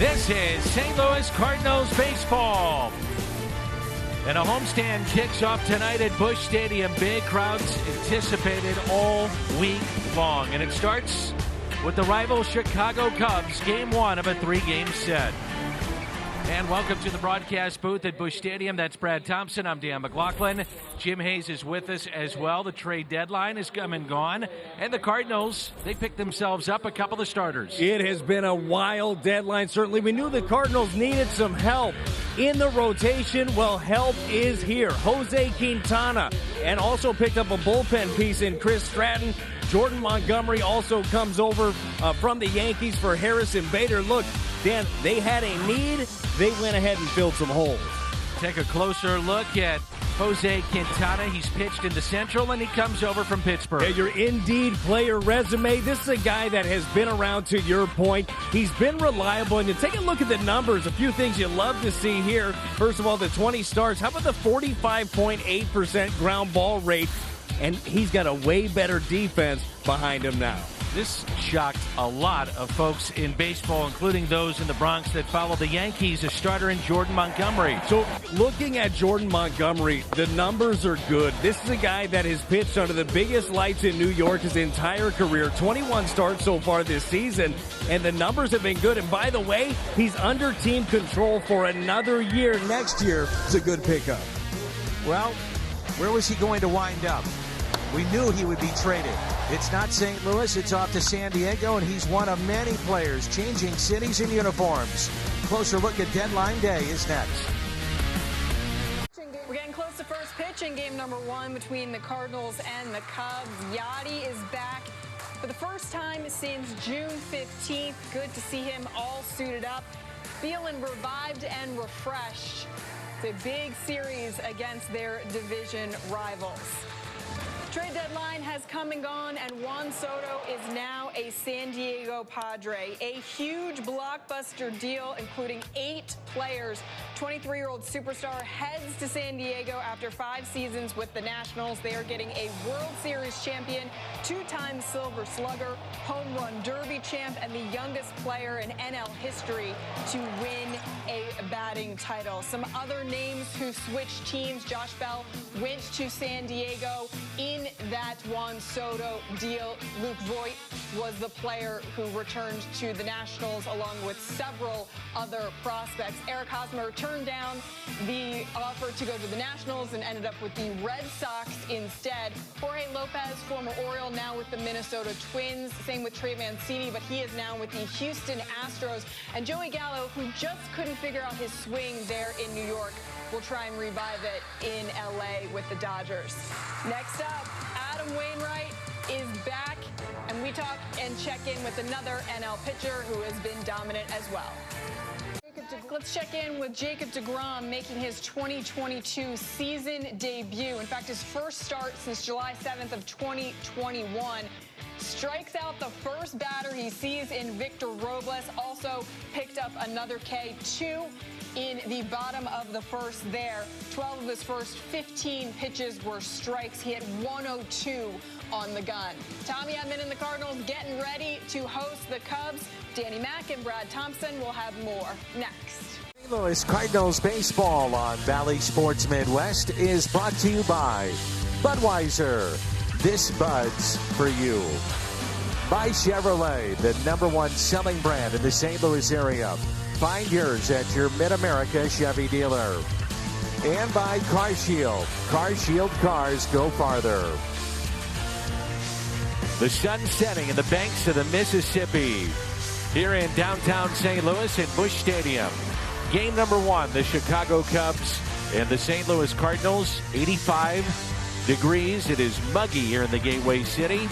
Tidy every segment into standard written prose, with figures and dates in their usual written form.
This is St. Louis Cardinals baseball. And a homestand kicks off tonight at Busch Stadium. Big crowds anticipated all week long. And it starts with the rival Chicago Cubs, game one of a three-game set. And welcome to the broadcast booth at Busch Stadium. That's Brad Thompson. I'm Dan McLaughlin. Jim Hayes is with us as well. The trade deadline is come and gone. And the Cardinals, they picked themselves up a couple of starters. It has been a wild deadline. Certainly, we knew the Cardinals needed some help in the rotation. Well, help is here. Jose Quintana, and also picked up a bullpen piece in Chris Stratton. Jordan Montgomery also comes over from the Yankees for Harrison Bader. Look, Dan, they had a need. They went ahead and filled some holes. Take a closer look at Jose Quintana. He's pitched in the Central, and he comes over from Pittsburgh. Yeah, your Indeed player resume. This is a guy that has been around, to your point. He's been reliable, and you take a look at the numbers. A few things you love to see here. First of all, the 20 starts. How about the 45.8% ground ball rate? And he's got a way better defense behind him now. This shocked a lot of folks in baseball, including those in the Bronx that follow the Yankees, a starter in Jordan Montgomery. So looking at Jordan Montgomery, the numbers are good. This is a guy that has pitched under the biggest lights in New York his entire career. 21 starts so far this season, and the numbers have been good. And by the way, he's under team control for another year. Next year is a good pickup. Well, where was he going to wind up? We knew he would be traded. It's not St. Louis, it's off to San Diego, and he's one of many players changing cities and uniforms. Closer look at deadline day is next. We're getting close to first pitch in game number one between the Cardinals and the Cubs. Yachty is back for the first time since June 15th. Good to see him all suited up, feeling revived and refreshed. It's a big series against their division rivals. Trade deadline has come and gone, and Juan Soto is now a San Diego Padre. A huge blockbuster deal, including 8 players. 23-year-old superstar heads to San Diego after 5 seasons with the Nationals. They are getting a World Series champion, 2-time Silver Slugger, Home Run Derby champ, and the youngest player in NL history to win a batting title. Some other names who switched teams. Josh Bell went to San Diego in that Juan Soto deal. Luke Voigt was the player who returned to the Nationals along with several other prospects. Eric Hosmer turned down the offer to go to the Nationals and ended up with the Red Sox instead. Jorge Lopez, former Oriole, now with the Minnesota Twins. Same with Trey Mancini, but he is now with the Houston Astros. And Joey Gallo, who just couldn't figure out his swing there in New York, will try and revive it in LA with the Dodgers. Next up, Adam Wainwright is back, and we talk and check in with another NL pitcher who has been dominant as well. Let's check in with Jacob deGrom, making his 2022 season debut. In fact, his first start since July 7th of 2021. Strikes out the first batter he sees in Victor Robles. Also picked up another K, 2 in the bottom of the first there. 12 of his first 15 pitches were strikes. He had 102 on the gun. Tommy Edman and the Cardinals getting ready to host the Cubs. Danny Mack and Brad Thompson will have more next. St. Louis Cardinals baseball on Valley Sports Midwest is brought to you by Budweiser. This Bud's for you. By Chevrolet, the #1 selling brand in the St. Louis area. Find yours at your Mid-America Chevy dealer. And by Car Shield. Car Shield cars go farther. The sun setting in the banks of the Mississippi here in downtown St. Louis at Busch Stadium. Game number one, the Chicago Cubs and the St. Louis Cardinals. 85 degrees. It is muggy here in the Gateway City.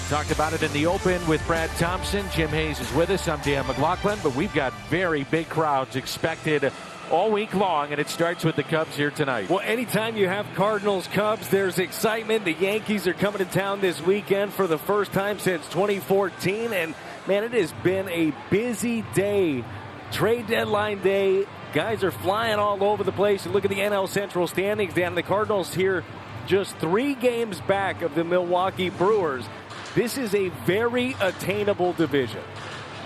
Talked about it in the open with Brad Thompson. Jim Hayes is with us. I'm Dan McLaughlin, but we've got very big crowds expected all week long, and it starts with the Cubs here tonight. Well, anytime you have Cardinals-Cubs, there's excitement. The Yankees are coming to town this weekend for the first time since 2014, and, man, it has been a busy day. Trade deadline day. Guys are flying all over the place. And look at the NL Central standings, Dan. The Cardinals here just 3 games back of the Milwaukee Brewers. This is a very attainable division.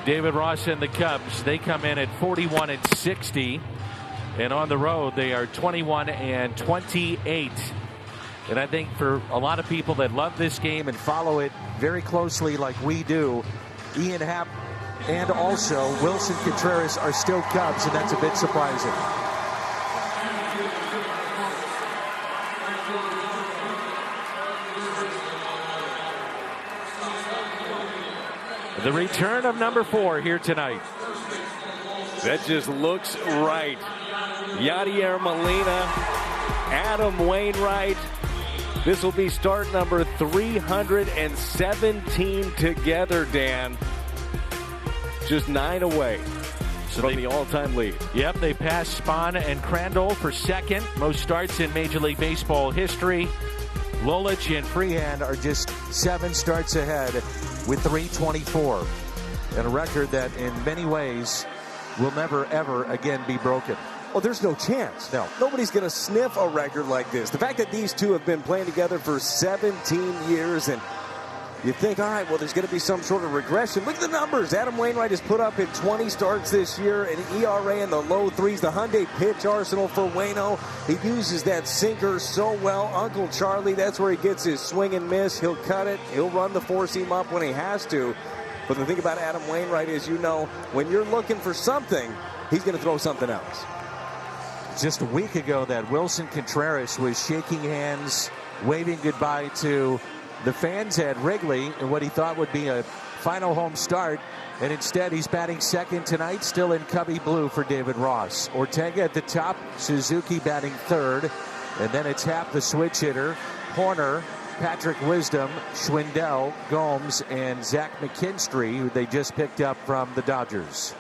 David Ross and the Cubs, they come in at 41-60. And on the road, they are 21-28. And I think for a lot of people that love this game and follow it very closely like we do, Ian Happ and also Wilson Contreras are still Cubs, and that's a bit surprising. The return of number 4 here tonight. That just looks right. Yadier Molina, Adam Wainwright. This will be start number 317 together, Dan. Just 9 away from the all-time lead. Yep, they passed Spahn and Crandall for second. Most starts in Major League Baseball history. Lolich and Freehan are just 7 starts ahead with 324. And a record that in many ways will never, ever again be broken. Oh, there's no chance. No. Nobody's going to sniff a record like this. The fact that these two have been playing together for 17 years, and you think, all right, well, there's going to be some sort of regression. Look at the numbers. Adam Wainwright has put up in 20 starts this year, an ERA in the low 3s. The Hyundai pitch arsenal for Waino. He uses that sinker so well. Uncle Charlie, that's where he gets his swing and miss. He'll cut it. He'll run the 4-seam up when he has to. But the thing about Adam Wainwright is, you know, when you're looking for something, he's going to throw something else. Just a week ago that Wilson Contreras was shaking hands, waving goodbye to the fans at Wrigley in what he thought would be a final home start. And instead, he's batting second tonight, still in Cubby blue for David Ross. Ortega at the top, Suzuki batting third. And then it's Happ, the switch hitter, Horner, Patrick Wisdom, Schwindel, Gomes, and Zach McKinstry, who they just picked up from the Dodgers.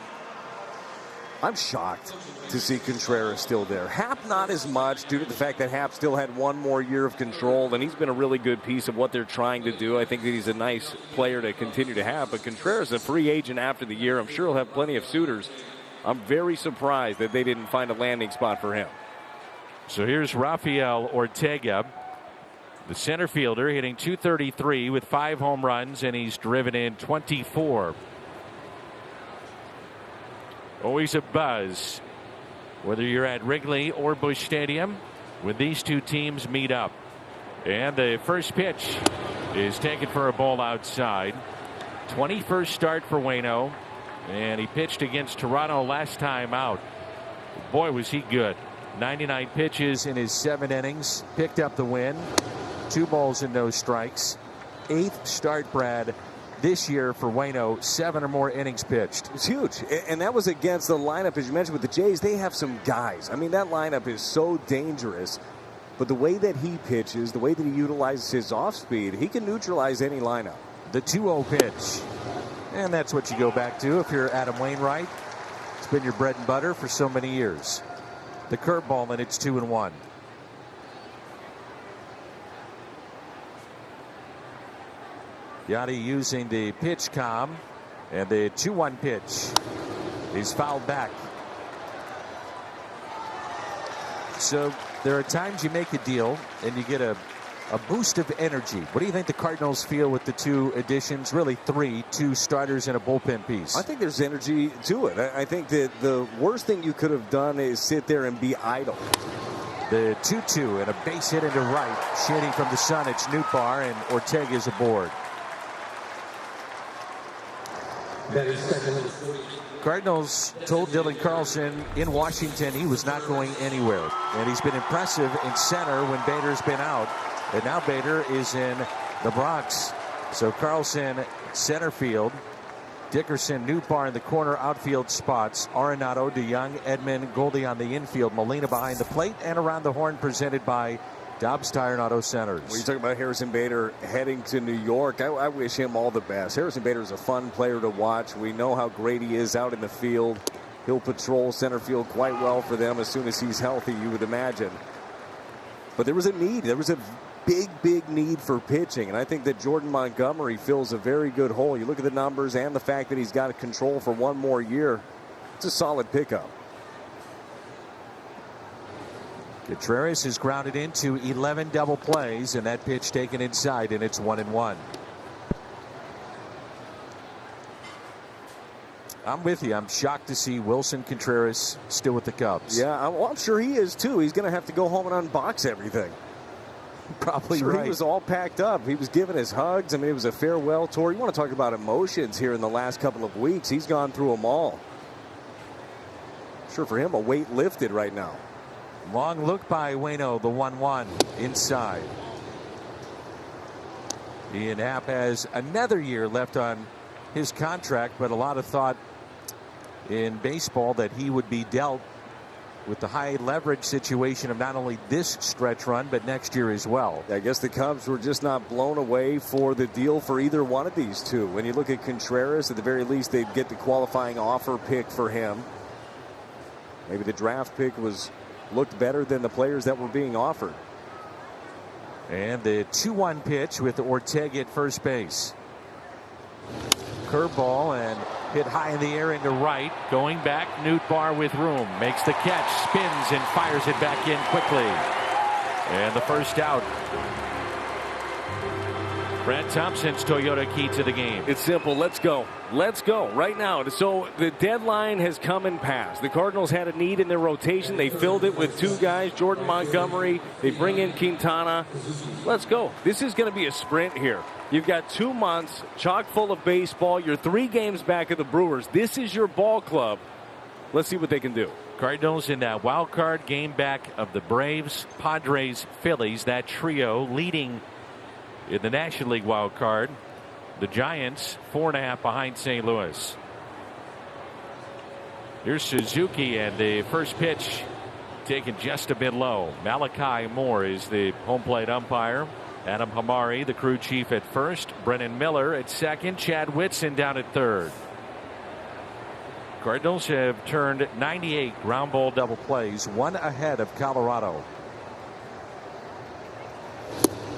I'm shocked to see Contreras still there. Happ not as much due to the fact that Happ still had one more year of control, And he's been a really good piece of what they're trying to do. I think that he's a nice player to continue to have. But Contreras, a free agent after the year, I'm sure he'll have plenty of suitors. I'm very surprised that they didn't find a landing spot for him. So here's Rafael Ortega, the center fielder, hitting .233 with 5 home runs, and he's driven in 24. Always a buzz, whether you're at Wrigley or Busch Stadium, when these two teams meet up. And the first pitch is taken for a ball outside. 21st start for Waino, and he pitched against Toronto last time out. Boy, was he good. 99 pitches in his 7 innings, picked up the win. 2 balls and no strikes. 8th start, Brad, this year for Waino, 7 or more innings pitched. It's huge. And that was against the lineup, as you mentioned, with the Jays. They have some guys. I mean, that lineup is so dangerous. But the way that he pitches, the way that he utilizes his off speed, he can neutralize any lineup. The 2-0 pitch. And that's what you go back to if you're Adam Wainwright. It's been your bread and butter for so many years. The curveball, and it's 2-1. Yadi using the pitch com, and the 2-1 pitch is fouled back. So there are times you make a deal and you get a boost of energy. What do you think the Cardinals feel with the 2 additions? Really 3, 2 starters and a bullpen piece. I think there's energy to it. I think that the worst thing you could have done is sit there and be idle. The 2-2 and a base hit into right. Shading from the sun, it's Nootbaar, and Ortega's aboard. Cardinals told Dylan Carlson in Washington he was not going anywhere. And he's been impressive in center when Bader's been out. And now Bader is in the Bronx. So Carlson, center field. Dickerson, Nootbaar in the corner outfield spots. Arenado, DeYoung, Edman, Goldie on the infield. Molina behind the plate, and around the horn presented by Dobbs Tire and Auto Centers. When you talk about Harrison Bader heading to New York, I wish him all the best. Harrison Bader is a fun player to watch. We know how great he is out in the field. He'll patrol center field quite well for them as soon as he's healthy, you would imagine. But there was a need. There was a big need for pitching, and I think that Jordan Montgomery fills a very good hole. You look at the numbers and the fact that he's got control for one more year. It's a solid pickup. Contreras is grounded into 11 double plays, and that pitch taken inside, and it's 1-1. I'm with you. I'm shocked to see Wilson Contreras still with the Cubs. Yeah, I'm sure he is too. He's going to have to go home and unbox everything. Probably sure right. He was all packed up. He was giving his hugs. I mean, it was a farewell tour. You want to talk about emotions here in the last couple of weeks. He's gone through them all. Sure, for him, a weight lifted right now. Long look by Waino, the 1-1 inside. Ian Happ has another year left on his contract, but a lot of thought in baseball that he would be dealt with the high leverage situation of not only this stretch run, but next year as well. I guess the Cubs were just not blown away for the deal for either one of these two. When you look at Contreras, at the very least, they'd get the qualifying offer pick for him. Maybe the draft pick looked better than the players that were being offered. And the 2-1 pitch with Ortega at first base. Curveball and hit high in the air into right. Going back, Nootbaar with room. Makes the catch, spins, and fires it back in quickly. And the first out. Brad Thompson's Toyota key to the game. It's simple. Let's go. Let's go right now. So the deadline has come and passed. The Cardinals had a need in their rotation. They filled it with two guys, Jordan Montgomery. They bring in Quintana. Let's go. This is going to be a sprint here. You've got 2 months chock full of baseball. You're 3 games back of the Brewers. This is your ball club. Let's see what they can do. Cardinals in that wild card game back of the Braves, Padres, Phillies. That trio leading in the National League wild card. The Giants 4.5 behind St. Louis. Here's Suzuki, and the first pitch taken just a bit low. Malachi Moore is the home plate umpire. Adam Hamari, the crew chief, at first. Brennan Miller at second. Chad Whitson down at third. Cardinals have turned 98 ground ball double plays, one ahead of Colorado.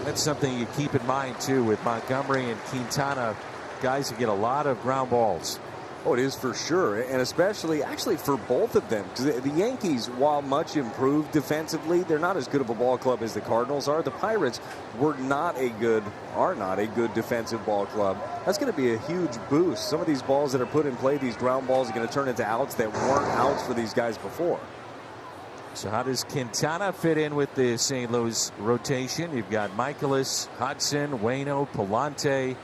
That's something you keep in mind, too, with Montgomery and Quintana, guys who get a lot of ground balls. Oh, it is for sure, and especially actually for both of them, because the Yankees, while much improved defensively, they're not as good of a ball club as the Cardinals are. The Pirates are not a good defensive ball club. That's going to be a huge boost. Some of these balls that are put in play, these ground balls, are going to turn into outs that weren't outs for these guys before. So how does Quintana fit in with the St. Louis rotation? You've got Michaelis, Hudson, Waino, Palante.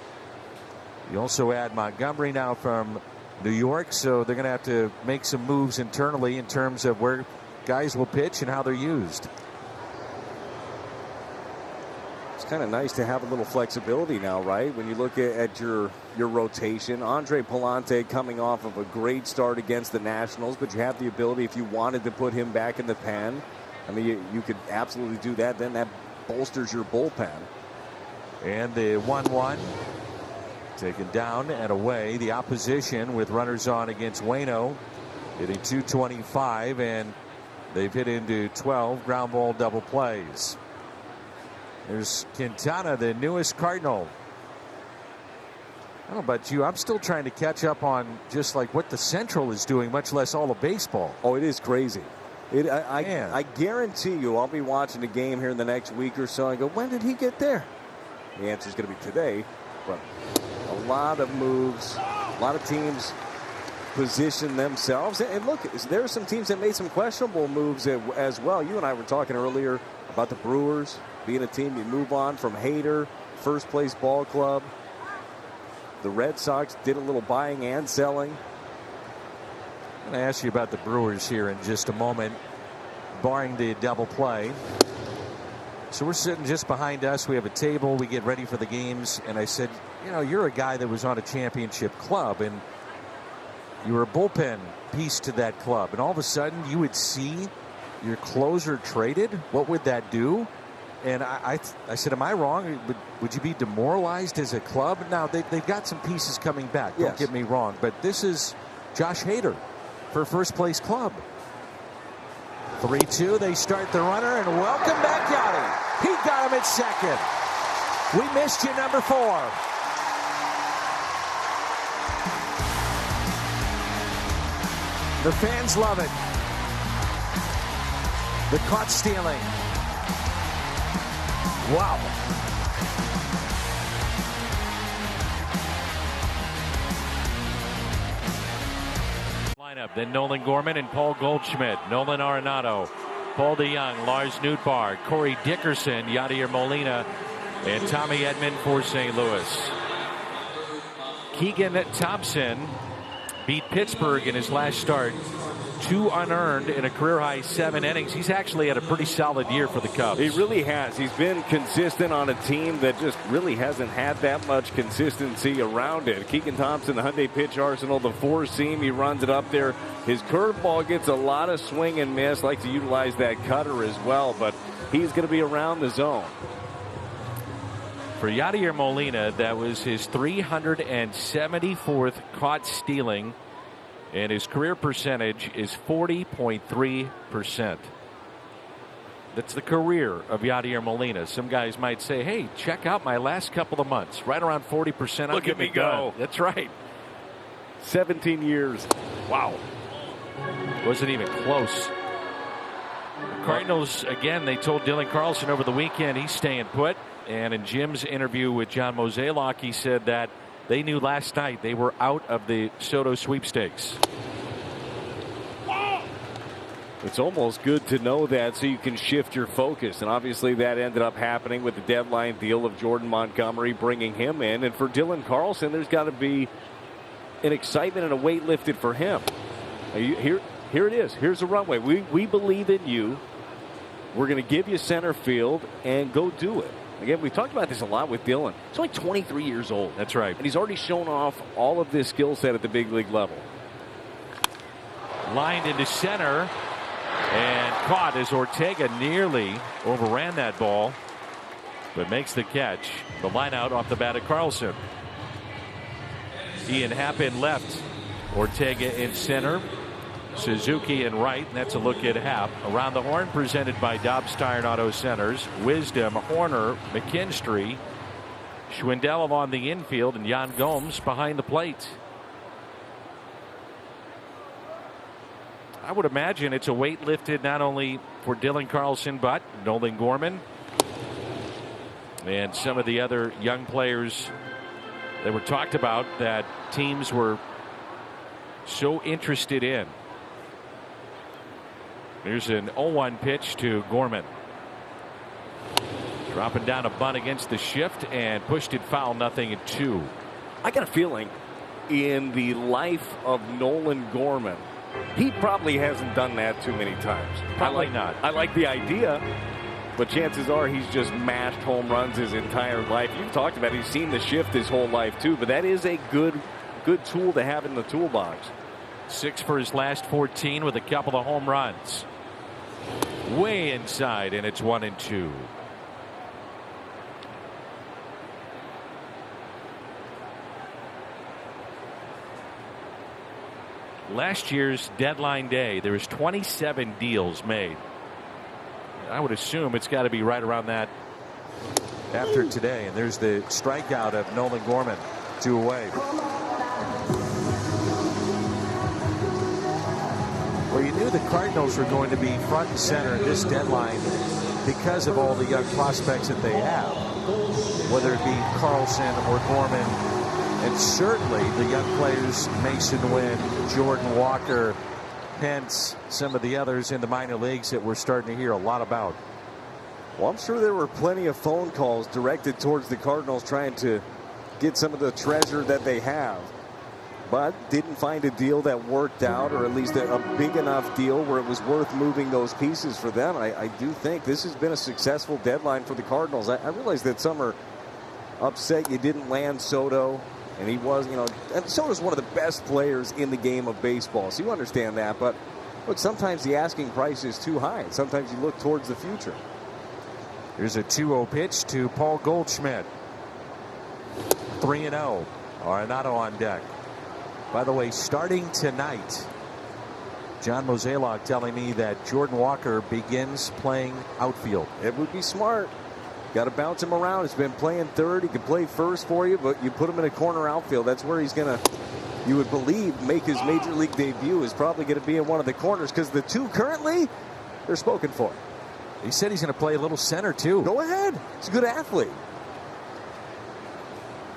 You also add Montgomery now from New York, so they're going to have to make some moves internally in terms of where guys will pitch and how they're used. It's kind of nice to have a little flexibility now, right? When you look at your rotation, Andre Palante coming off of a great start against the Nationals, but you have the ability, if you wanted to put him back in the pen, I mean, you could absolutely do that. Then that bolsters your bullpen. And the 1-1 taken down and away. The opposition with runners on against Waino hitting .225, and they've hit into 12 ground ball double plays. There's Quintana, the newest Cardinal. I don't know about you. I'm still trying to catch up on just like what the Central is doing, much less all of baseball. Oh, it is crazy. I guarantee you I'll be watching the game here in the next week or so. I go, when did he get there? The answer is going to be today. But a lot of moves, a lot of teams position themselves. And look, there are some teams that made some questionable moves as well. You and I were talking earlier about the Brewers being a team you move on from Hader, first place ball club. The Red Sox did a little buying and selling. I'm going to ask you about the Brewers here in just a moment, barring the double play. So we're sitting just behind us. We have a table. We get ready for the games. And I said, you know, you're a guy that was on a championship club, and you were a bullpen piece to that club. And all of a sudden you would see your closer traded. What would that do? And I said, am I wrong? Would you be demoralized as a club? Now, they've got some pieces coming back. Yes. Don't get me wrong. But this is Josh Hader for first place club. 3-2. They start the runner, and welcome back, Yachty. He got him at second. We missed you, number 4. The fans love it. The caught stealing. Wow. lineup. Then Nolan Gorman and Paul Goldschmidt, Nolan Arenado, Paul DeYoung, Lars Nootbaar, Corey Dickerson, Yadier Molina, and Tommy Edman for St. Louis. Keegan Thompson beat Pittsburgh in his last start. 2 unearned in a career-high 7 innings. He's actually had a pretty solid year for the Cubs. He really has. He's been consistent on a team that just really hasn't had that much consistency around it. Keegan Thompson, the Hyundai pitch arsenal, the 4-seam, he runs it up there. His curveball gets a lot of swing and miss. Likes to utilize that cutter as well, but he's going to be around the zone. For Yadier Molina, that was his 374th caught stealing, and his career percentage is 40.3%. That's the career of Yadier Molina. Some guys might say, hey, check out my last couple of months. Right around 40%. Look at me go. That's right. 17 years. Wow. Wasn't even close. The Cardinals, again, they told Dylan Carlson over the weekend he's staying put. And in Jim's interview with John Mozeliak, he said that they knew last night they were out of the Soto sweepstakes. It's almost good to know that so you can shift your focus. And obviously that ended up happening with the deadline deal of Jordan Montgomery, bringing him in. And for Dylan Carlson, there's got to be an excitement and a weight lifted for him. Here it is. Here's the runway. We believe in you. We're going to give you center field and go do it. Again, we've talked about this a lot with Dylan. He's only 23 years old. That's right. And he's already shown off all of this skill set at the big league level. Lined into center and caught as Ortega nearly overran that ball, but makes the catch. The line out off the bat of Carlson. Ian Happ in left, Ortega in center, Suzuki in right, and that's a look at Happ. Around the horn presented by Dobbs Tire Auto Centers. Wisdom, Horner, McKinstry, Schwindel on the infield, and Jan Gomes behind the plate. I would imagine it's a weight lifted not only for Dylan Carlson, but Nolan Gorman and some of the other young players that were talked about that teams were so interested in. Here's an 0-1 pitch to Gorman. Dropping down a bunt against the shift and pushed it foul, 0-2. I got a feeling in the life of Nolan Gorman, he probably hasn't done that too many times. Probably not. I like the idea, but chances are he's just mashed home runs his entire life. You've talked about it. He's seen the shift his whole life too, but that is a good tool to have in the toolbox. 6 for his last 14 with a couple of home runs. Way inside, and it's 1-2. Last year's deadline day, there was 27 deals made. I would assume it's got to be right around that. After today, and there's the strikeout of Nolan Gorman, 2 away. Well, you knew the Cardinals were going to be front and center in this deadline because of all the young prospects that they have, whether it be Carlson or Gorman, and certainly the young players, Mason Wynn, Jordan Walker, Pence, some of the others in the minor leagues that we're starting to hear a lot about. Well, I'm sure there were plenty of phone calls directed towards the Cardinals trying to get some of the treasure that they have, but didn't find a deal that worked out, or at least a big enough deal where it was worth moving those pieces for them. I do think this has been a successful deadline for the Cardinals. I realize that some are upset you didn't land Soto, and he was, and Soto's one of the best players in the game of baseball, so you understand that. But look, sometimes the asking price is too high, and sometimes you look towards the future. Here's a 2-0 pitch to Paul Goldschmidt. 3-0. Arenado on deck. By the way, starting tonight, John Mozeliak telling me that Jordan Walker begins playing outfield. It would be smart. Got to bounce him around. He's been playing third. He could play first for you, but you put him in a corner outfield. That's where he's going to, you would believe, make his major league debut. Is probably going to be in one of the corners, because the two currently, they're spoken for. He said he's going to play a little center too. Go ahead. He's a good athlete.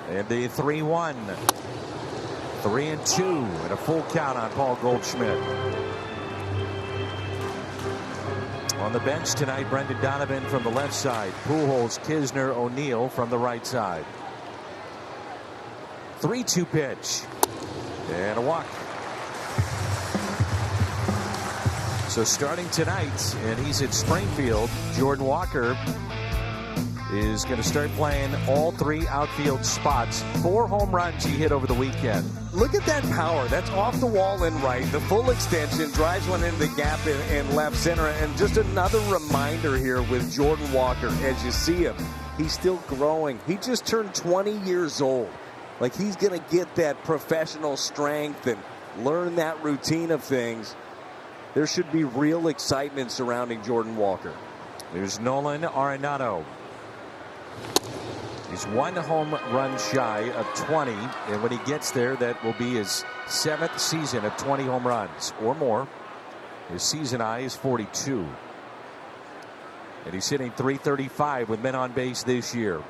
And the 3-1. 3-2 and a full count on Paul Goldschmidt. On the bench tonight, Brendan Donovan from the left side, Pujols, Kisner, O'Neill from the right side. 3-2 pitch and a walk. So starting tonight, and he's at Springfield, Jordan Walker is going to start playing all 3 outfield spots. 4 home runs he hit over the weekend. Look at that power. That's off the wall and right. The full extension drives one into the gap in left center. And just another reminder here with Jordan Walker. As you see him, he's still growing. He just turned 20 years old. Like, he's going to get that professional strength and learn that routine of things. There should be real excitement surrounding Jordan Walker. There's Nolan Arenado. He's 1 home run shy of 20, and when he gets there, that will be his 7th season of 20 home runs or more. His season high is 42, and he's hitting .335 with men on base this year.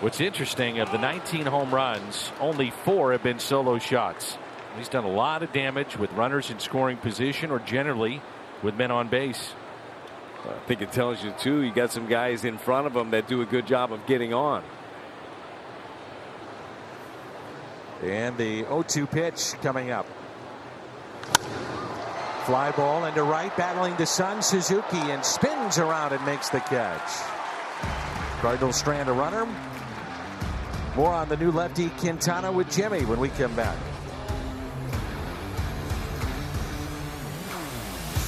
What's interesting, of the 19 home runs, only 4 have been solo shots. He's done a lot of damage with runners in scoring position or generally with men on base. I think it tells you, too, you got some guys in front of him that do a good job of getting on. And the 0-2 pitch coming up. Fly ball into right, battling the sun, Suzuki, and spins around and makes the catch. Cardinals strand a runner. More on the new lefty Quintana with Jimmy when we come back.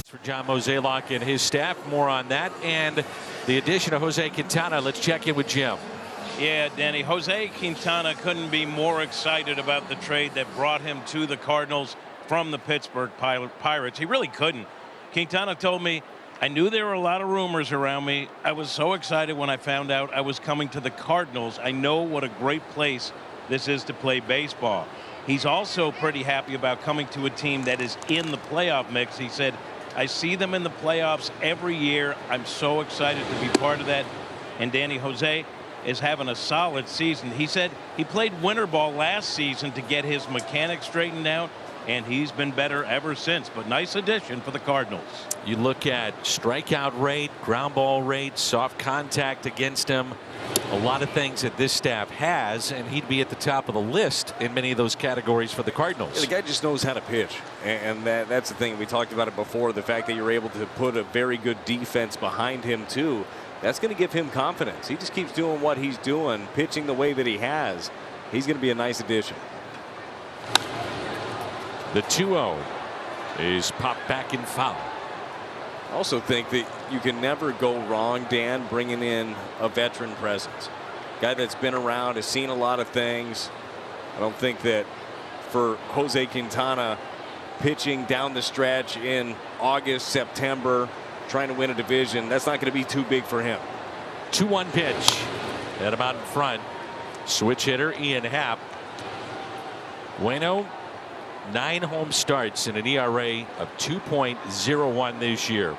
For John Mozeliak and his staff, more on that and the addition of Jose Quintana. Let's check in with Jim. Yeah, Danny, Jose Quintana couldn't be more excited about the trade that brought him to the Cardinals from the Pittsburgh Pirates. He really couldn't. Quintana told me, I knew there were a lot of rumors around me. I was so excited when I found out I was coming to the Cardinals. I know what a great place this is to play baseball. He's also pretty happy about coming to a team that is in the playoff mix. He said, I see them in the playoffs every year. I'm so excited to be part of that. And Danny, Jose is having a solid season. He said he played winter ball last season to get his mechanics straightened out, and he's been better ever since. But nice addition for the Cardinals. You look at strikeout rate, ground ball rate, soft contact against him. A lot of things that this staff has, and he'd be at the top of the list in many of those categories for the Cardinals. Yeah, the guy just knows how to pitch, and that's the thing. We talked about it before, the fact that you're able to put a very good defense behind him too. That's going to give him confidence. He just keeps doing what he's doing, pitching the way that he has. He's going to be a nice addition. The 2-0 is popped back and foul. I also think that you can never go wrong, Dan, bringing in a veteran presence. Guy that's been around, has seen a lot of things. I don't think that for Jose Quintana pitching down the stretch in August, September, trying to win a division, that's not going to be too big for him. 2-1 pitch. At about in front. Switch hitter Ian Happ. Bueno, 9 home starts and an ERA of 2.01 this year.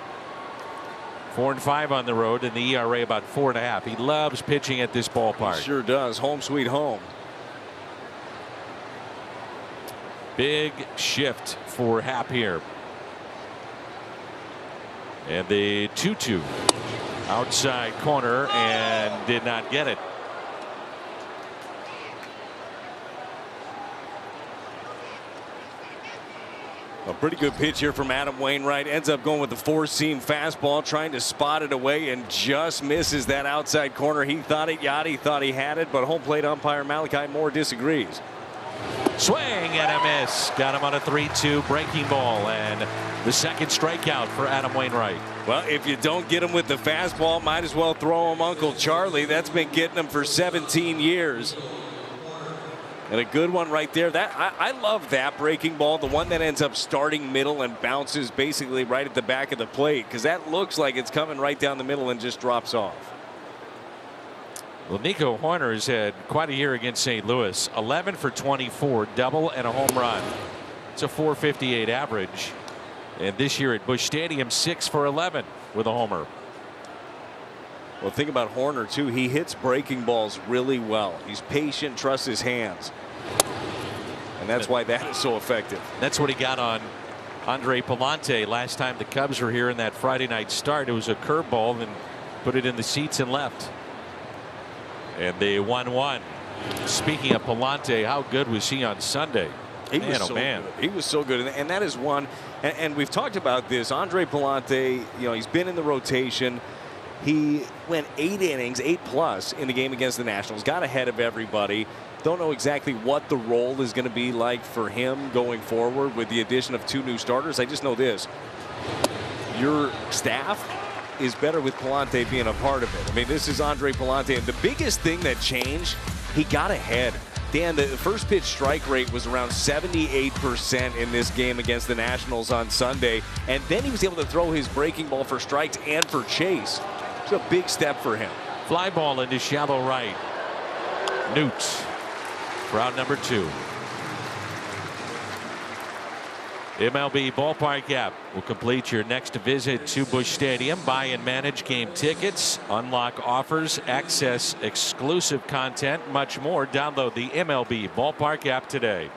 4-5 on the road, and the ERA about 4.5. He loves pitching at this ballpark. He sure does. Home sweet home. Big shift for Happ here. And the 2-2 outside corner, and did not get it. A pretty good pitch here from Adam Wainwright. Ends up going with the 4-seam fastball, trying to spot it away, and just misses that outside corner. He thought it, Yachty thought he had it, but home plate umpire Malachi Moore disagrees. Swing and a miss. Got him on a 3-2 breaking ball, and the second strikeout for Adam Wainwright. Well, if you don't get him with the fastball, might as well throw him Uncle Charlie. That's been getting him for 17 years. And a good one right there. That I love that breaking ball, the one that ends up starting middle and bounces basically right at the back of the plate, because that looks like it's coming right down the middle and just drops off. Well, Nico Hoerner's had quite a year against St. Louis. 11 for 24, double and a home run. It's a .458 average. And this year at Busch Stadium, 6 for 11 with a homer. Well, think about Horner, too. He hits breaking balls really well. He's patient, trusts his hands. And that's why that is so effective. That's what he got on Andre Palante last time the Cubs were here in that Friday night start. It was a curveball and put it in the seats and left. And they 1-1. Speaking of Palante, how good was he on Sunday? He was so good. He was so good, and that is one. And we've talked about this. Andre Palante, he's been in the rotation. He went 8 innings, 8+ in the game against the Nationals. Got ahead of everybody. Don't know exactly what the role is going to be like for him going forward with the addition of 2 new starters. I just know this: your staff is better with Palante being a part of it. I mean, this is Andre Palante, and the biggest thing that changed, he got ahead. Dan, the first pitch strike rate was around 78% in this game against the Nationals on Sunday, and then he was able to throw his breaking ball for strikes and for chase. It's a big step for him. Fly ball into shallow right. Newt, round number 2. MLB Ballpark app will complete your next visit to Busch Stadium. Buy and manage game tickets, unlock offers, access exclusive content, much more. Download the MLB Ballpark app today.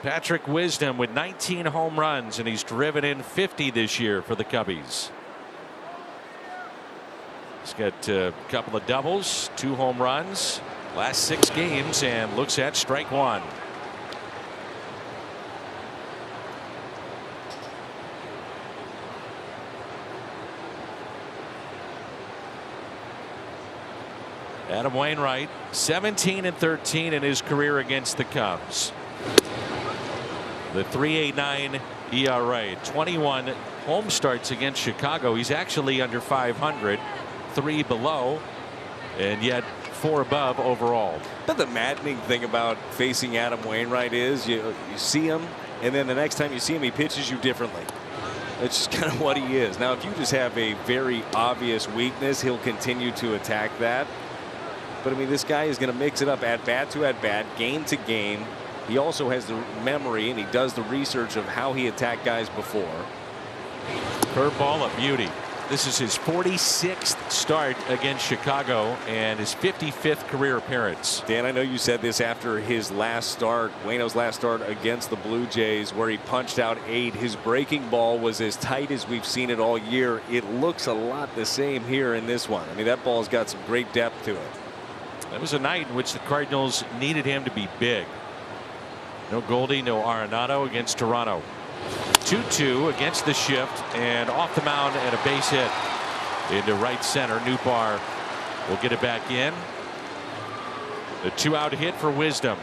Patrick Wisdom with 19 home runs, and he's driven in 50 this year for the Cubbies. He's got a couple of doubles, 2 home runs, last 6 games, and looks at strike 1. Adam Wainwright, 17-13 in his career against the Cubs. The 3.89 ERA, 21 home starts against Chicago. He's actually under 500, 3 below, and yet 4 above overall. But the maddening thing about facing Adam Wainwright is you see him, and then the next time you see him, he pitches you differently. That's just kind of what he is. Now, if you just have a very obvious weakness, he'll continue to attack that. But I mean, this guy is going to mix it up at bat to at bat, game to game. He also has the memory, and he does the research of how he attacked guys before. Curveball, a beauty. This is his 46th start against Chicago and his 55th career appearance. Dan, I know you said this after his last start, Waino's last start against the Blue Jays, where he punched out 8. His breaking ball was as tight as we've seen it all year. It looks a lot the same here in this one. I mean, that ball's got some great depth to it. That was a night in which the Cardinals needed him to be big. No Goldie, no Arenado against Toronto. 2-2 against the shift, and off the mound and a base hit into right center. Nootbaar will get it back in. The 2-out hit for Wisdom.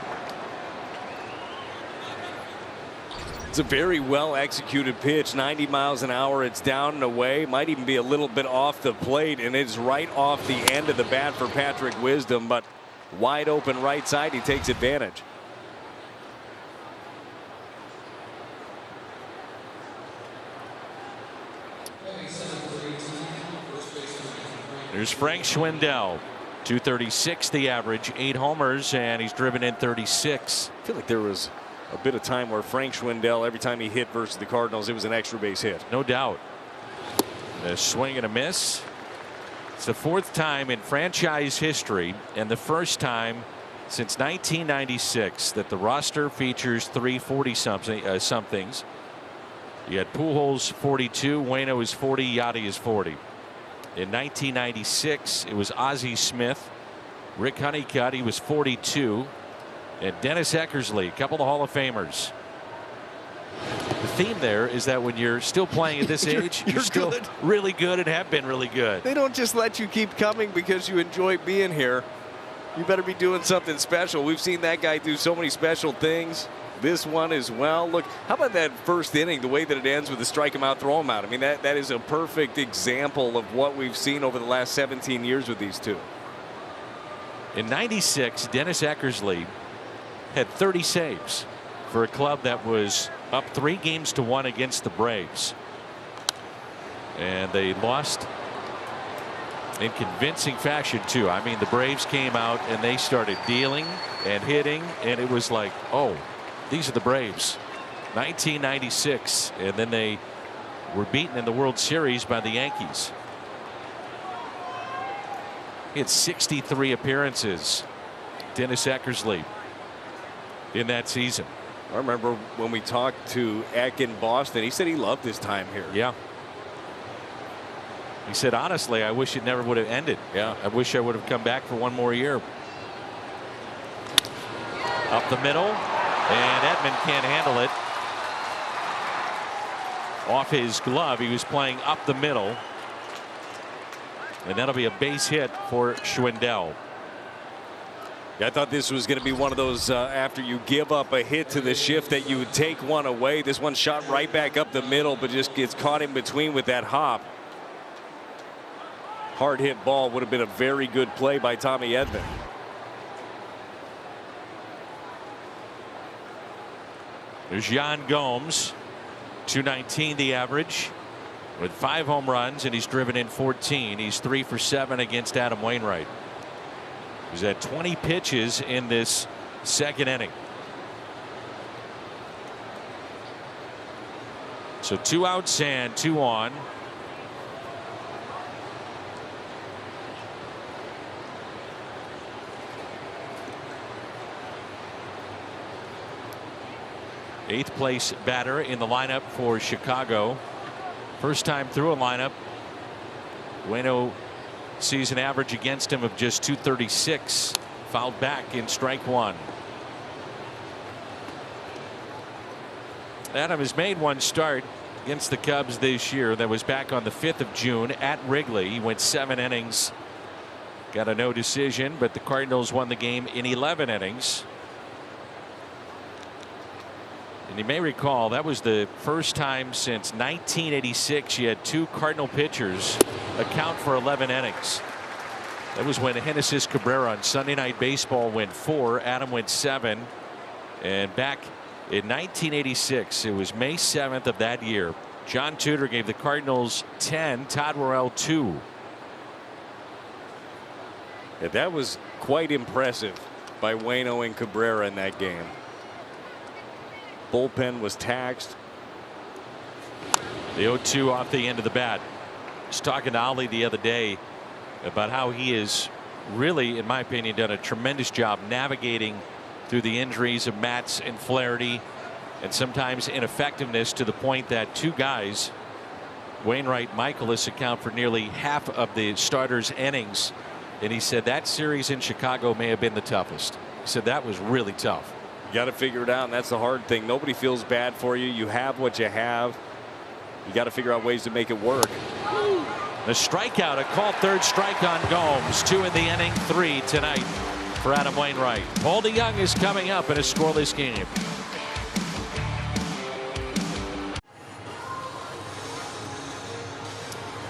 It's a very well executed pitch, 90 miles an hour. It's down and away, might even be a little bit off the plate, and it's right off the end of the bat for Patrick Wisdom, but wide open right side, he takes advantage. There's Frank Schwindel, 236 the average, 8 homers, and he's driven in 36. I feel like there was a bit of time where Frank Schwindel, every time he hit versus the Cardinals, it was an extra base hit. No doubt. A swing and a miss. It's the 4th time in franchise history and the first time since 1996 that the roster features 3 40-somethings. You had Pujols 42, Waino is 40, Yachty is 40. In 1996, it was Ozzie Smith, Rick Honeycutt, he was 42. And Dennis Eckersley, a couple of Hall of Famers. The theme there is that when you're still playing at this age, you're still good. Really good and have been really good. They don't just let you keep coming because you enjoy being here. You better be doing something special. We've seen that guy do so many special things. This one as well. Look, how about that first inning, the way that it ends with the strike him out, throw him out. I mean, that is a perfect example of what we've seen over the last 17 years with these two. In 96, Dennis Eckersley had 30 saves for a club that was up 3-1 against the Braves. And they lost in convincing fashion, too. I mean, the Braves came out and they started dealing and hitting, and it was like, oh, these are the Braves. 1996, and then they were beaten in the World Series by the Yankees. He had 63 appearances. Dennis Eckersley in that season. I remember when we talked to Eck in Boston, he said he loved his time here. Yeah. He said, honestly, I wish it never would have ended. Yeah. I wish I would have come back for one more year. Up the middle, and Edman can't handle it. Off his glove, he was playing up the middle. And that'll be a base hit for Schwindel. I thought this was going to be one of those after you give up a hit to the shift that you would take one away. This one shot right back up the middle, but just gets caught in between with that hop. Hard hit ball would have been a very good play by Tommy Edman. There's Yan Gomes, 219 the average, with 5 home runs, and he's driven in 14. He's 3 for 7 against Adam Wainwright. He's had 20 pitches in this second inning. So 2 outs and 2 on. Eighth place batter in the lineup for Chicago. First time through a lineup. Waino sees an average against him of just 236. Fouled back in strike 1. Adam has made one start against the Cubs this year. That was back on the 5th of June at Wrigley. He went 7 innings. Got a no decision, but the Cardinals won the game in 11 innings. And you may recall that was the first time since 1986 you had 2 Cardinal pitchers account for 11 innings. That was when Genesis Cabrera on Sunday Night Baseball went 4. Adam went 7. And back in 1986, it was May 7th of that year, John Tudor gave the Cardinals 10, Todd Worrell 2. Yeah, that was quite impressive by Waino and Cabrera in that game. Bullpen was taxed. The 0-2 off the end of the bat. I was talking to Ali the other day about how he is really, in my opinion, done a tremendous job navigating through the injuries of Matz and Flaherty and sometimes ineffectiveness, to the point that 2 guys, Wainwright, Michaelis, account for nearly half of the starters' innings. And he said that series in Chicago may have been the toughest. He said that was really tough. You got to figure it out, and that's the hard thing. Nobody feels bad for you. You have what you have. You got to figure out ways to make it work. The strikeout, a called third strike on Gomes. 2 in the inning, 3 tonight for Adam Wainwright. Paul DeYoung is coming up in a scoreless game.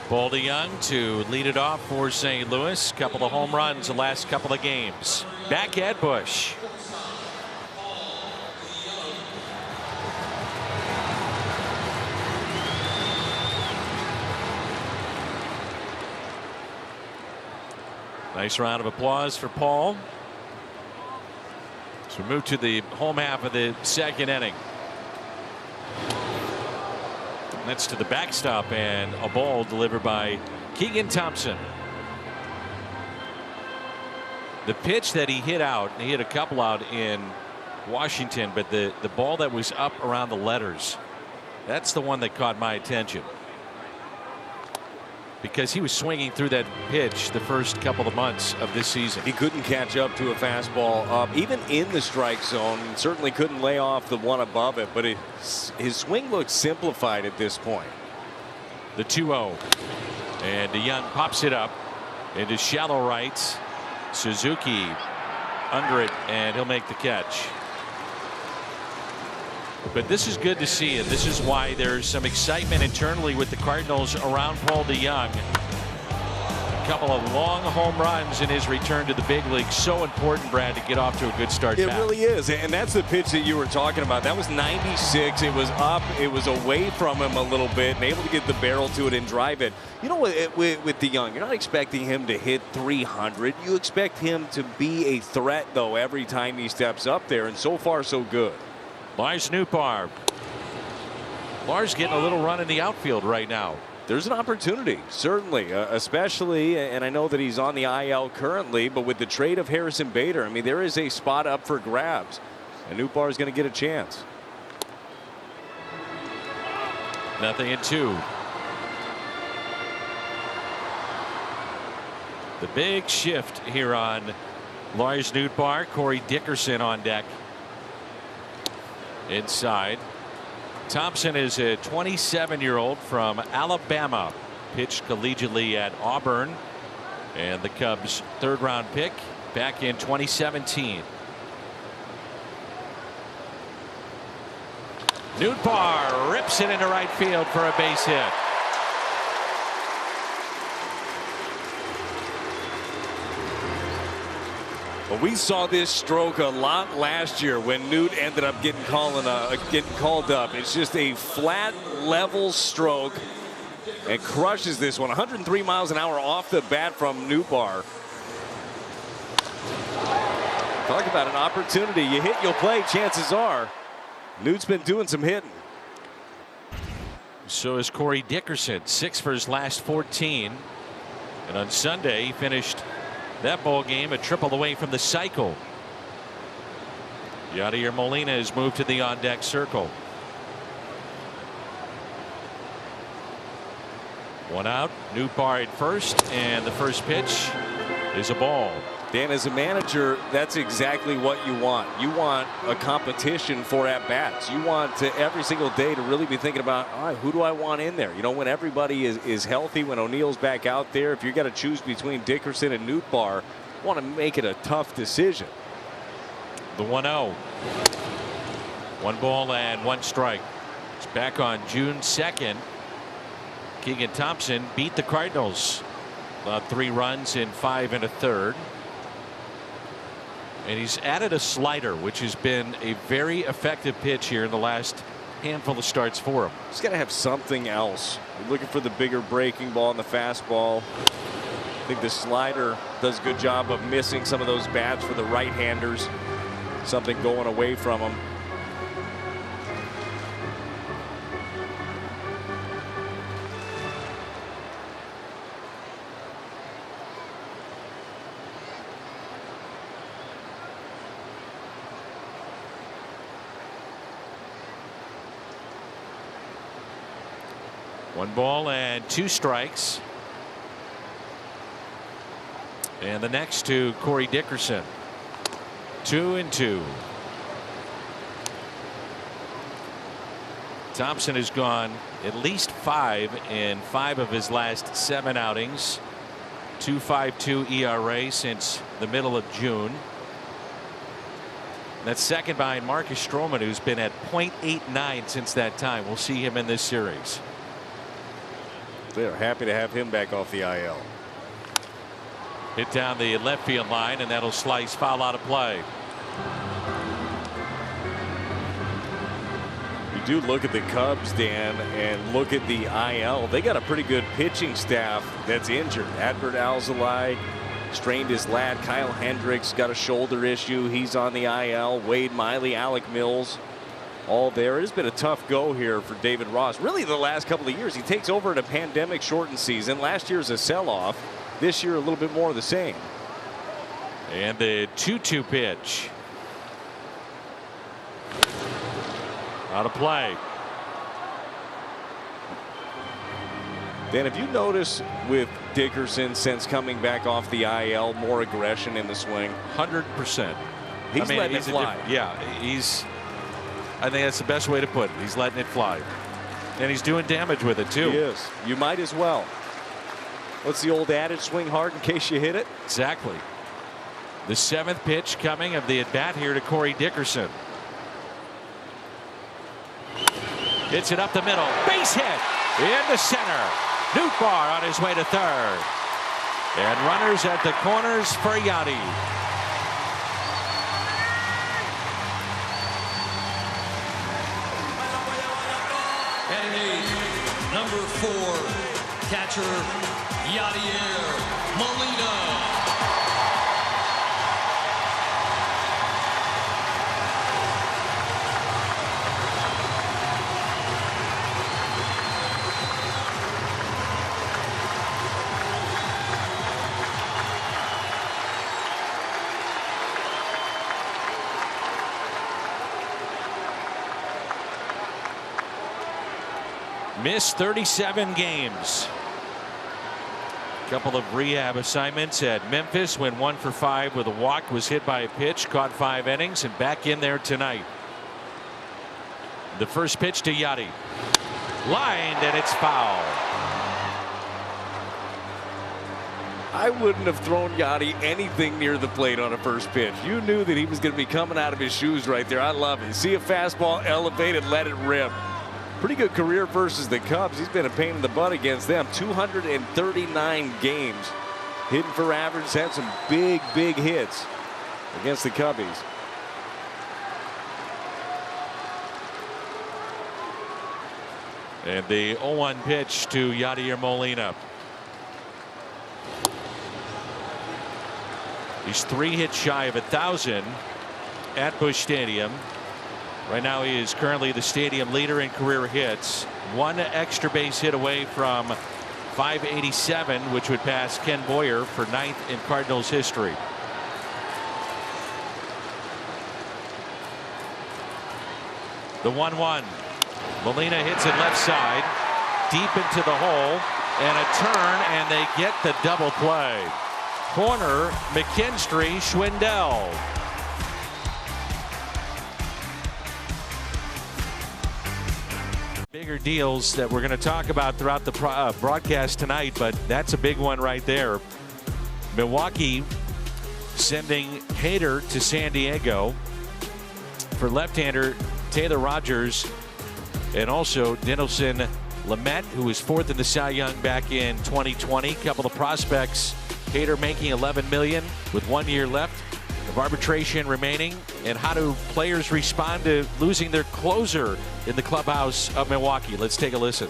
Paul DeYoung to lead it off for St. Louis. Couple of home runs the last couple of games. Back at Busch. Nice round of applause for Paul. So we move to the home half of the second inning. That's to the backstop, and a ball delivered by Keegan Thompson. The pitch that he hit out, and he hit a couple out in Washington, but the ball that was up around the letters, that's the one that caught my attention. Because he was swinging through that pitch the first couple of months of this season. He couldn't catch up to a fastball up, even in the strike zone. Certainly couldn't lay off the one above it, but his swing looked simplified at this point. The 2-0. And DeYoung pops it up into shallow right. Suzuki under it, and he'll make the catch. But this is good to see, and this is why there's some excitement internally with the Cardinals around Paul DeYoung. A couple of long home runs in his return to the big league. So important, Brad, to get off to a good start. It really is, and that's the pitch that you were talking about. That was 96. It was up. It was away from him a little bit, and able to get the barrel to it and drive it. You know, with DeYoung, you're not expecting him to hit 300. You expect him to be a threat, though, every time he steps up there, and so far, so good. Lars Nootbaar. Lars getting a little run in the outfield right now. There's an opportunity, certainly, especially, and I know that he's on the IL currently, but with the trade of Harrison Bader, I mean, there is a spot up for grabs. And Nootbaar is going to get a chance. 0-2. The big shift here on Lars Nootbaar. Corey Dickerson on deck. Inside. Thompson is a 27-year-old from Alabama. Pitched collegiately at Auburn. And the Cubs' third-round pick back in 2017. Nootbaar rips it into right field for a base hit. Well, we saw this stroke a lot last year when Newt ended up getting called up. It's just a flat, level stroke and crushes this one. 103 miles an hour off the bat from Nootbaar. Talk about an opportunity. You hit, you'll play, chances are. Newt's been doing some hitting. So is Corey Dickerson, 6 for his last 14. And on Sunday, he finished that ball game a triple away from the cycle. Yadier Molina has moved to the on-deck circle. 1 out. Nootbaar at first, and the first pitch is a ball. Dan, as a manager, that's exactly what you want. You want a competition for at-bats. You want to every single day to really be thinking about, all right, who do I want in there? You know, when everybody is healthy, when O'Neill's back out there, if you got to choose between Dickerson and Nootbaar, you want to make it a tough decision. The 1-0. 1 ball and 1 strike. It's back on June 2nd. Keegan Thompson beat the Cardinals. 3 runs in 5 1/3. And he's added a slider, which has been a very effective pitch here in the last handful of starts for him. He's got to have something else. You're looking for the bigger breaking ball and the fastball. I think the slider does a good job of missing some of those bats for the right-handers. Something going away from him. One ball and 2 strikes. And the next to Corey Dickerson. 2-2. Thompson has gone at least 5 in 5 of his last 7 outings. 2.52 ERA since the middle of June. That's second behind Marcus Stroman, who's been at .89 since that time. We'll see him in this series. They're happy to have him back off the IL. Hit down the left field line, and that'll slice foul out of play. You do look at the Cubs, Dan, and look at the IL. They got a pretty good pitching staff that's injured. Adbert Alzolay strained his lat. Kyle Hendricks got a shoulder issue. He's on the IL. Wade Miley, Alec Mills, all there. It has been a tough go here for David Ross. Really, the last couple of years, he takes over in a pandemic-shortened season. Last year's a sell-off. This year, a little bit more of the same. And the 2-2 pitch. Out of play. Dan, have you noticed with Dickerson since coming back off the IL more aggression in the swing? 100%. He's letting it fly. I think that's the best way to put it. He's letting it fly. And he's doing damage with it, too. He is. You might as well. What's the old adage? Swing hard in case you hit it? Exactly. The 7th pitch coming of the at-bat here to Corey Dickerson. Hits it up the middle. Base hit into center. Nootbaar on his way to third. And runners at the corners for Yadi. And number 4, catcher Yadier Molina. Missed 37 games. Couple of rehab assignments at Memphis. Went 1 for 5 with a walk. Was hit by a pitch. Caught 5 innings and back in there tonight. The first pitch to Yachty. Lined and it's foul. I wouldn't have thrown Yachty anything near the plate on a first pitch. You knew that he was going to be coming out of his shoes right there. I love it. See a fastball elevated, let it rip. Pretty good career versus the Cubs. He's been a pain in the butt against them. 239 games. Hitting for average. Had some big hits against the Cubbies. And the 0-1 pitch to Yadier Molina. He's 3 hits shy of 1,000 at Busch Stadium. Right now he is currently the stadium leader in career hits. 1 extra base hit away from 587, which would pass Ken Boyer for 9th in Cardinals history. The 1-1. Molina hits it left side, deep into the hole, and a turn, and they get the double play. Corner, McKinstry, Schwindel. Bigger deals that we're going to talk about throughout the broadcast tonight, but that's a big one right there. Milwaukee sending Hader to San Diego for left-hander Taylor Rogers, and also Dinelson Lamet, who was 4th in the Cy Young back in 2020. Couple of prospects. Hader making $11 million with 1 year left of arbitration remaining. And how do players respond to losing their closer in the clubhouse of Milwaukee? Let's take a listen.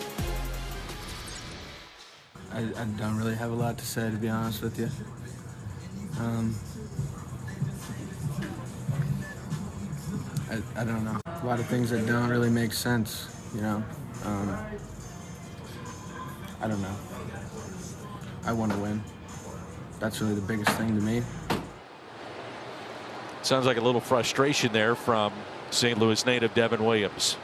I don't really have a lot to say, to be honest with you. I don't know. A lot of things that don't really make sense, you know. I don't know. I want to win. That's really the biggest thing to me. Sounds like a little frustration there from St. Louis native Devin Williams.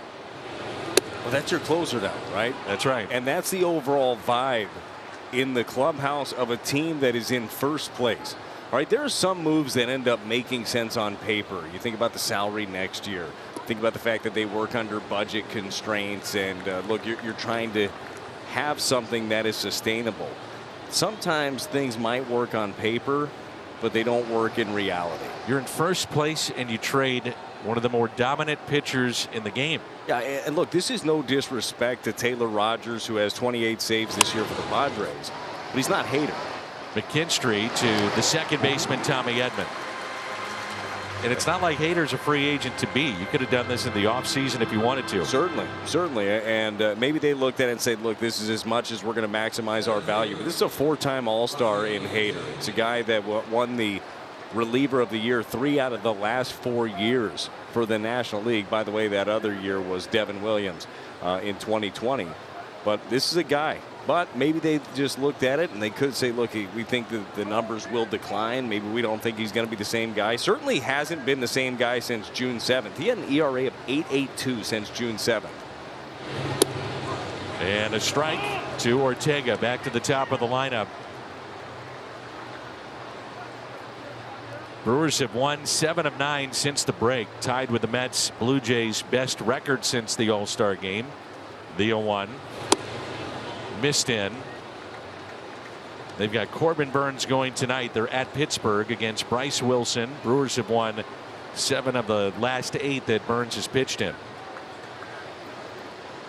Well, that's your closer now, right? That's right. And that's the overall vibe in the clubhouse of a team that is in first place. All right, there are some moves that end up making sense on paper. You think about the salary next year. Think about the fact that they work under budget constraints, and look, you're trying to have something that is sustainable. Sometimes things might work on paper, but they don't work in reality. You're in first place and you trade one of the more dominant pitchers in the game. Yeah, and look, this is no disrespect to Taylor Rogers, who has 28 saves this year for the Padres, but he's not Hader. McKinstry to the second baseman Tommy Edman. And it's not like Hader's a free agent to be. You could have done this in the offseason if you wanted to. Certainly. And maybe they looked at it and said, look, this is as much as we're going to maximize our value. But this is a 4-time All-Star in Hader. It's a guy that won the reliever of the year 3 out of the last 4 years for the National League. By the way, that other year was Devin Williams in 2020. But this is a guy. But maybe they just looked at it and they could say, look, we think that the numbers will decline. Maybe we don't think he's going to be the same guy. Certainly hasn't been the same guy since June 7th. He had an ERA of 8.82 since June 7th. And a strike to Ortega, back to the top of the lineup. Brewers have won 7 of 9 since the break, tied with the Mets. Blue Jays' best record since the All-Star game. The 0-1. Missed in. They've got Corbin Burns going tonight. They're at Pittsburgh against Bryce Wilson. Brewers have won 7 of the last 8 that Burns has pitched in.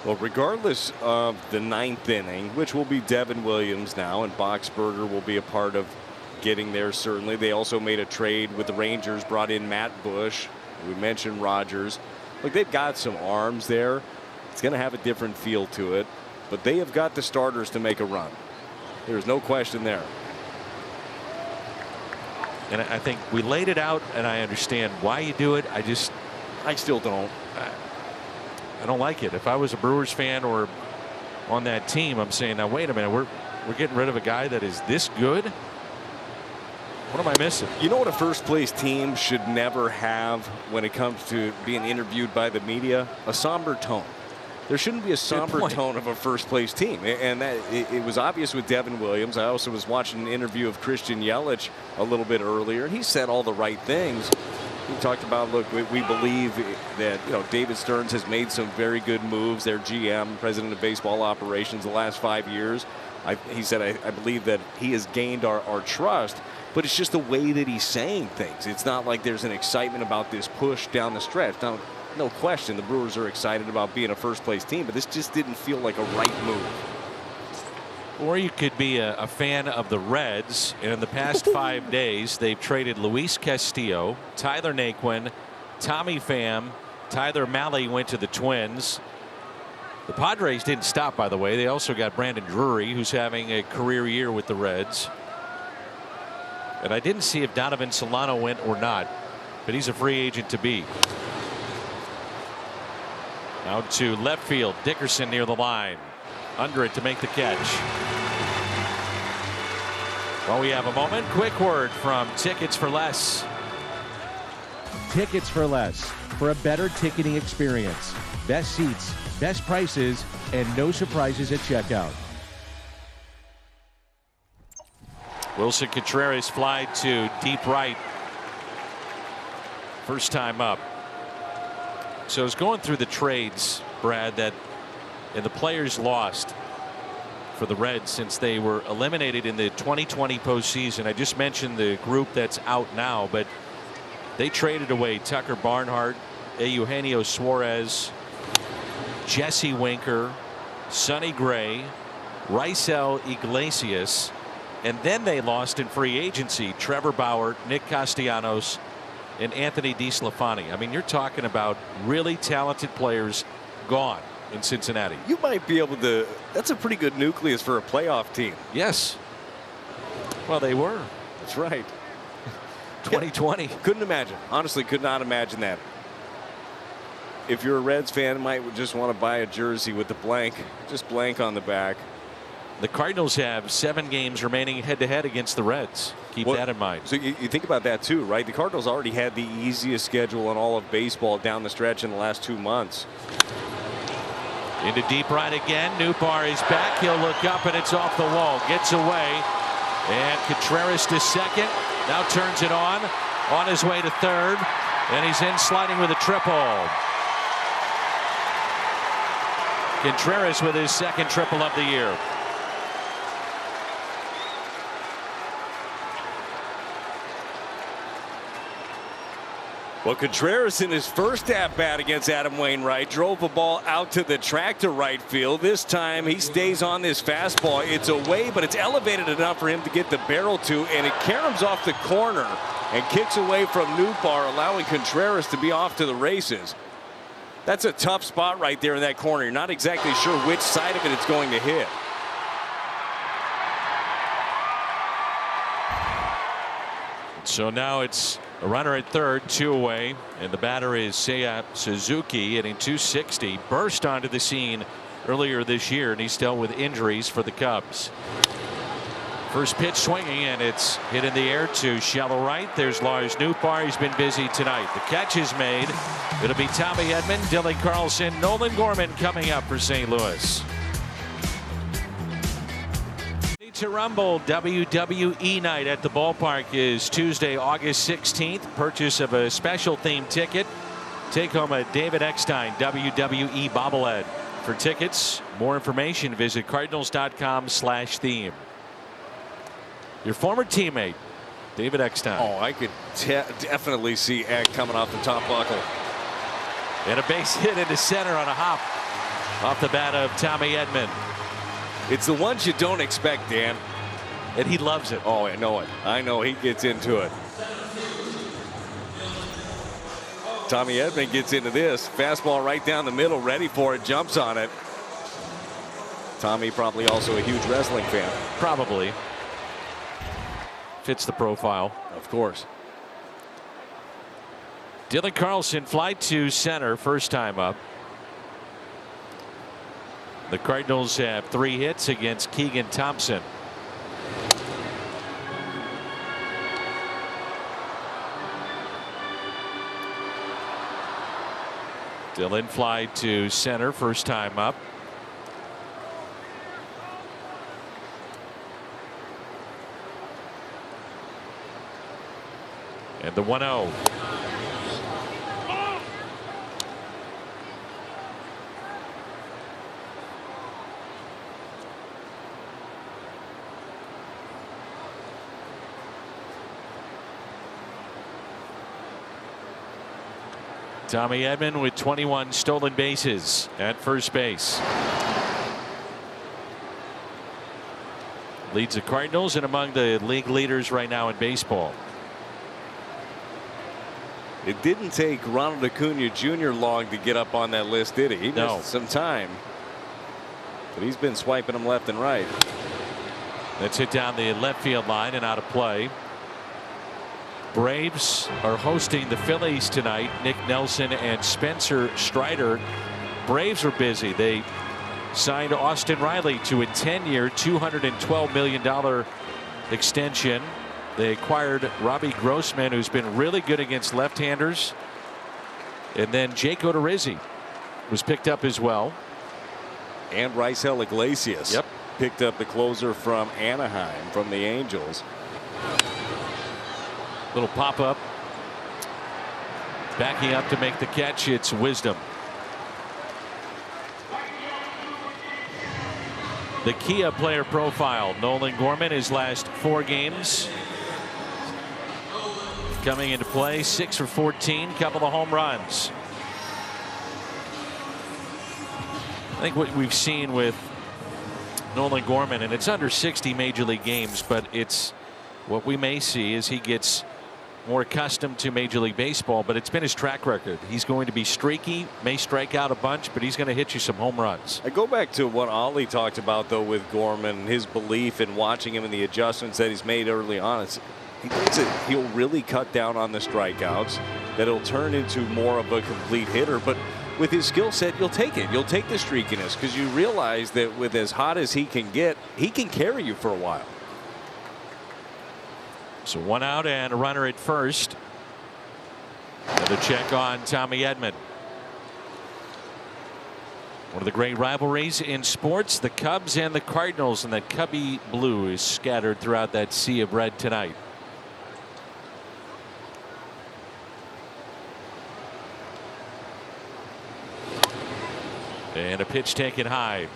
Well, regardless of the 9th inning, which will be Devin Williams now, and Boxberger will be a part of getting there, certainly. They also made a trade with the Rangers, brought in Matt Bush. We mentioned Rogers. Look, they've got some arms there. It's going to have a different feel to it. But they have got the starters to make a run. There's no question there. And I think we laid it out, and I understand why you do it. I still don't. I don't like it. If I was a Brewers fan or on that team, I'm saying, now wait a minute, we're getting rid of a guy that is this good. What am I missing? You know what a first place team should never have when it comes to being interviewed by the media? A somber tone. there shouldn't be a somber tone of a first-place team. And that it was obvious with Devin Williams. I also was watching an interview of Christian Yelich a little bit earlier, and he said all the right things. He talked about, look, we believe that, you know, David Stearns has made some very good moves. Their GM, president of baseball operations, the last 5 years. He said, I believe that he has gained our trust, but it's just the way that he's saying things. It's not like there's an excitement about this push down the stretch. Now, no question, the Brewers are excited about being a first-place team, but this just didn't feel like a right move. Or you could be a fan of the Reds, and in the past 5 days, they've traded Luis Castillo, Tyler Naquin, Tommy Pham, Tyler Mahle went to the Twins. The Padres didn't stop, by the way. They also got Brandon Drury, who's having a career year with the Reds. And I didn't see if Donovan Solano went or not, but he's a free agent to be. Out to left field. Dickerson near the line. Under it to make the catch. While we have a moment, quick word from Tickets for Less. Tickets for Less. For a better ticketing experience. Best seats, best prices, and no surprises at checkout. Wilson Contreras fly to deep right. First time up. So it's going through the trades, Brad, that and the players lost for the Reds since they were eliminated in the 2020 postseason. I just mentioned the group that's out now, but they traded away Tucker Barnhart, Eugenio Suarez, Jesse Winker, Sonny Gray, Raisel Iglesias, and then they lost in free agency Trevor Bauer, Nick Castellanos, and Anthony DeSclafani. I mean, you're talking about really talented players gone in Cincinnati. You might be able to. That's a pretty good nucleus for a playoff team. Yes. Well, they were. That's right. 2020. Couldn't imagine. Honestly, could not imagine that. If you're a Reds fan, might just want to buy a jersey with the blank, just blank on the back. The Cardinals have 7 games remaining head-to-head against the Reds. Keep that in mind. So you think about that too, right? The Cardinals already had the easiest schedule in all of baseball down the stretch in the last 2 months. Into deep right again. Nootbaar is back. He'll look up and it's off the wall. Gets away. And Contreras to second. Now turns it on his way to third. And he's in sliding with a triple. Contreras with his second triple of the year. Well, Contreras in his first at-bat against Adam Wainwright drove a ball out to the track to right field. This time he stays on this fastball. It's away, but it's elevated enough for him to get the barrel to, and it caroms off the corner and kicks away from Nootbaar, allowing Contreras to be off to the races. That's a tough spot right there in that corner. You're not exactly sure which side of it it's going to hit. So now it's a runner at third, 2 away, and the batter is Seiya Suzuki, hitting .260. Burst onto the scene earlier this year, and he's dealt with injuries for the Cubs. First pitch swinging, and it's hit in the air to shallow right. There's Lars Nootbaar. He's been busy tonight. The catch is made. It'll be Tommy Edman, Dylan Carlson, Nolan Gorman coming up for St. Louis. To Rumble WWE night at the ballpark is Tuesday, August 16th. Purchase of a special themed ticket. Take home a David Eckstein WWE bobblehead. For tickets, more information, visit cardinals.com/theme. Your former teammate, David Eckstein. Oh, I could definitely see Eck coming off the top buckle. And a base hit into center on a hop off the bat of Tommy Edman. It's the ones you don't expect, Dan. And he loves it. Oh, I know it. I know he gets into it. Tommy Edman gets into this. Fastball right down the middle, ready for it, jumps on it. Tommy probably also a huge wrestling fan. Probably. Fits the profile. Of course. Dylan Carlson fly to center, first time up. The Cardinals have 3 hits against Keegan Thompson. Dylan fly to center first time up. And the 1-0. Tommy Edman with 21 stolen bases at first base. Leads the Cardinals and among the league leaders right now in baseball. It didn't take Ronald Acuna Jr. long to get up on that list, did he? He missed some time. But he's been swiping them left and right. That's hit down the left field line and out of play. Braves are hosting the Phillies tonight. Nick Nelson and Spencer Strider. Braves are busy. They signed Austin Riley to a 10-year, $212 million extension. They acquired Robbie Grossman, who's been really good against left-handers. And then Jake Odorizzi was picked up as well. And Raisel Iglesias. Yep. Picked up the closer from Anaheim, from the Angels. Little pop-up. Backing up to make the catch, it's Wisdom. The Kia player profile. Nolan Gorman, his last 4 games coming into play. 6 for 14, couple of home runs. I think what we've seen with Nolan Gorman, and it's under 60 major league games, but it's what we may see is he gets more accustomed to Major League Baseball, but it's been his track record. He's going to be streaky, may strike out a bunch, but he's going to hit you some home runs. I go back to what Ollie talked about, though, with Gorman, his belief in watching him and the adjustments that he's made early on. He thinks that he'll really cut down on the strikeouts, that he'll turn into more of a complete hitter. But with his skill set, you'll take it. You'll take the streakiness because you realize that with as hot as he can get, he can carry you for a while. So 1 out and a runner at first. Another check on Tommy Edman. One of the great rivalries in sports, the Cubs and the Cardinals, and that Cubby blue is scattered throughout that sea of red tonight. And a pitch taken high.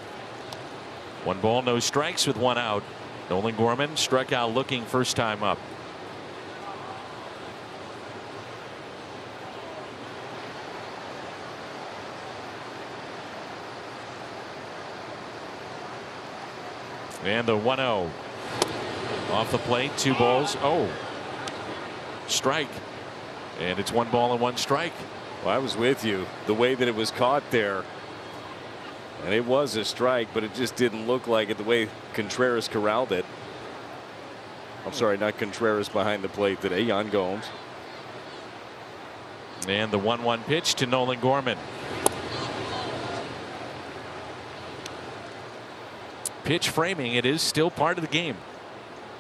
1 ball, no strikes with 1 out. Nolan Gorman struck out looking first time up. And the 1-0 off the plate, 2 balls. Oh, strike. And it's 1 ball and 1 strike. Well, I was with you. The way that it was caught there. And it was a strike, but it just didn't look like it the way Contreras corralled it. I'm sorry, not Contreras behind the plate today. Yan Gomes. And the 1-1 pitch to Nolan Gorman. Pitch framing, it is still part of the game.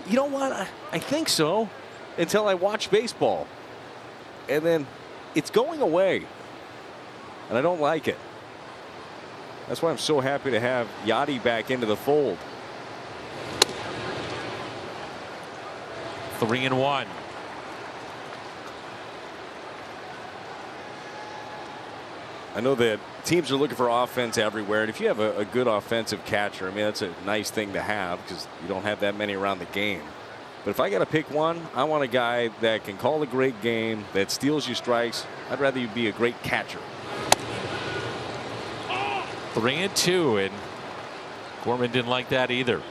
You know what? I think so until I watch baseball. And then it's going away. And I don't like it. That's why I'm so happy to have Yachty back into the fold. 3-1. I know that teams are looking for offense everywhere, and if you have a good offensive catcher, I mean, that's a nice thing to have because you don't have that many around the game. But if I got to pick one, I want a guy that can call a great game, that steals you strikes. I'd rather you be a great catcher. 3-2, and Gorman didn't like that either.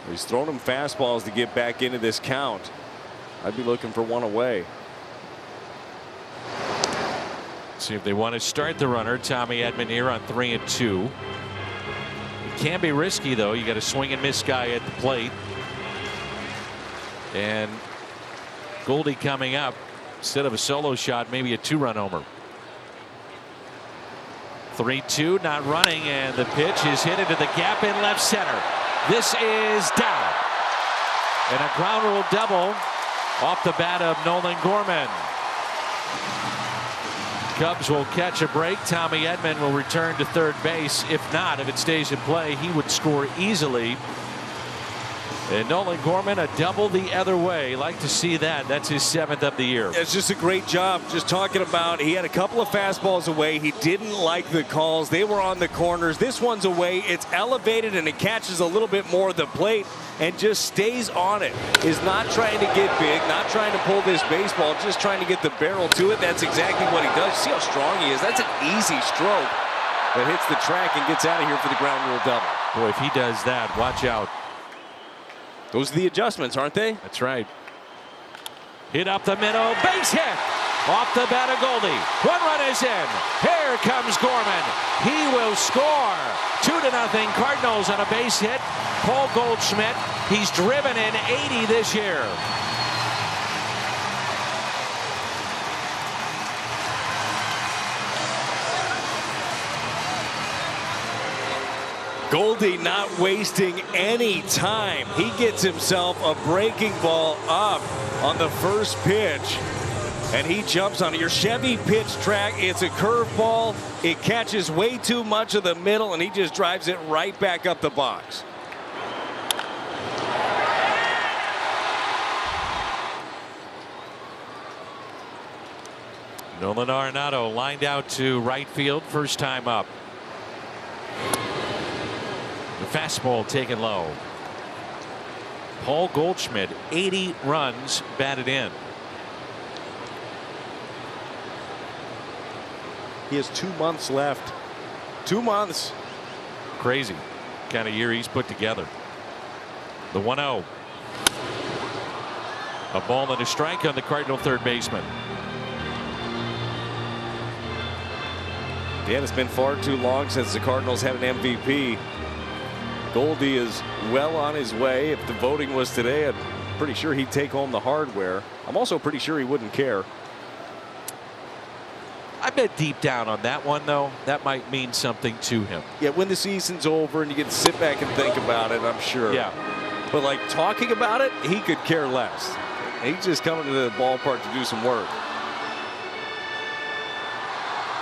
He's throwing him fastballs to get back into this count. I'd be looking for one away. See if they want to start the runner. Tommy Edman here on 3-2. It can be risky, though. You got a swing and miss guy at the plate. And Goldie coming up. Instead of a solo shot, maybe a 2-run homer. 3-2, not running, and the pitch is hit into the gap in left center. This is down. And a ground rule double off the bat of Nolan Gorman. Cubs will catch a break. Tommy Edman will return to third base. If not, if it stays in play, he would score easily. And Nolan Gorman, a double the other way. Like to see that. That's his 7th of the year. It's just a great job. Just talking about, he had a couple of fastballs away. He didn't like the calls. They were on the corners. This one's away. It's elevated and it catches a little bit more of the plate and just stays on it. Is not trying to get big, not trying to pull this baseball, just trying to get the barrel to it. That's exactly what he does. See how strong he is. That's an easy stroke that hits the track and gets out of here for the ground rule double. Boy, if he does that, watch out. Those are the adjustments, aren't they? That's right. Hit up the middle, base hit off the bat of Goldie. 1 run is in. Here comes Gorman. He will score. 2-0 Cardinals on a base hit. Paul Goldschmidt. He's driven in 80 this year. Goldie not wasting any time. He gets himself a breaking ball up on the first pitch, and he jumps on it. Your Chevy pitch track, it's a curveball. It catches way too much of the middle, and he just drives it right back up the box. Nolan Arenado lined out to right field, first time up. The fastball taken low. Paul Goldschmidt, 80 runs batted in. He has 2 months left. 2 months. Crazy kind of year he's put together. The 1-0. A ball and a strike on the Cardinal third baseman. Dan, it's been far too long since the Cardinals had an MVP. Goldie is well on his way. If the voting was today, I'm pretty sure he'd take home the hardware. I'm also pretty sure he wouldn't care. I bet deep down on that one, though, that might mean something to him. Yeah, when the season's over and you get to sit back and think about it, I'm sure. Yeah. But like talking about it, he could care less. He's just coming to the ballpark to do some work.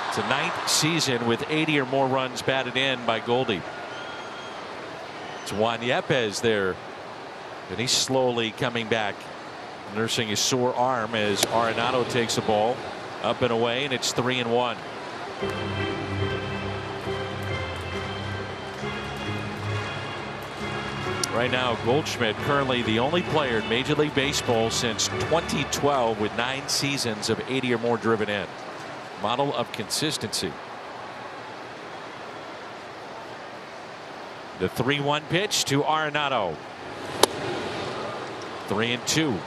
It's a 9th season with 80 or more runs batted in by Goldie. It's Juan Yepez there, and he's slowly coming back, nursing his sore arm as Arenado takes the ball up and away, and it's 3-1. Right now, Goldschmidt currently the only player in Major League Baseball since 2012 with 9 seasons of 80 or more driven in. Model of consistency. The 3-1 pitch to Arenado. 3-2.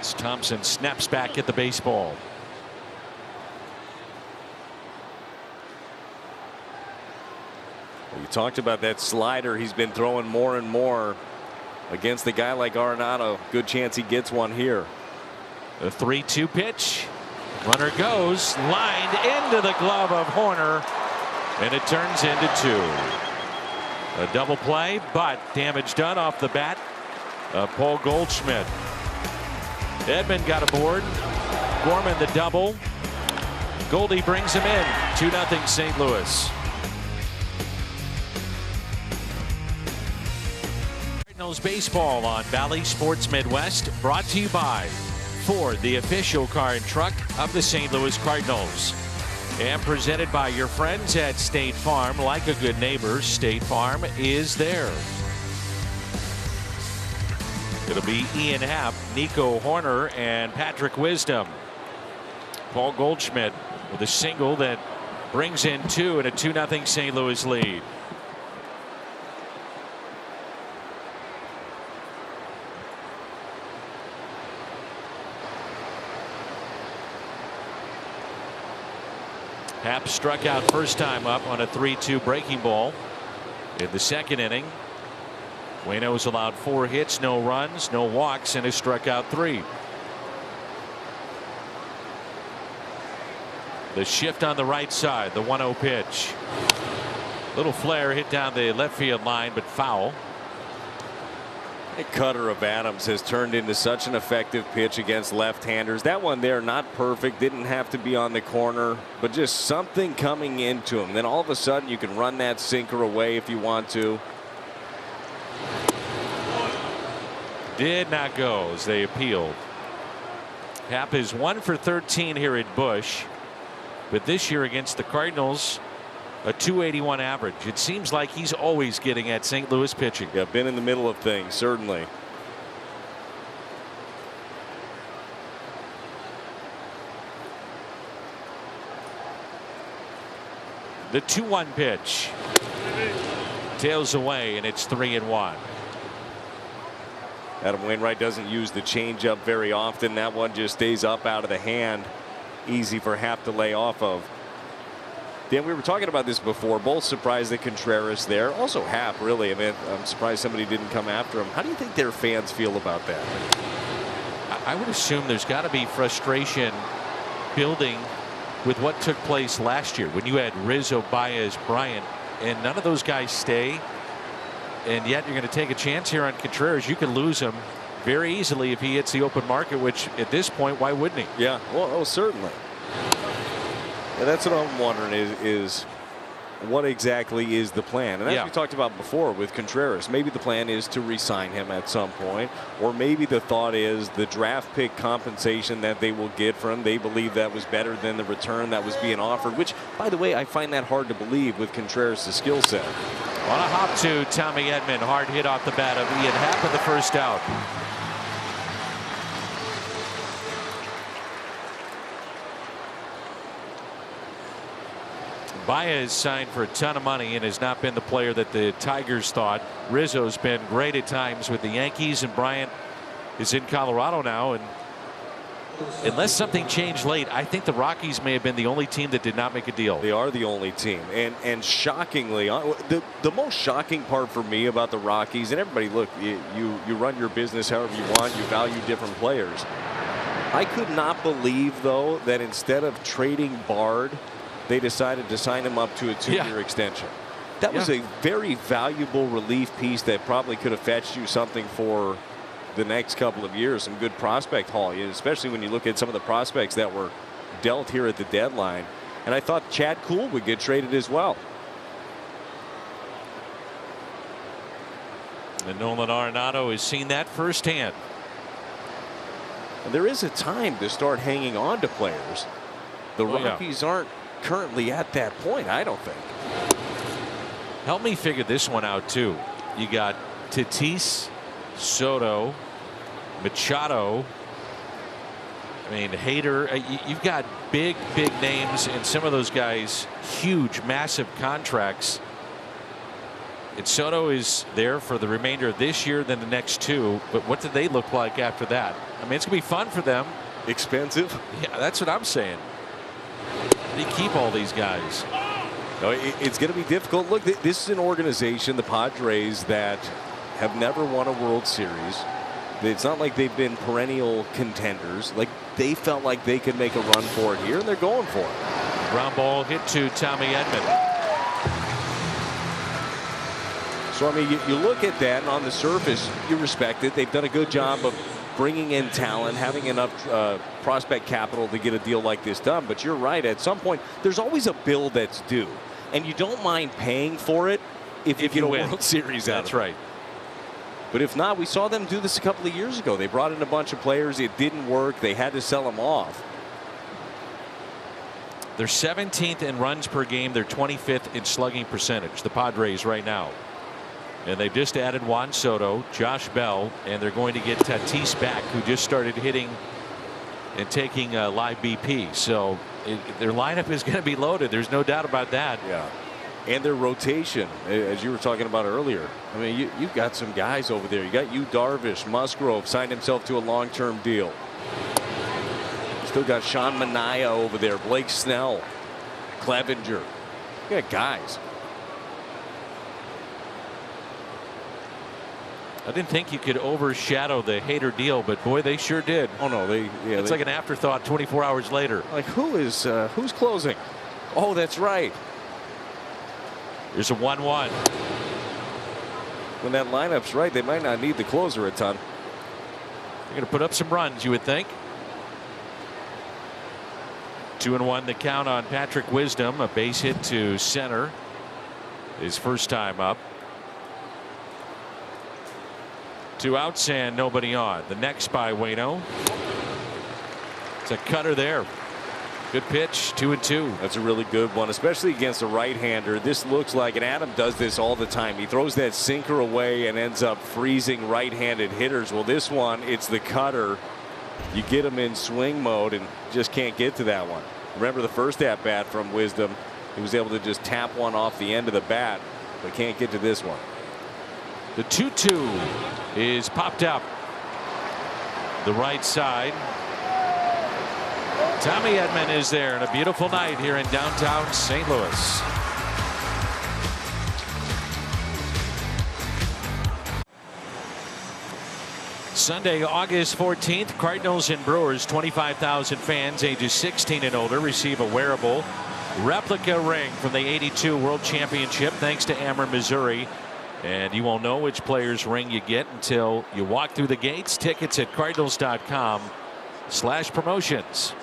As Thompson snaps back at the baseball. You talked about that slider he's been throwing more and more against a guy like Arenado. Good chance he gets one here. The 3-2 pitch. Runner goes, lined into the glove of Horner, and it turns into 2. A double play, but damage done off the bat of Paul Goldschmidt. Edman got aboard. Gorman the double. Goldie brings him in. 2-0 St. Louis. Cardinals baseball on Valley Sports Midwest, brought to you by Ford, the official car and truck of the St. Louis Cardinals. And presented by your friends at State Farm. Like a good neighbor, State Farm is there. It'll be Ian Happ, Nico Horner, and Patrick Wisdom. Paul Goldschmidt with a single that brings in 2 and a 2-0 St. Louis lead. Happ struck out first time up on a 3-2 breaking ball in the second inning. Waino's allowed 4 hits, no runs, no walks, and has struck out 3. The shift on the right side, the 1-0 pitch. Little flare hit down the left field line, but foul. The cutter of Adams has turned into such an effective pitch against left-handers. That one there, not perfect, didn't have to be on the corner, but just something coming into him. Then all of a sudden you can run that sinker away if you want to. Did not go as they appealed. Happ is 1 for 13 here at Busch, but this year against the Cardinals, a .281 average. It seems like he's always getting at St. Louis pitching. Yeah, been in the middle of things, certainly. The 2-1 pitch. Tails away, and it's 3-1. Adam Wainwright doesn't use the changeup very often. That one just stays up out of the hand. Easy for Happ to lay off of. Dan, we were talking about this before. Both surprised at Contreras there. Also Happ, really. I mean, I'm surprised somebody didn't come after him. How do you think their fans feel about that? I would assume there's got to be frustration building with what took place last year when you had Rizzo, Baez, Bryant, and none of those guys stay. And yet you're going to take a chance here on Contreras. You can lose him very easily if he hits the open market, which at this point, why wouldn't he? Yeah, well, certainly. And that's what I'm wondering is what exactly is the plan? And as we talked about before with Contreras, maybe the plan is to re-sign him at some point, or maybe the thought is the draft pick compensation that they will get for him, they believe that was better than the return that was being offered, which, by the way, I find that hard to believe with Contreras' skill set. On a hop to Tommy Edman, hard hit off the bat of Ian Happ at the first out. Baez signed for a ton of money and has not been the player that the Tigers thought. Rizzo's been great at times with the Yankees, and Bryant is in Colorado now. And unless something changed late, I think the Rockies may have been the only team that did not make a deal. They are the only team. And shockingly, the most shocking part for me about the Rockies, and everybody, look, you run your business however you want, you value different players. I could not believe, though, that instead of trading Bard, they decided to sign him up to a 2-year extension. That was a very valuable relief piece that probably could have fetched you something for the next couple of years, some good prospect haul, especially when you look at some of the prospects that were dealt here at the deadline. And I thought Chad Kuhl would get traded as well. And Nolan Arenado has seen that firsthand. And there is a time to start hanging on to players. The Rockies aren't currently at that point, I don't think. Help me figure this one out too. You got Tatis, Soto, Machado. I mean, Hader. You've got big names, and some of those guys huge, massive contracts. And Soto is there for the remainder of this year, then the next 2. But what do they look like after that? I mean, it's gonna be fun for them. Expensive. Yeah, that's what I'm saying. They keep all these guys. No, it's going to be difficult. Look, this is an organization, the Padres, that have never won a World Series. It's not like they've been perennial contenders. Like, they felt like they could make a run for it here, and they're going for it. Ground ball hit to Tommy Edman. So, I mean, you look at that, and on the surface, you respect it. They've done a good job of bringing in talent, having enough prospect capital to get a deal like this done. But you're right. At some point, there's always a bill that's due. And you don't mind paying for it if you get a World Series out of it. That's right. But if not, we saw them do this a couple of years ago. They brought in a bunch of players. It didn't work. They had to sell them off. They're 17th in runs per game. They're 25th in slugging percentage, the Padres right now. And they've just added Juan Soto, Josh Bell, and they're going to get Tatis back, who just started hitting and taking live BP. So their lineup is going to be loaded. There's no doubt about that. Yeah. And their rotation, as you were talking about earlier. I mean, you've got some guys over there. You got Darvish, Musgrove signed himself to a long-term deal. Still got Sean Manaea over there, Blake Snell, Clevenger. You got guys. I didn't think you could overshadow the Hader deal, but boy, they sure did. Oh no, it's like an afterthought 24 hours later. Like, who's closing? Oh, that's right. Here's a 1-1. When that lineup's right, they might not need the closer a ton. They're going to put up some runs, you would think. 2-1 the count on Patrick Wisdom. A base hit to center. His first time up. 2 outs and nobody on. The next by Waino. It's a cutter there. Good pitch. 2-2. That's a really good one, especially against a right-hander. This looks like, and Adam does this all the time, he throws that sinker away and ends up freezing right-handed hitters. Well, this one, it's the cutter. You get him in swing mode and just can't get to that one. Remember the first at-bat from Wisdom, he was able to just tap one off the end of the bat, but can't get to this one. The 2-2 is popped up the right side. Tommy Edman is there, and a beautiful night here in downtown St. Louis. Sunday, August 14th, Cardinals and Brewers, 25,000 fans ages 16 and older receive a wearable replica ring from the '82 World Championship thanks to Ameren, Missouri. And you won't know which player's ring you get until you walk through the gates. Tickets at cardinals.com/promotions.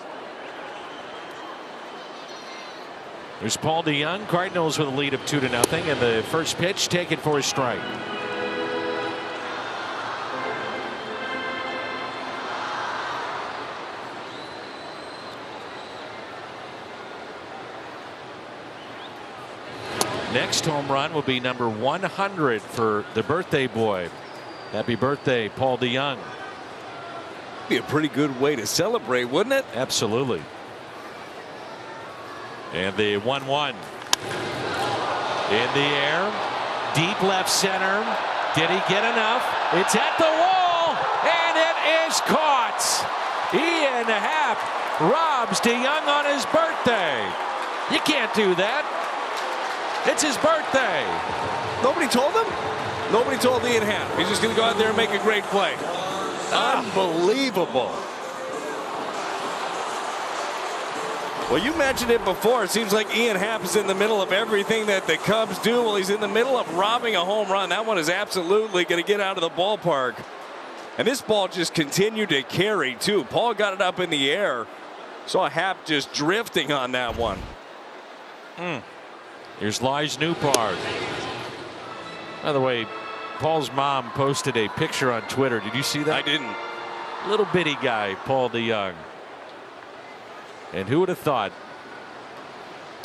There's Paul DeYoung. Cardinals with a lead of 2-0, and the first pitch taken for a strike. Next home run will be number 100 for the birthday boy. Happy birthday, Paul DeYoung. Be a pretty good way to celebrate, wouldn't it? Absolutely. And the 1-1 in the air, deep left center. Did he get enough? It's at the wall, and it is caught. Ian Happ robs DeYoung on his birthday. You can't do that. It's his birthday. Nobody told him? Nobody told Ian Happ. He's just going to go out there and make a great play. Unbelievable. Well, you mentioned it before. It seems like Ian Happ is in the middle of everything that the Cubs do. Well, he's in the middle of robbing a home run. That one is absolutely going to get out of the ballpark. And this ball just continued to carry, too. Paul got it up in the air. Saw Happ just drifting on that one. Here's Lars Nootbaar. By the way, Paul's mom posted a picture on Twitter. Did you see that? I didn't. Little bitty guy, Paul DeYoung. And who would have thought?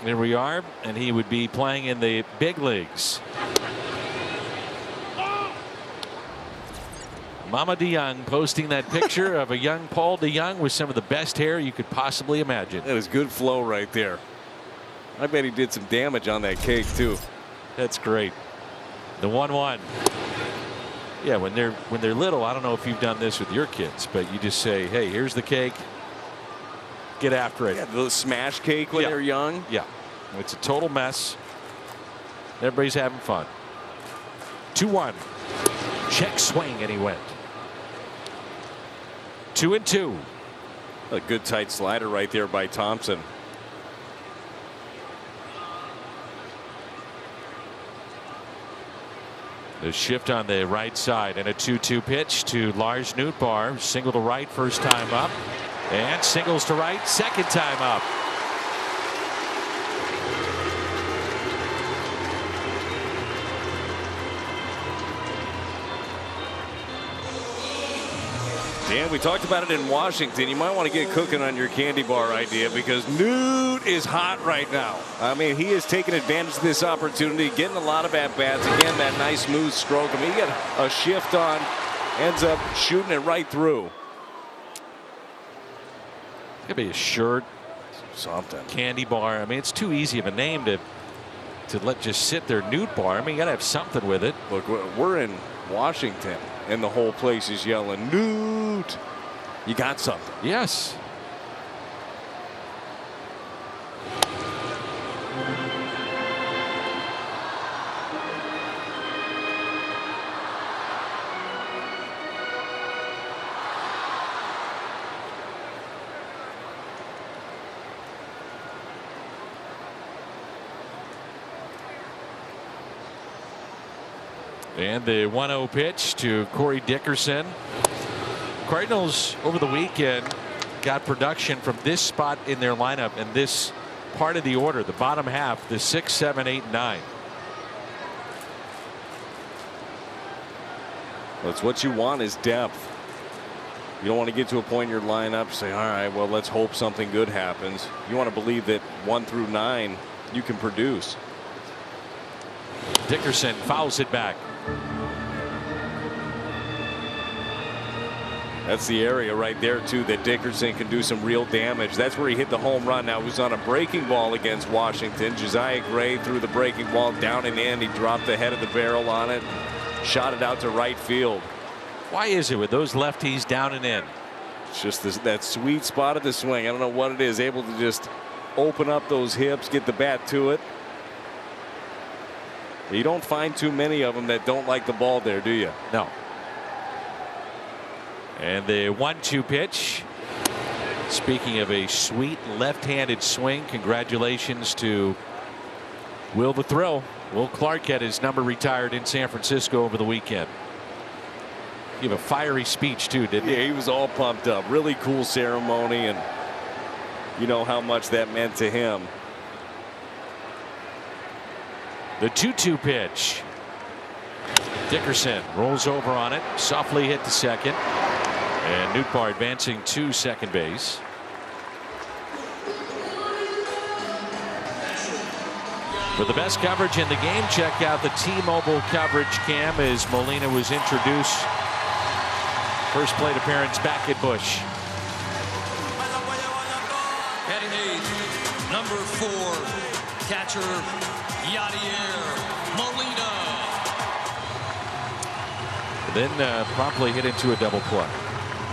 Here we are, and he would be playing in the big leagues. Mama DeYoung posting that picture of a young Paul DeYoung with some of the best hair you could possibly imagine. That is good flow right there. I bet he did some damage on that cake too. That's great. The 1-1. Yeah, when they're little, I don't know if you've done this with your kids, but you just say, hey, here's the cake. Get after it. Yeah, the smash cake when they're young. Yeah. It's a total mess. Everybody's having fun. 2-1. Check swing, and he went. 2-2. A good tight slider right there by Thompson. The shift on the right side, and a 2-2 pitch to Lars Nootbaar. Single to right first time up, and singles to right second time up. Dan, we talked about it in Washington. You might want to get cooking on your candy bar idea because Newt is hot right now. I mean, he has taken advantage of this opportunity, getting a lot of at-bats. Again, that nice smooth stroke. I mean, he got a shift on, ends up shooting it right through. It could be a shirt, something, candy bar. I mean, it's too easy of a name to let just sit there. Nootbaar. I mean, you got to have something with it. Look, we're in Washington, and the whole place is yelling, Newt, you got something. Yes. And the 1-0 pitch to Corey Dickerson. Cardinals over the weekend got production from this spot in their lineup and this part of the order, the bottom half, the 6, 7, 8, 9. That's what you want, is depth. You don't want to get to a point in your lineup, say, all right, well, let's hope something good happens. You want to believe that 1 through 9 you can produce. Dickerson fouls it back. That's the area right there, too, that Dickerson can do some real damage. That's where he hit the home run. Now, he was on a breaking ball against Washington. Josiah Gray threw the breaking ball down and in. He dropped the head of the barrel on it, shot it out to right field. Why is it with those lefties down and in? It's just that sweet spot of the swing. I don't know what it is. Able to just open up those hips, get the bat to it. You don't find too many of them that don't like the ball there, do you? No. And the 1-2 pitch. Speaking of a sweet left-handed swing, congratulations to Will the Thrill. Will Clark had his number retired in San Francisco over the weekend. Gave a fiery speech too, didn't he? Yeah, he was all pumped up. Really cool ceremony, and you know how much that meant to him. The 2-2 pitch. Dickerson rolls over on it, softly hit to second, and Nootbaar advancing to second base. For the best coverage in the game, check out the T-Mobile coverage cam as Molina was introduced. First plate appearance back at Busch. Batting age, number 4, catcher Yadier Molina. Then promptly hit into a double play.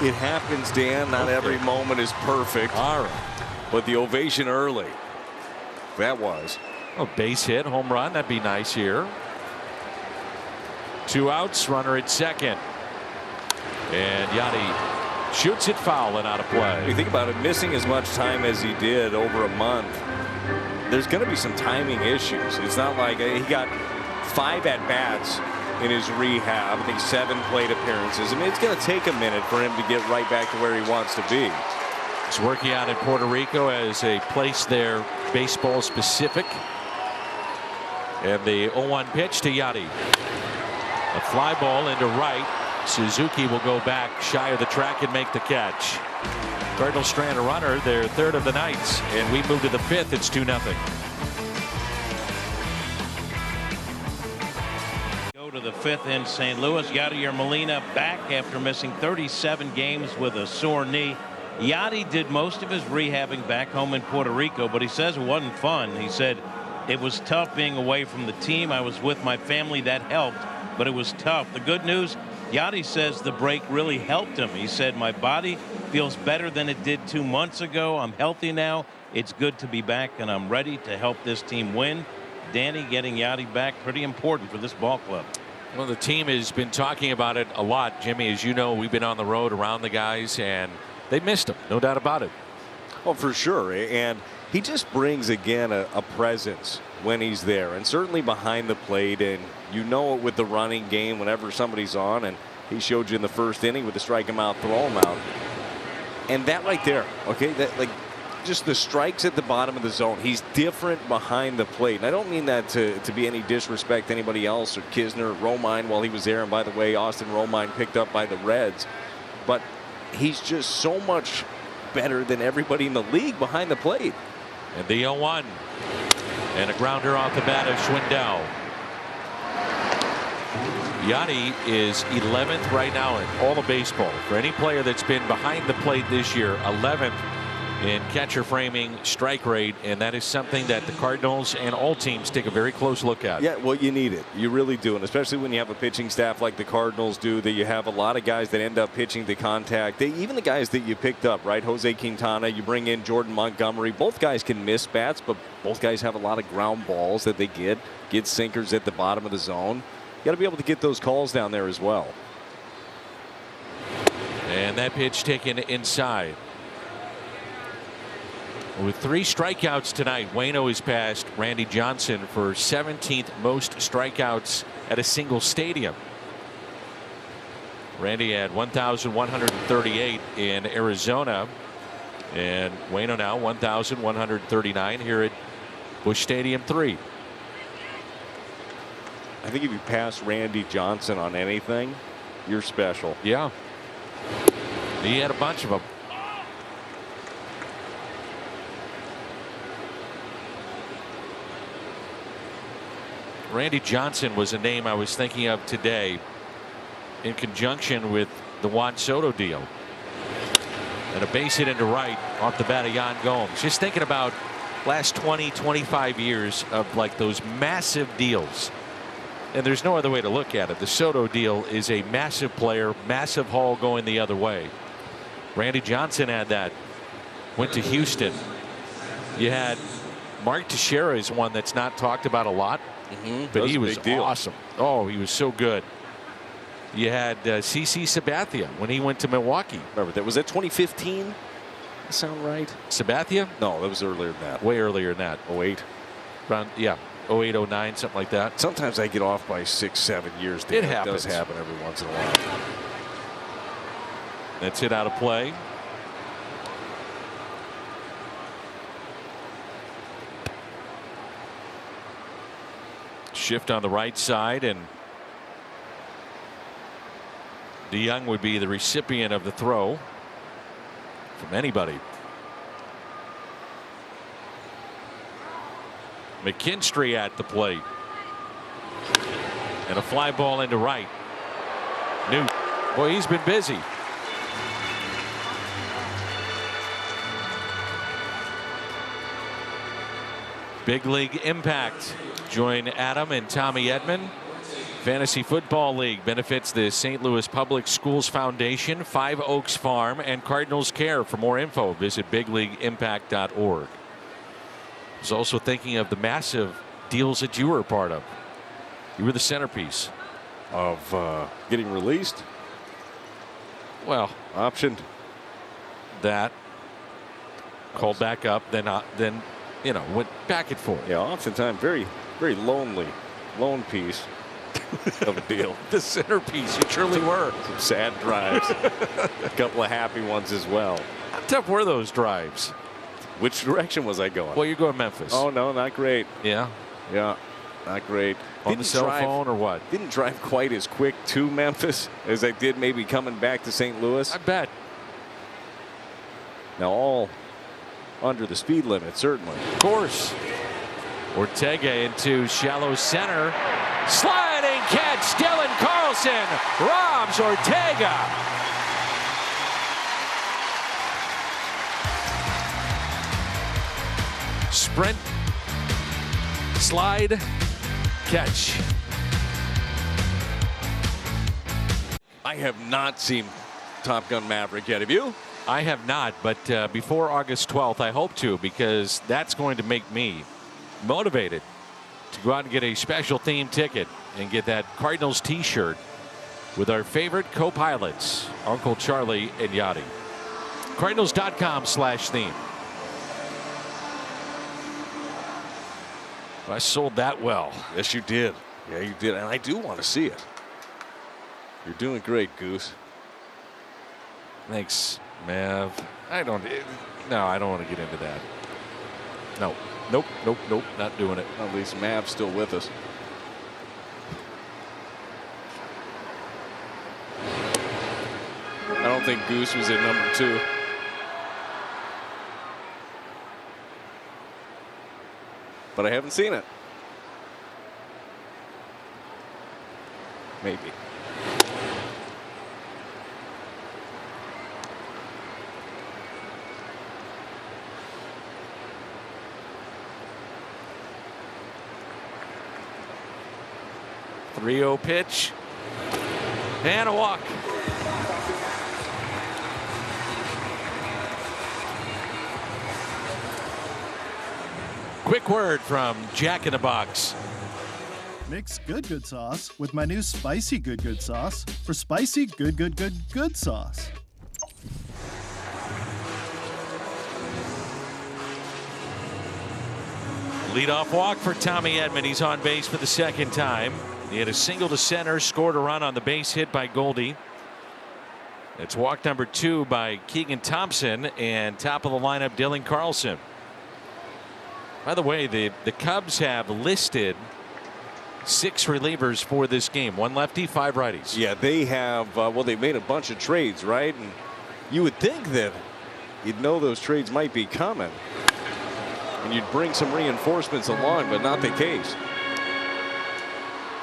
It happens, Dan. Not every moment is perfect. All right. But the ovation early, that was. Oh, base hit, home run. That'd be nice here. 2 outs, runner at second. And Yadi shoots it foul and out of play. You think about it, missing as much time as he did over a month, there's going to be some timing issues. It's not like he got 5 at-bats in his rehab. I think 7 plate appearances. I mean, it's going to take a minute for him to get right back to where he wants to be. He's working out in Puerto Rico as a place there baseball specific. And the 0-1 pitch to Yadi. A fly ball into right. Suzuki will go back shy of the track and make the catch. Cardinals strand a runner, their 3rd of the night, and we move to the 5th. It's 2-0. Go to the 5th in St. Louis. Yadier Molina back after missing 37 games with a sore knee. Yadi did most of his rehabbing back home in Puerto Rico, but he says it wasn't fun. He said it was tough being away from the team. I was with my family. That helped, but it was tough. The good news, Yadi says the break really helped him. He said, my body feels better than it did 2 months ago. I'm healthy now. It's good to be back, and I'm ready to help this team win. Danny, getting Yadi back, pretty important for this ball club. Well, the team has been talking about it a lot, Jimmy. As you know, we've been on the road around the guys, and they missed him, no doubt about it. Oh, for sure. And he just brings, again, a presence when he's there, and certainly behind the plate. And you know it with the running game whenever somebody's on, and he showed you in the 1st inning with the strike him out, throw him out. And that right there, okay, that like just the strikes at the bottom of the zone. He's different behind the plate. And I don't mean that to be any disrespect to anybody else or Kisner or Romine while he was there. And by the way, Austin Romine picked up by the Reds. But he's just so much better than everybody in the league behind the plate. And the 0-1. And a grounder off the bat of Schwindel. Yadi is 11th right now in all of baseball. For any player that's been behind the plate this year, 11th in catcher framing, strike rate, and that is something that the Cardinals and all teams take a very close look at. Yeah, well, you need it. You really do, and especially when you have a pitching staff like the Cardinals do, that you have a lot of guys that end up pitching to contact. Even the guys that you picked up, right? Jose Quintana, you bring in Jordan Montgomery. Both guys can miss bats, but both guys have a lot of ground balls that they get sinkers at the bottom of the zone. You got to be able to get those calls down there as well. And that pitch taken inside. With 3 strikeouts tonight, Waino has passed Randy Johnson for 17th most strikeouts at a single stadium. Randy had 1,138 in Arizona, and Waino now 1,139 here at Busch Stadium 3. I think if you pass Randy Johnson on anything, you're special. Yeah. He had a bunch of them. Randy Johnson was a name I was thinking of today in conjunction with the Juan Soto deal. And a base hit into right off the bat of Yan Gomes. Just thinking about last 20, 25 years of like those massive deals. And there's no other way to look at it. The Soto deal is a massive player, massive haul going the other way. Randy Johnson had that. Went to Houston. You had Mark Teixeira is one that's not talked about a lot. But he was awesome. Oh, he was so good. You had CC Sabathia when he went to Milwaukee. Remember that? Was that 2015? That sound right? Sabathia? No, that was earlier than that. Way earlier than that. 08. Around, yeah. 08, 09, something like that. Sometimes I get off by 6, 7 years. It happens. It does happen every once in a while. That's hit out of play. Shift on the right side, and DeYoung would be the recipient of the throw from anybody. McKinstry at the plate. And a fly ball into right. Newt. Boy, he's been busy. Big League Impact. Join Adam and Tommy Edman. Fantasy Football League benefits the St. Louis Public Schools Foundation, Five Oaks Farm, and Cardinals Care. For more info, visit bigleagueimpact.org. I was also thinking of the massive deals that you were a part of. You were the centerpiece of getting released. Well, optioned. That called back up, then you know, went back and forth. Yeah, oftentimes very lonely, lone piece of a deal. The centerpiece, you truly were. Some sad drives, a couple of happy ones as well. How tough were those drives? Which direction was I going? Well, you're going Memphis. Oh no, not great. Yeah, not great. On the cell phone or what? Didn't drive quite as quick to Memphis as I did maybe coming back to St. Louis. I bet. Now all under the speed limit, certainly. Of course. Ortega into shallow center. Sliding catch. Dylan Carlson robs Ortega. Sprint. Slide. Catch. I have not seen Top Gun Maverick yet. Have you? I have not, but before August 12th, I hope to, because that's going to make me motivated to go out and get a special theme ticket and get that Cardinals t-shirt with our favorite co-pilots, Uncle Charlie and Yachty. Cardinals.com/theme. I sold that well. Yes, you did. Yeah, you did. And I do want to see it. You're doing great, Goose. Thanks, Mav. I don't want to get into that. No. Nope. Not doing it. At least Mav's still with us. I don't think Goose was at number 2. But I haven't seen it. Maybe. .30 pitch and a walk. Quick word from Jack in the Box. Mix good sauce with my new spicy good sauce for spicy good sauce. Leadoff walk for Tommy Edman. He's on base for the second time. He had a single to center, scored a run on the base hit by Goldie. It's walk number 2 by Keegan Thompson, and top of the lineup Dylan Carlson. By the way, the Cubs have listed 6 relievers for this game. 1 lefty, 5 righties. Yeah, they have. Well, they made a bunch of trades, right? And you would think that you'd know those trades might be coming, and you'd bring some reinforcements along, but not the case.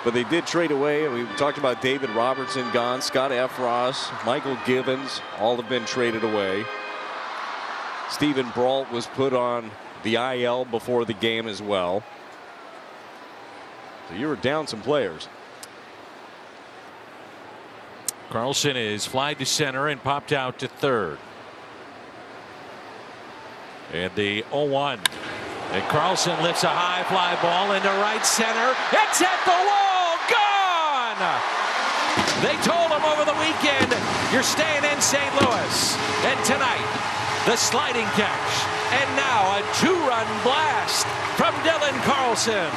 But they did trade away. We talked about David Robertson gone, Scott Efros, Michael Givens, all have been traded away. Stephen Brault was put on the IL before the game as well. So you were down some players. Carlson is flied to center and popped out to third. And the 0-1. And Carlson lifts a high fly ball into right center. It's at the wall. Gone! They told him over the weekend, you're staying in St. Louis. And tonight, the sliding catch. And now a 2-run blast from Dylan Carlson.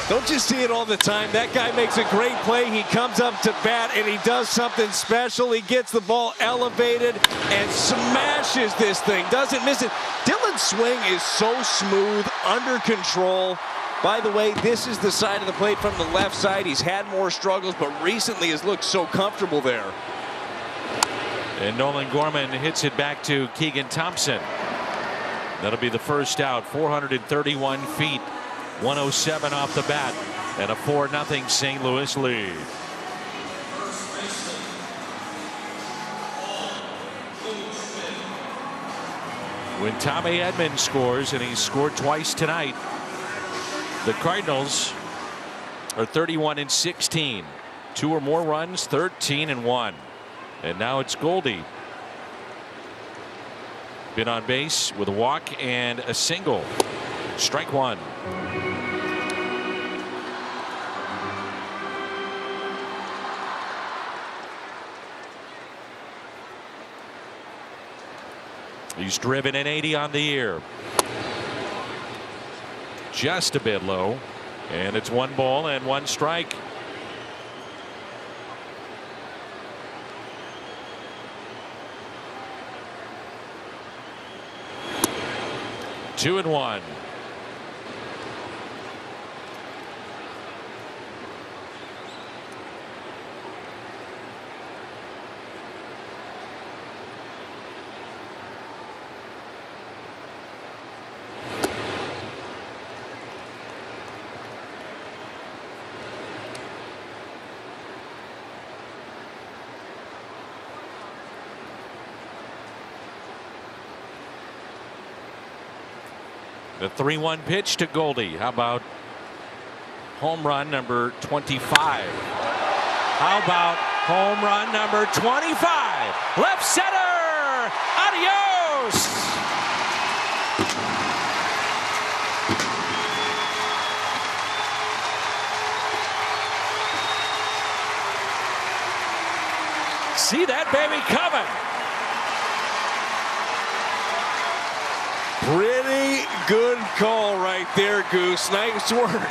Don't you see it all the time? That guy makes a great play. He comes up to bat and he does something special. He gets the ball elevated and smashes this thing. Doesn't miss it. Dylan's swing is so smooth, under control. By the way, this is the side of the plate from the left side. He's had more struggles, but recently has looked so comfortable there. And Nolan Gorman hits it back to Keegan Thompson. That'll be the first out. 431 feet. 107 off the bat, and a 4-0 St. Louis lead. When Tommy Edman scores, and he's scored twice tonight, the Cardinals are 31-16. 2 or more runs, 13-1. And now it's Goldie. Been on base with a walk and a single. Strike 1. He's driven an 80 on the year. Just a bit low. And it's 1 ball and 1 strike. Two and 1. The 3-1 pitch to Goldie. How about home run number 25? How about home run number 25? Left center. Adios. See that baby coming. Pretty good call right there, Goose. Nice work.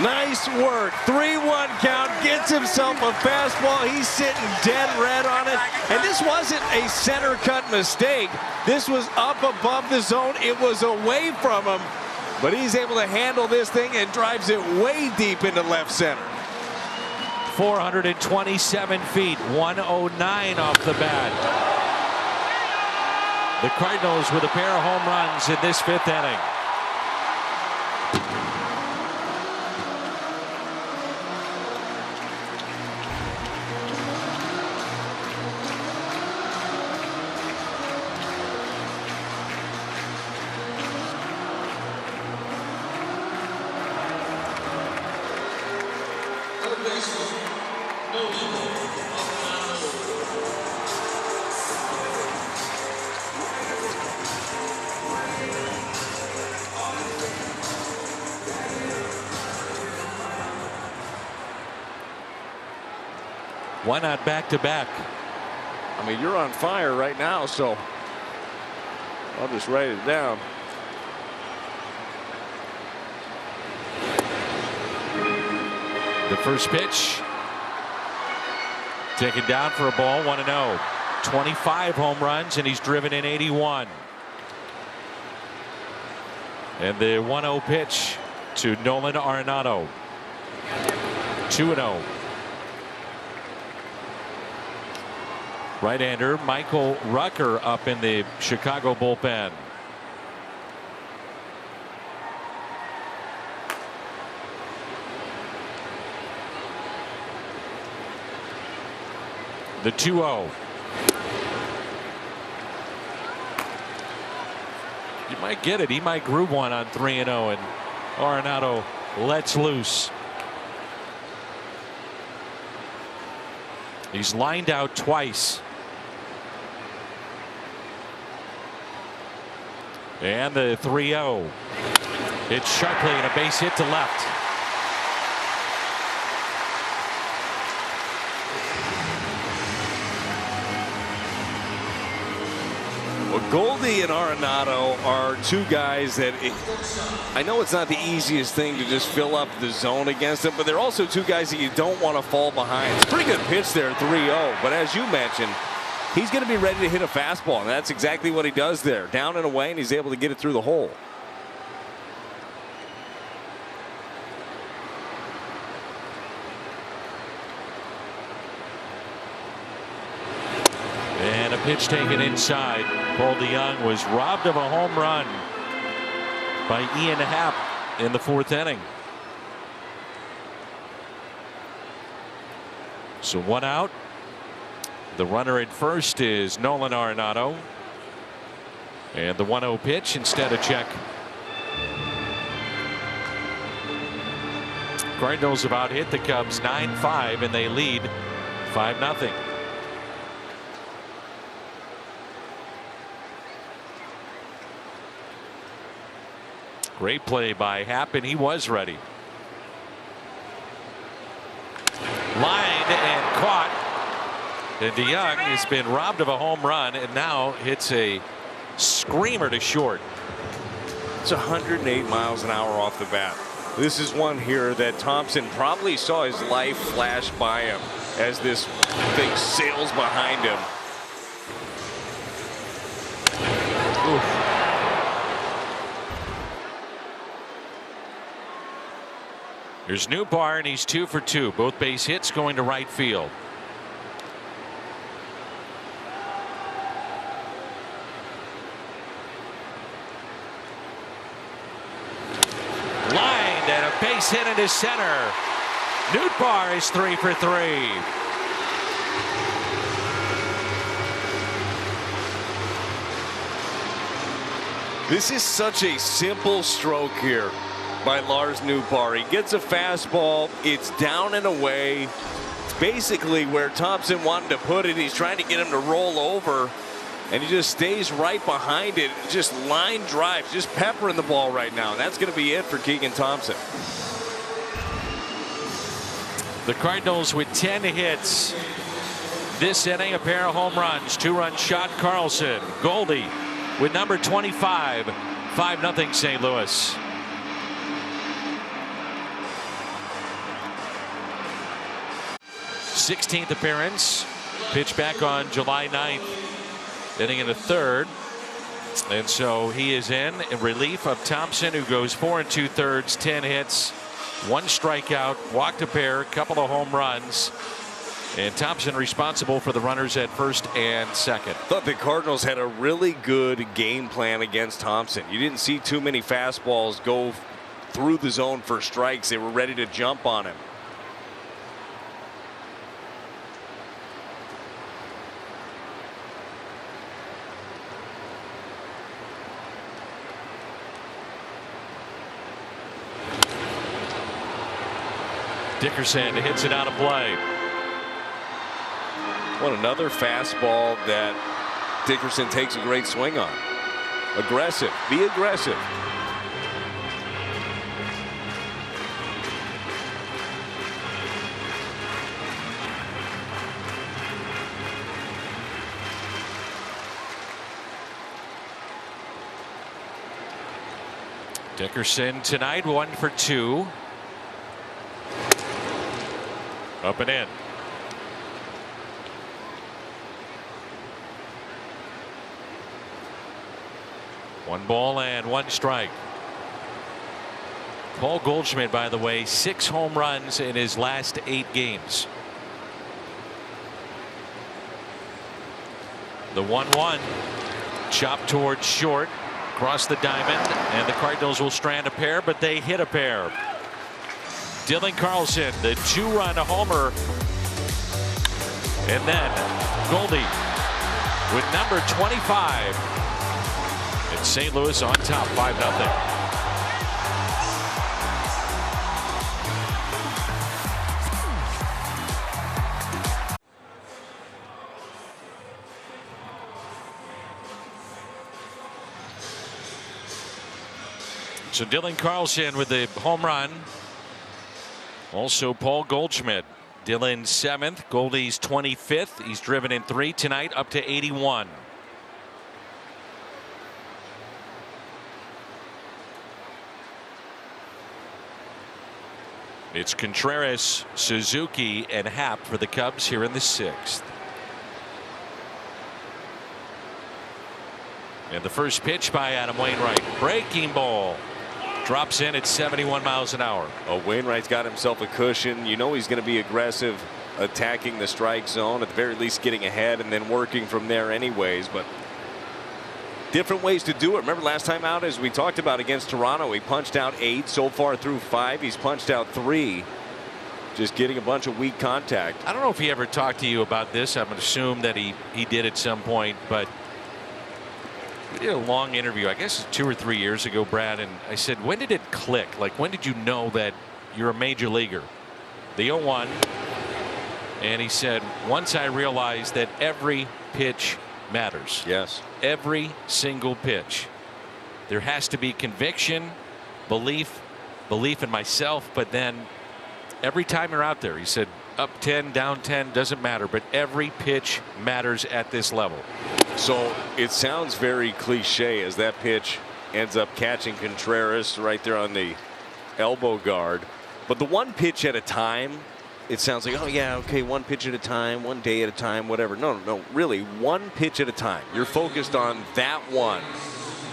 Nice work. 3-1 count. Gets himself a fastball. He's sitting dead red on it. And this wasn't a center cut mistake. This was up above the zone. It was away from him. But he's able to handle this thing and drives it way deep into left center. 427 feet. 109 off the bat. The Cardinals with a pair of home runs in this 5th inning. Why not back-to-back? I mean, you're on fire right now, so I'll just write it down. The first pitch. Taken down for a ball, 1-0. 25 home runs, and he's driven in 81. And the 1-0 pitch to Nolan Arenado. 2-0. Right-hander Michael Rucker up in the Chicago bullpen. The 2-0. You might get it. He might groove one on 3-0, and Arenado lets loose. He's lined out twice. And the 3-0. It's sharply and a base hit to left. Well, Goldie and Arenado are two guys that I know it's not the easiest thing to just fill up the zone against them, but they're also two guys that you don't want to fall behind. It's a pretty good pitch there, 3-0. But as you mentioned, he's going to be ready to hit a fastball, and that's exactly what he does there. Down and away, and he's able to get it through the hole. And a pitch taken inside. Paul DeYoung was robbed of a home run by Ian Happ in the 4th inning. So 1 out. The runner at first is Nolan Arenado. And the 1-0 pitch instead a check. Cardinals have out hit the Cubs 9-5, and they lead 5-0. Great play by Happ, and he was ready. Lined and caught. And DeYoung has been robbed of a home run and now hits a screamer to short. It's 108 miles an hour off the bat. This is one here that Thompson probably saw his life flash by him as this thing sails behind him. Oof. Here's Newbar, and he's 2 for 2. Both base hits going to right field. Lined and a base hit into center. Newbar is 3 for 3. This is such a simple stroke here by Lars Newbar. He gets a fastball. It's down and away. It's basically where Thompson wanted to put it. He's trying to get him to roll over, and he just stays right behind it. Just line drives, just peppering the ball right now. And that's going to be it for Keegan Thompson. The Cardinals with 10 hits this inning, a pair of home runs, 2-run shot Carlson. Goldie with number 25, 5-0 St. Louis. 16th appearance, pitched back on July 9th, inning in the 3rd. And so he is in relief of Thompson, who goes 4 2/3, 10 hits, 1 strikeout, walked a pair, couple of home runs. And Thompson responsible for the runners at first and second. Thought the Cardinals had a really good game plan against Thompson. You didn't see too many fastballs go through the zone for strikes. They were ready to jump on him. Dickerson hits it out of play. What another fastball that Dickerson takes a great swing on. Aggressive. Be aggressive. Dickerson tonight 1 for 2. Up and in. One ball and one strike. Paul Goldschmidt, by the way, 6 home runs in his last 8 games. The 1-1 chopped towards short, across the diamond, and the Cardinals will strand a pair, but they hit a pair. Dylan Carlson, the 2-run homer, and then Goldie with number 25. And St. Louis on top 5-0. So Dylan Carlson with the home run. Also Paul Goldschmidt. Dylan's 7th, Goldie's 25th. He's driven in 3 tonight, up to 81. It's Contreras, Suzuki, and Happ for the Cubs here in the 6th. And the first pitch by Adam Wainwright. Breaking ball. Drops in at 71 miles an hour. Oh, Wainwright's got himself a cushion. You know he's going to be aggressive, attacking the strike zone, at the very least getting ahead and then working from there anyways. But different ways to do it. Remember last time out, as we talked about against Toronto, he punched out 8. So far through 5, he's punched out 3. Just getting a bunch of weak contact. I don't know if he ever talked to you about this. I'm going to assume that he did at some point, but we did a long interview, I guess 2 or 3 years ago, Brad, and I said, when did it click? Like, when did you know that you're a major leaguer? The 0-1, and he said, once I realized that every pitch matters. Yes. Every single pitch. There has to be conviction, belief in myself, but then every time you're out there, he said, up 10, down 10, doesn't matter, but every pitch matters at this level. So it sounds very cliche as that pitch ends up catching Contreras right there on the elbow guard. But the one pitch at a time, it sounds like, oh yeah, okay, one pitch at a time, one day at a time, whatever. No, really, one pitch at a time. You're focused on that one,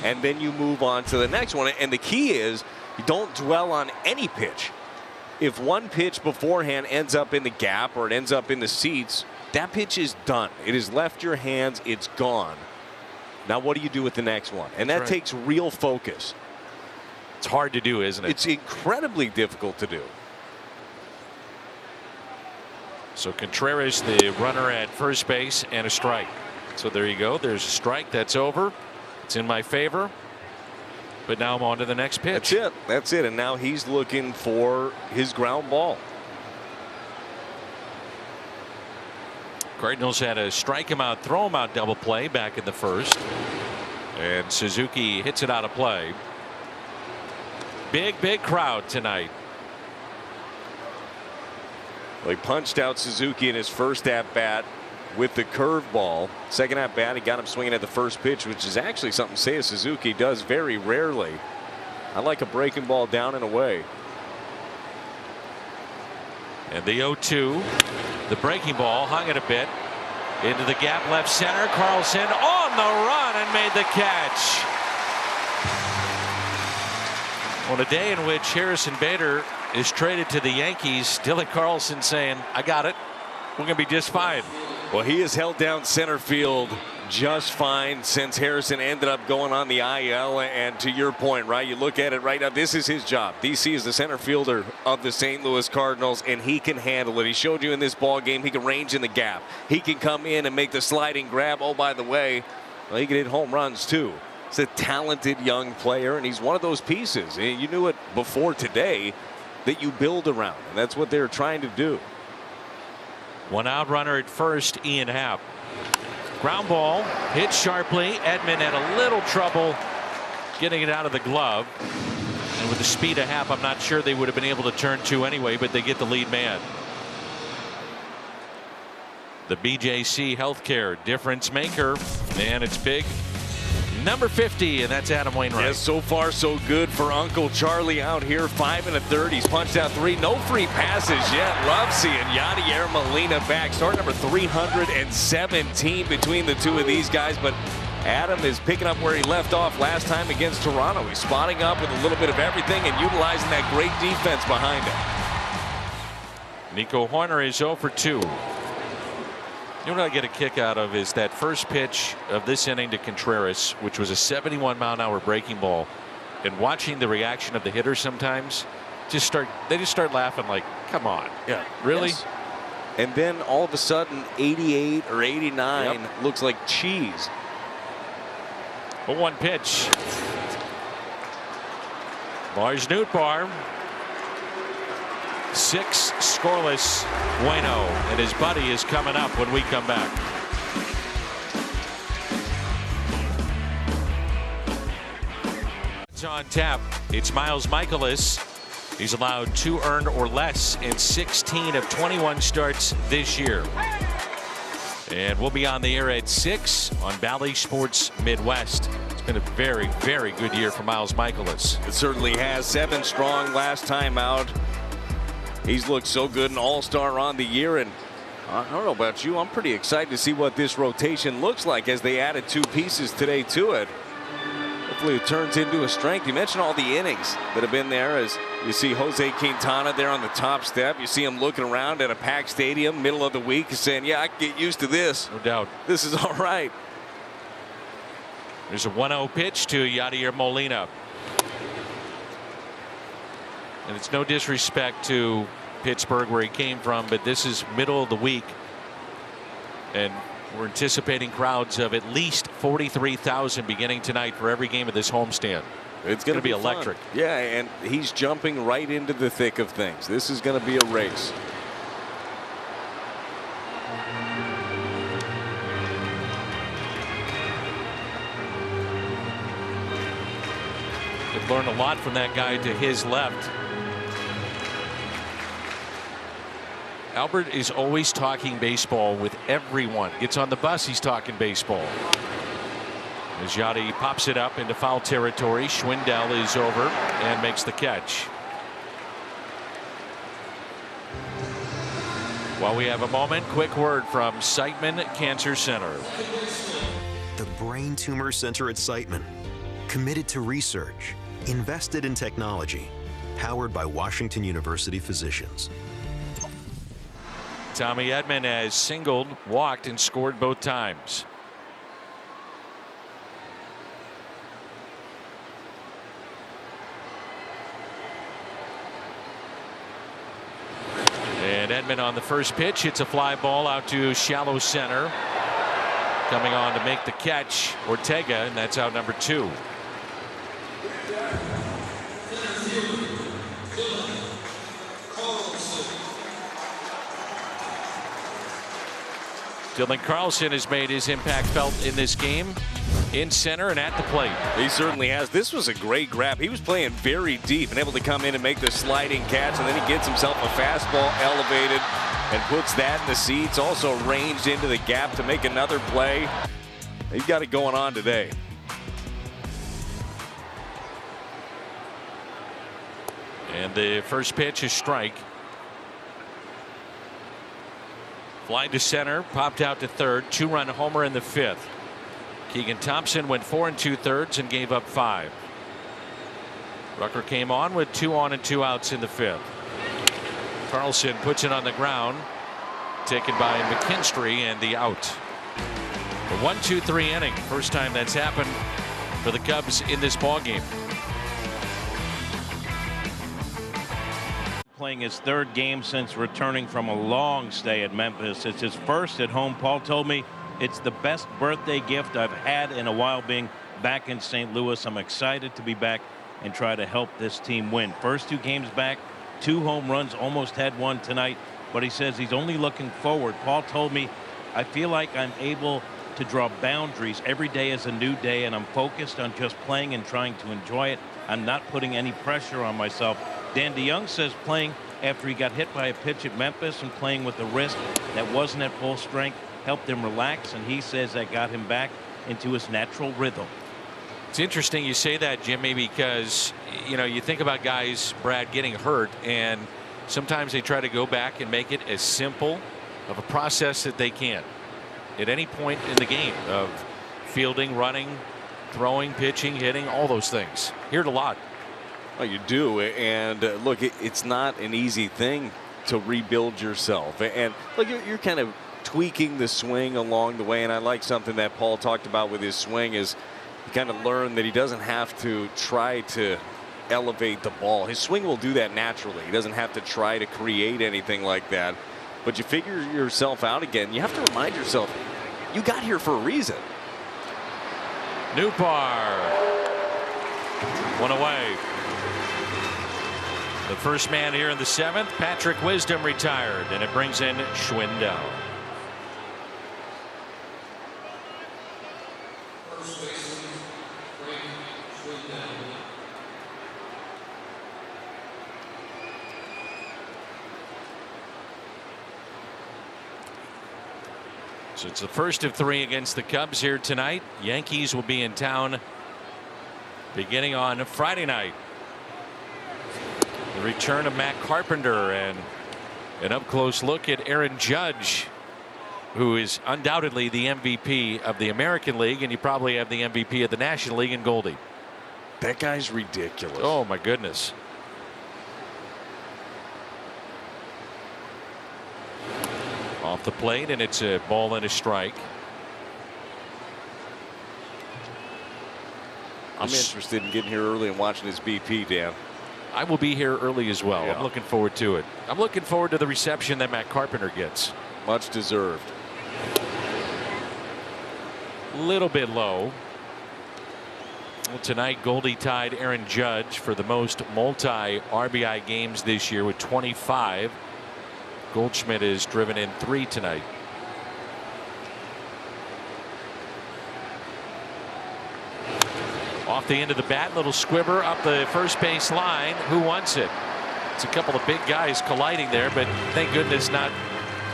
and then you move on to the next one. And the key is you don't dwell on any pitch. If one pitch beforehand ends up in the gap or it ends up in the seats, that pitch is done. It has left your hands. It's gone. Now what do you do with the next one? And that takes real focus. It's hard to do, isn't it? It's incredibly difficult to do. So Contreras, the runner at first base, and a strike. So there you go. There's a strike. That's over. It's in my favor. But now I'm on to the next pitch. That's it. And now he's looking for his ground ball. Cardinals had a strike him out, throw him out double play back in the first. And Suzuki hits it out of play. Big crowd tonight. Well, he punched out Suzuki in his first at bat with the curveball. Second at bat, he got him swinging at the first pitch, which is actually something Seiya Suzuki does very rarely. I like a breaking ball down and away. And the 0-2, the breaking ball hung it a bit into the gap left center. Carlson on the run and made the catch. On a day in which Harrison Bader is traded to the Yankees, Dylan Carlson saying, I got it. We're going to be just fine. Well, he has held down center field just fine since Harrison ended up going on the IL. And to your point, right, you look at it right now, this is his job. DC is the center fielder of the St. Louis Cardinals, and he can handle it. He showed you in this ball game he can range in the gap. He can come in and make the sliding grab. Oh, by the way, well, he can hit home runs too. He's a talented young player, and he's one of those pieces. You knew it before today that you build around, and that's what they're trying to do. One out runner at first, Ian Happ. Ground ball hit sharply. Edman had a little trouble getting it out of the glove, and with the speed of Happ, I'm not sure they would have been able to turn 2 anyway, but they get the lead man. The BJC Healthcare difference maker, and it's big. Number 50, and that's Adam Wainwright. Yes, so far so good for Uncle Charlie out here. 5 1/3. He's punched out 3. No free passes yet. Love seeing Yadier Molina back. Start number 317 between the two of these guys, but Adam is picking up where he left off last time against Toronto. He's spotting up with a little bit of everything and utilizing that great defense behind him. Nico Horner is 0 for 2. You know what I get a kick out of is that first pitch of this inning to Contreras, which was a 71-mile-an-hour breaking ball, and watching the reaction of the hitters sometimes, they just start laughing like, come on. Yeah. Really? Yes. And then all of a sudden 88 or 89 looks like cheese. A 1 pitch. Lars Nootbaar. 6 scoreless. Bueno and his buddy is coming up when we come back. It's on tap. It's Miles Michaelis. He's allowed 2 earned or less in 16 of 21 starts this year. And we'll be on the air at 6 on Bally Sports Midwest. It's been a very, very good year for Miles Michaelis. It certainly has. 7 strong last time out. He's looked so good, an all-star on the year, and I don't know about you, I'm pretty excited to see what this rotation looks like as they added 2 pieces today to it. Hopefully it turns into a strength. You mentioned all the innings that have been there as you see Jose Quintana there on the top step. You see him looking around at a packed stadium middle of the week saying, yeah, I can get used to this. No doubt. This is all right. There's a 1-0 pitch to Yadier Molina. And it's no disrespect to Pittsburgh where he came from, but this is middle of the week. And we're anticipating crowds of at least 43,000 beginning tonight for every game of this homestand. It's going to be electric. Fun. Yeah, and he's jumping right into the thick of things. This is going to be a race. Could learn a lot from that guy to his left. Albert is always talking baseball with everyone. Gets on the bus, he's talking baseball. As Yadi pops it up into foul territory, Schwindel is over and makes the catch. While we have a moment, quick word from Siteman Cancer Center. The Brain Tumor Center at Siteman, committed to research, invested in technology, powered by Washington University physicians. Tommy Edman has singled, walked, and scored both times. And Edman on the first pitch hits a fly ball out to shallow center. Coming on to make the catch, Ortega, and that's out number 2. Dylan Carlson has made his impact felt in this game, in center and at the plate. He certainly has. This was a great grab. He was playing very deep and able to come in and make the sliding catch, and then he gets himself a fastball elevated and puts that in the seats. Also ranged into the gap to make another play. He's got it going on today. And the first pitch is strike. Fly to center, popped out to third, 2-run homer in the 5th. Keegan Thompson went 4 2/3 and gave up 5. Rucker came on with 2 on and 2 outs in the 5th. Carlson puts it on the ground, taken by McKinstry, and the out. The 1-2-3 inning, first time that's happened for the Cubs in this ballgame. Playing his 3rd game since returning from a long stay at Memphis. It's his first at home. Paul told me it's the best birthday gift I've had in a while being back in St. Louis. I'm excited to be back and try to help this team win. First 2 games back, 2 home runs, almost had 1 tonight, but he says he's only looking forward. Paul told me, I feel like I'm able to draw boundaries. Every day is a new day, and I'm focused on just playing and trying to enjoy it. I'm not putting any pressure on myself. Dan DeYoung says playing after he got hit by a pitch at Memphis and playing with a wrist that wasn't at full strength helped him relax, and he says that got him back into his natural rhythm. It's interesting you say that, Jimmy, because you think about guys, Brad, getting hurt, and sometimes they try to go back and make it as simple of a process that they can at any point in the game of fielding, running, throwing, pitching, hitting, all those things. Hear it a lot. Well, you do, and look, it's not an easy thing to rebuild yourself. And look, you're kind of tweaking the swing along the way, and I like something that Paul talked about with his swing is he kind of learned that he doesn't have to try to elevate the ball. His swing will do that naturally. He doesn't have to try to create anything like that. But you figure yourself out again. You have to remind yourself, you got here for a reason. Newpar. One away. The first man here in the 7th, Patrick Wisdom, retired, and it brings in Schwindel. So it's the first of 3 against the Cubs here tonight. Yankees will be in town beginning on Friday night. The return of Matt Carpenter and an up close look at Aaron Judge, who is undoubtedly the MVP of the American League, and you probably have the MVP of the National League in Goldie. That guy's ridiculous. Oh my goodness. Off the plate, and it's a ball and a strike. I'm interested in getting here early and watching his BP, Dan. I will be here early as well. Yeah. I'm looking forward to it. I'm looking forward to the reception that Matt Carpenter gets. Much deserved. Little bit low. Well, tonight Goldie tied Aaron Judge for the most multi RBI games this year with 25. Goldschmidt is driven in 3 tonight. Off the end of the bat, little squibber up the first base line. Who wants it? It's a couple of big guys colliding there, but thank goodness not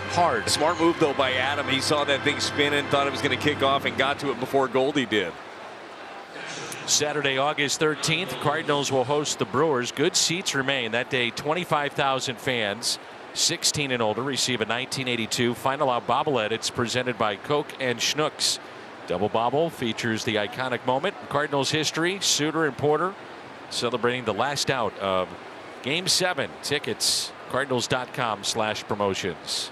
hard. Smart move though by Adam. He saw that thing spinning, thought it was going to kick off, and got to it before Goldie did. Saturday, August 13th, Cardinals will host the Brewers. Good seats remain. That day, 25,000 fans, 16 and older, receive a 1982 Final Out bobblehead. It's presented by Coke and Schnucks. Double bobble features the iconic moment in Cardinals history. Suter and Porter celebrating the last out of Game 7. Tickets, Cardinals.com/promotions.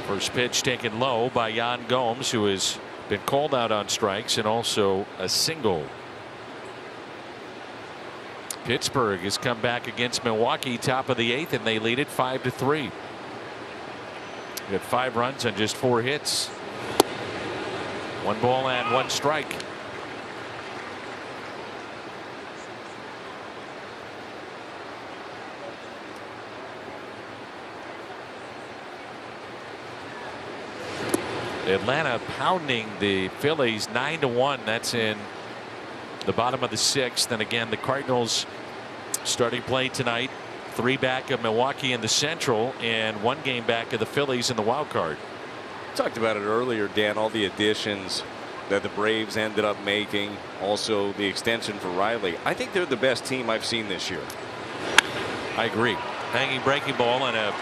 First pitch taken low by Yan Gomes, who has been called out on strikes and also a single. Pittsburgh has come back against Milwaukee, top of the 8th, and they lead it 5-3. Got 5 runs and just 4 hits. 1 ball and 1 strike. Atlanta pounding the Phillies 9-1. That's in the bottom of the 6th. And again, the Cardinals starting play tonight. 3 back of Milwaukee in the Central and 1 game back of the Phillies in the wild card. Talked about it earlier, Dan, all the additions that the Braves ended up making, also the extension for Riley. I think they're the best team I've seen this year. I agree. Hanging breaking ball and a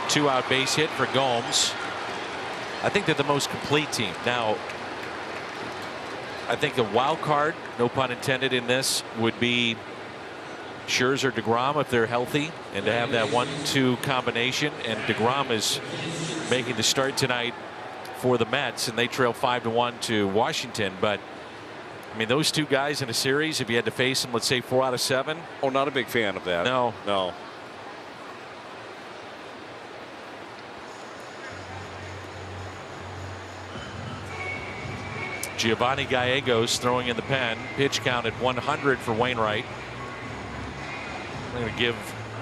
2-out base hit for Gomes. I think they're the most complete team. Now, I think the wild card, no pun intended in this, would be Scherzer, DeGrom if they're healthy, and to have that 1-2 combination. And DeGrom is making the start tonight for the Mets, and they trail 5-1 to Washington. But I mean, those 2 guys in a series, if you had to face them, let's say 4 out of 7. Oh, not a big fan of that. No. Giovanni Gallegos throwing in the pen. Pitch count at 100 for Wainwright. I'm going to give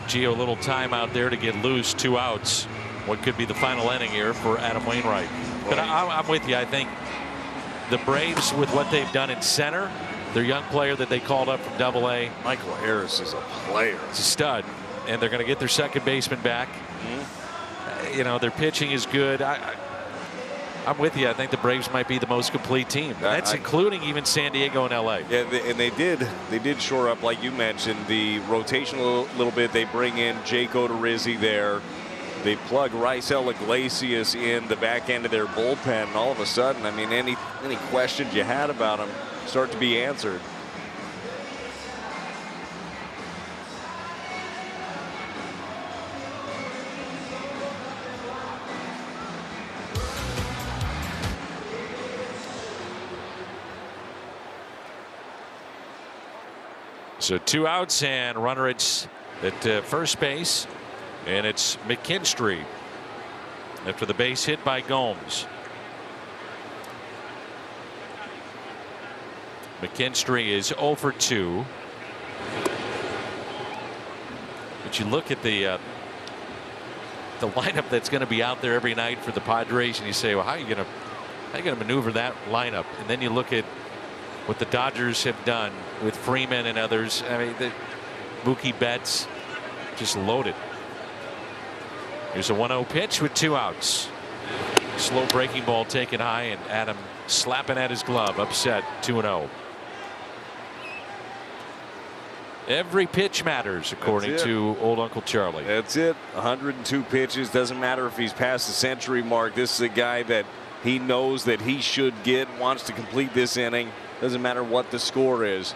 Gio a little time out there to get loose. 2 outs. What could be the final inning here for Adam Wainwright. But I'm with you. I think the Braves, with what they've done in center, their young player that they called up from AA, Michael Harris is a player. It's a stud, and they're going to get their second baseman back. You know, their pitching is good. I'm with you. I think the Braves might be the most complete team. That's including even San Diego and LA. Yeah, and they did shore up, like you mentioned, the rotation a little bit. They bring in Jake Odorizzi there. They plug Raisel Iglesias in the back end of their bullpen, and all of a sudden, I mean, any questions you had about them start to be answered. So 2 outs and runner at first base, and it's McKinstry after the base hit by Gomes. McKinstry is 0 for 2. But you look at the lineup that's going to be out there every night for the Padres, and you say, well, how are you going to maneuver that lineup? And then you look at what the Dodgers have done with Freeman and others. I mean, Mookie Betts just loaded. Here's a 1-0 pitch with 2 outs. Slow breaking ball taken high, and Adam slapping at his glove, upset. 2-0. Every pitch matters, according to old Uncle Charlie. That's it. 102 pitches. Doesn't matter if he's past the century mark. This is a guy that he knows that he should get, wants to complete this inning. Doesn't matter what the score is.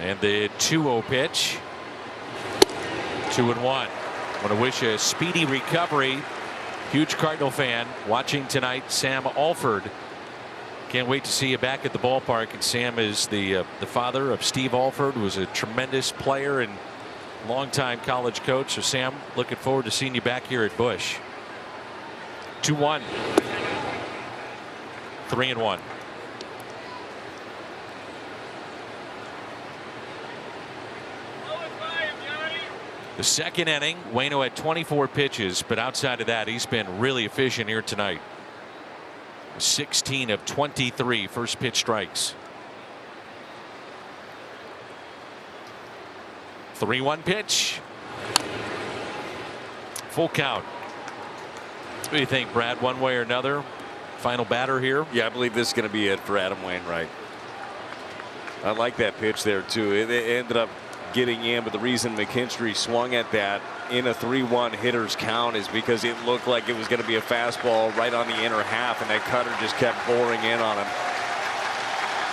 And the 2-0 pitch. 2-1. Want to wish a speedy recovery. Huge Cardinal fan watching tonight, Sam Alford. Can't wait to see you back at the ballpark. And Sam is the father of Steve Alford, who was a tremendous player and longtime college coach. So Sam, looking forward to seeing you back here at Busch. 2-1. 3-1. The second inning, Waino had 24 pitches, but outside of that, he's been really efficient here tonight. 16 of 23 first pitch strikes. 3-1 pitch. Full count. What do you think, Brad? One way or another? Final batter here? Yeah, I believe this is going to be it for Adam Wainwright. I like that pitch there, too. It ended up getting in, but the reason McKinstry swung at that in a 3-1 hitter's count is because it looked like it was going to be a fastball right on the inner half, and that cutter just kept boring in on him.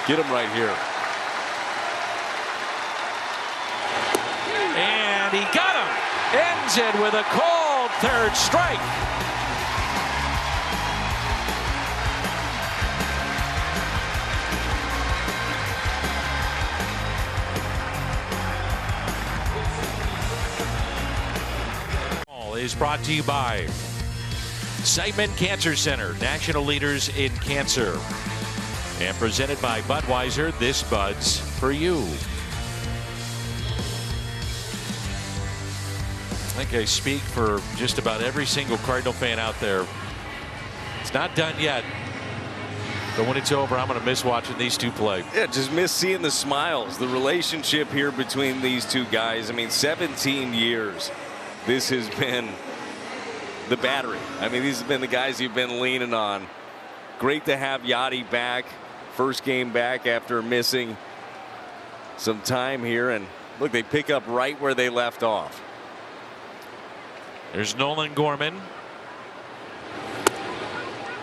Get him right here. And he got him. Ends it with a called third strike. Is brought to you by Siteman Cancer Center, national leaders in cancer, and presented by Budweiser. This Bud's for you. I think I speak for just about every single Cardinal fan out there. It's not done yet, but when it's over, I'm going to miss watching these two play. Yeah, just miss seeing the smiles, the relationship here between these two guys. I mean, 17 years. This has been the battery. I mean, these have been the guys you've been leaning on. Great to have Yachty back. First game back after missing some time here. And look, they pick up right where they left off. There's Nolan Gorman.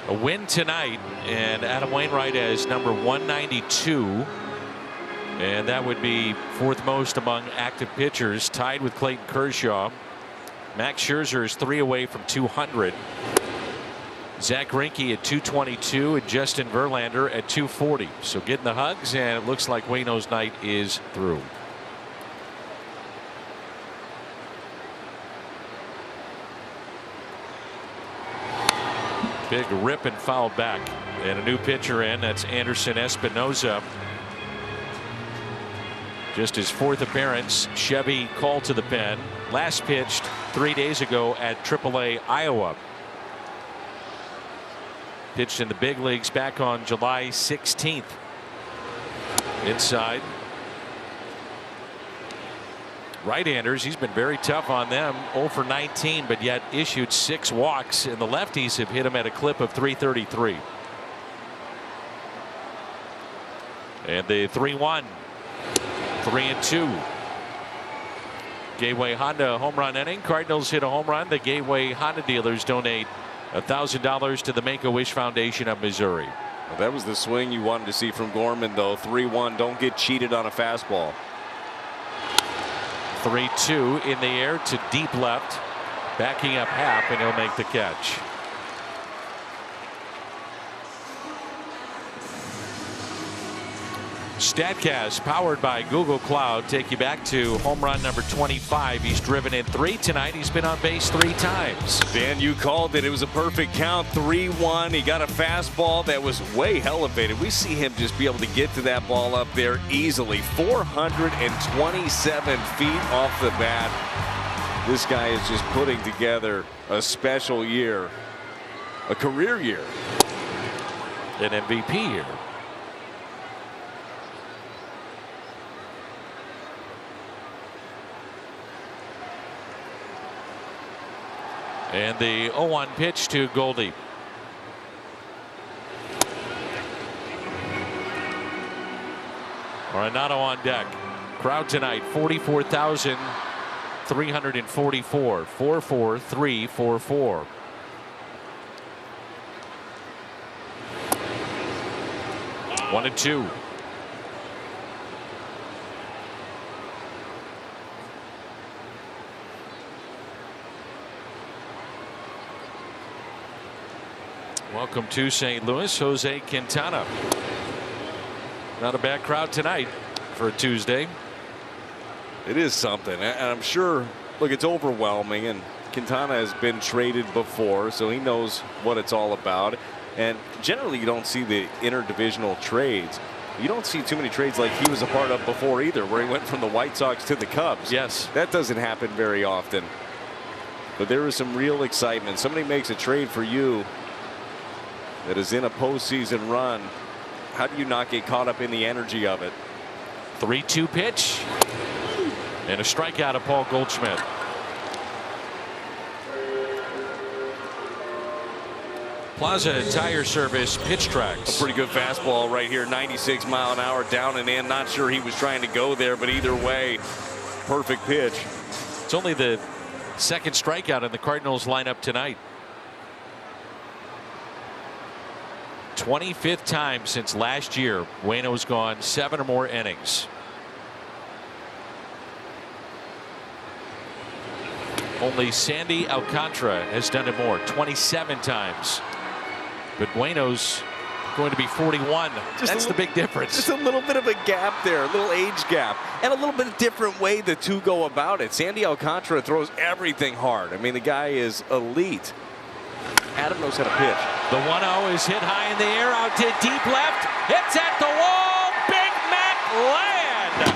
A win tonight, and Adam Wainwright as number 192. And that would be fourth most among active pitchers, tied with Clayton Kershaw. Max Scherzer is 3 away from 200. Zach Greinke at 222 and Justin Verlander at 240. So getting the hugs, and it looks like Waino's night is through. Big rip and fouled back, and a new pitcher in. That's Anderson Espinoza. Just his fourth appearance. Chevy called to the pen. Last pitched 3 days ago at AAA Iowa. Pitched in the big leagues back on July 16th. Inside. Right-handers, he's been very tough on them. 0 for 19, but yet issued 6 walks, and the lefties have hit him at a clip of 333. And the 3-1, 3-2. Gateway Honda home run inning. Cardinals hit a home run. The Gateway Honda dealers donate $1,000 to the Make-A-Wish Foundation of Missouri. Well, that was the swing you wanted to see from Gorman, though. 3-1. Don't get cheated on a fastball. 3-2 in the air to deep left, backing up half, and he'll make the catch. StatCast, powered by Google Cloud, take you back to home run number 25. He's driven in 3 tonight. He's been on base 3 times. Dan, you called it. It was a perfect count. 3-1. He got a fastball that was way elevated. We see him just be able to get to that ball up there easily. 427 feet off the bat. This guy is just putting together a special year, a career year, an MVP year. And the 0-1 pitch to Goldie. Arenado on deck. Crowd tonight 44,344. 44344. One and two. Welcome to St. Louis, Jose Quintana. Not a bad crowd tonight for a Tuesday. It is something, and I'm sure, look, it's overwhelming, and Quintana has been traded before, so he knows what it's all about. And generally, you don't see the interdivisional trades. You don't see too many trades like he was a part of before either, where he went from the White Sox to the Cubs. Yes. That doesn't happen very often. But there is some real excitement. Somebody makes a trade for you that is in a postseason run. How do you not get caught up in the energy of it? 3-2 pitch and a strikeout of Paul Goldschmidt. Plaza Tire Service pitch tracks. A pretty good fastball right here, 96 mile an hour down and in. Not sure he was trying to go there, but either way, perfect pitch. It's only the second strikeout in the Cardinals lineup tonight. 25th time since last year Waino's gone 7 or more innings. Only Sandy Alcantara has done it more, 27 times. But Waino's going to be 41. That's the big difference. Just a little bit of a gap there, a little age gap, and a little bit different way the two go about it. Sandy Alcantara throws everything hard. I mean, the guy is elite. Adam knows how to pitch. The 1-0 is hit high in the air, out to deep left. It's at the wall. Big Mac land.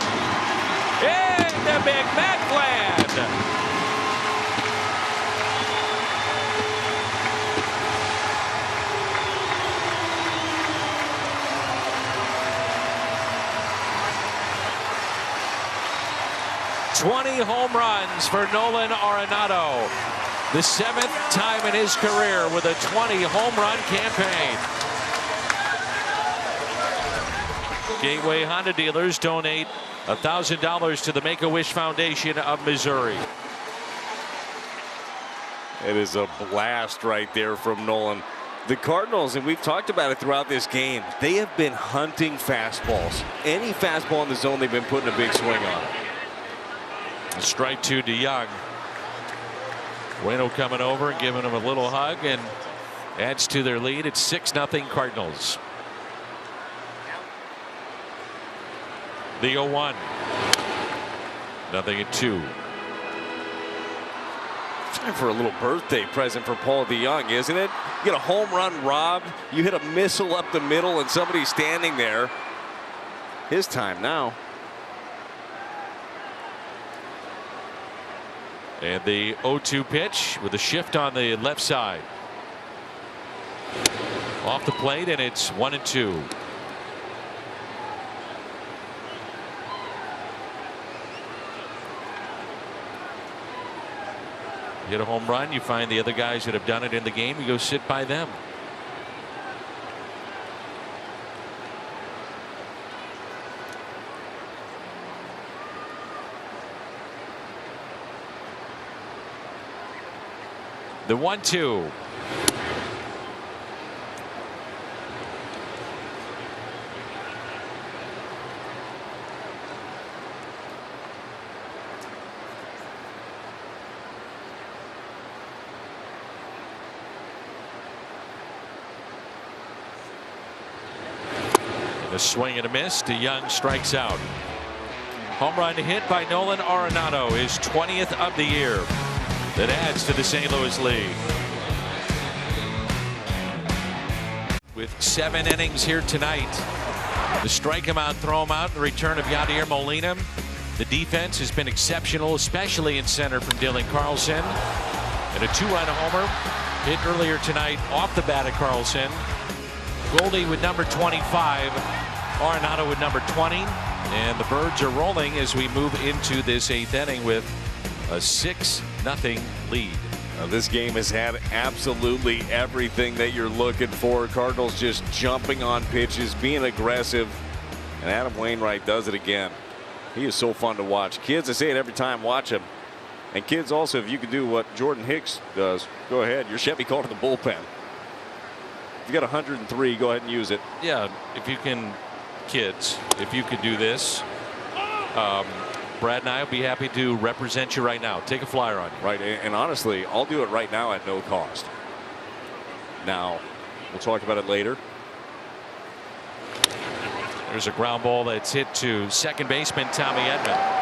Into Big Mac land. "20 home runs for Nolan Arenado. The 7th time in his career with a 20 home run campaign." Gateway Honda dealers donate $1,000 to the Make-A-Wish Foundation of Missouri. It is a blast right there from Nolan. The Cardinals, and we've talked about it throughout this game, they have been hunting fastballs. Any fastball in the zone, they've been putting a big swing on. Strike 2 to Young. Waino coming over and giving him a little hug and adds to their lead. It's 6-0 Cardinals. The 0-1. 0-2. Time for a little birthday present for Paul DeJong, isn't it? You get a home run robbed, you hit a missile up the middle, and somebody's standing there. His time now. And the 0-2 pitch with a shift on the left side. Off the plate, and it's 1-2. hit a home run, you find the other guys that have done it in the game, you go sit by them. The 1-2. A swing and a miss. DeYoung strikes out. Home run hit by Nolan Arenado, his 20th of the year. That adds to the St. Louis lead. With 7 innings here tonight. The strike him out, throw him out, the return of Yadier Molina. The defense has been exceptional, especially in center from Dylan Carlson. And a 2-run homer hit earlier tonight off the bat of Carlson. Goldie with number 25, Arenado with number 20, and the Birds are rolling as we move into this 8th inning with a 6-0 lead. Now, this game has had absolutely everything that you're looking for. Cardinals just jumping on pitches, being aggressive, and Adam Wainwright does it again. He is so fun to watch. Kids, I say it every time, watch him. And kids also, if you can do what Jordan Hicks does, go ahead. Your Chevy called in the bullpen. If you got 103, go ahead and use it. Yeah, if you can, kids, if you could do this, Brad and I will be happy to represent you right now. Take a flyer on you. Right, and honestly, I'll do it right now at no cost. Now, we'll talk about it later. There's a ground ball that's hit to second baseman Tommy Edman.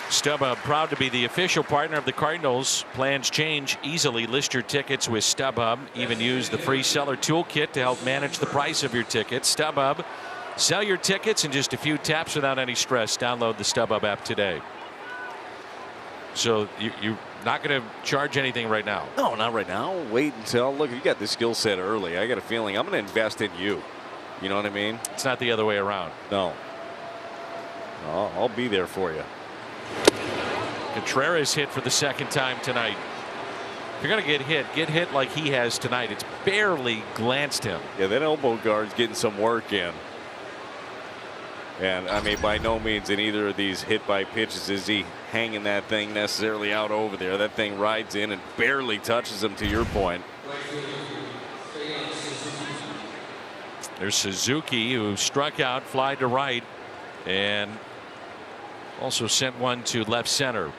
StubHub proud to be the official partner of the Cardinals. Plans change easily. List your tickets with StubHub. Even use the free seller toolkit to help manage the price of your tickets. StubHub. Sell your tickets in just a few taps without any stress. Download the StubHub app today. So you're not going to charge anything right now? No, not right now. Wait until, look, you got the skill set early. I got a feeling I'm going to invest in you. You know what I mean? It's not the other way around. No. I'll be there for you. Contreras hit for the second time tonight. If you're going to get hit like he has tonight. It's barely glanced him. Yeah, that elbow guard's getting some work in. And I mean, by no means in either of these hit by pitches is he hanging that thing necessarily out over there. That thing rides in and barely touches him, to your point. There's Suzuki, who struck out, fly to right, and also sent one to left center.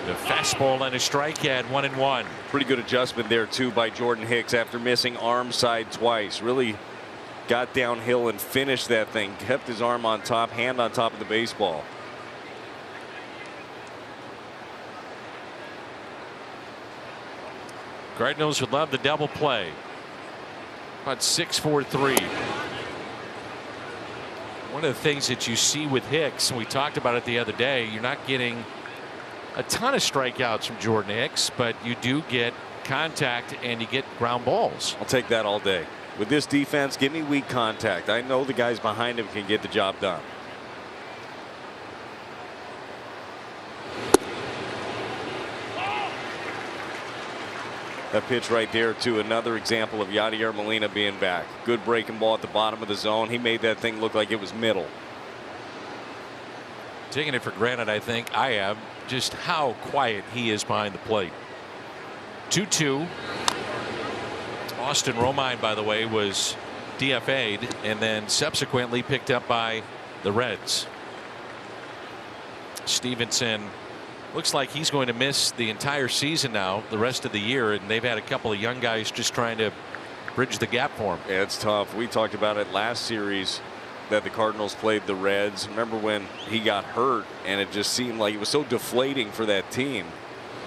The fastball and a strike at 1-1. Pretty good adjustment there too by Jordan Hicks after missing arm side twice. Really got downhill and finished that thing. Kept his arm on top, hand on top of the baseball. Cardinals would love the double play. About 6-4-3. One of the things that you see with Hicks, and we talked about it the other day, you're not getting a ton of strikeouts from Jordan Hicks, but you do get contact and you get ground balls. I'll take that all day. With this defense, give me weak contact. I know the guys behind him can get the job done. That pitch right there to another example of Yadier Molina being back. Good breaking ball at the bottom of the zone. He made that thing look like it was middle. Taking it for granted, I think I am, just how quiet he is behind the plate. 2-2. Austin Romine, by the way, was DFA'd and then subsequently picked up by the Reds. Stevenson looks like he's going to miss the entire season now, the rest of the year, and they've had a couple of young guys just trying to bridge the gap for him. Yeah, it's tough. We talked about it last series. that the Cardinals played the Reds. Remember when he got hurt and it just seemed like it was so deflating for that team.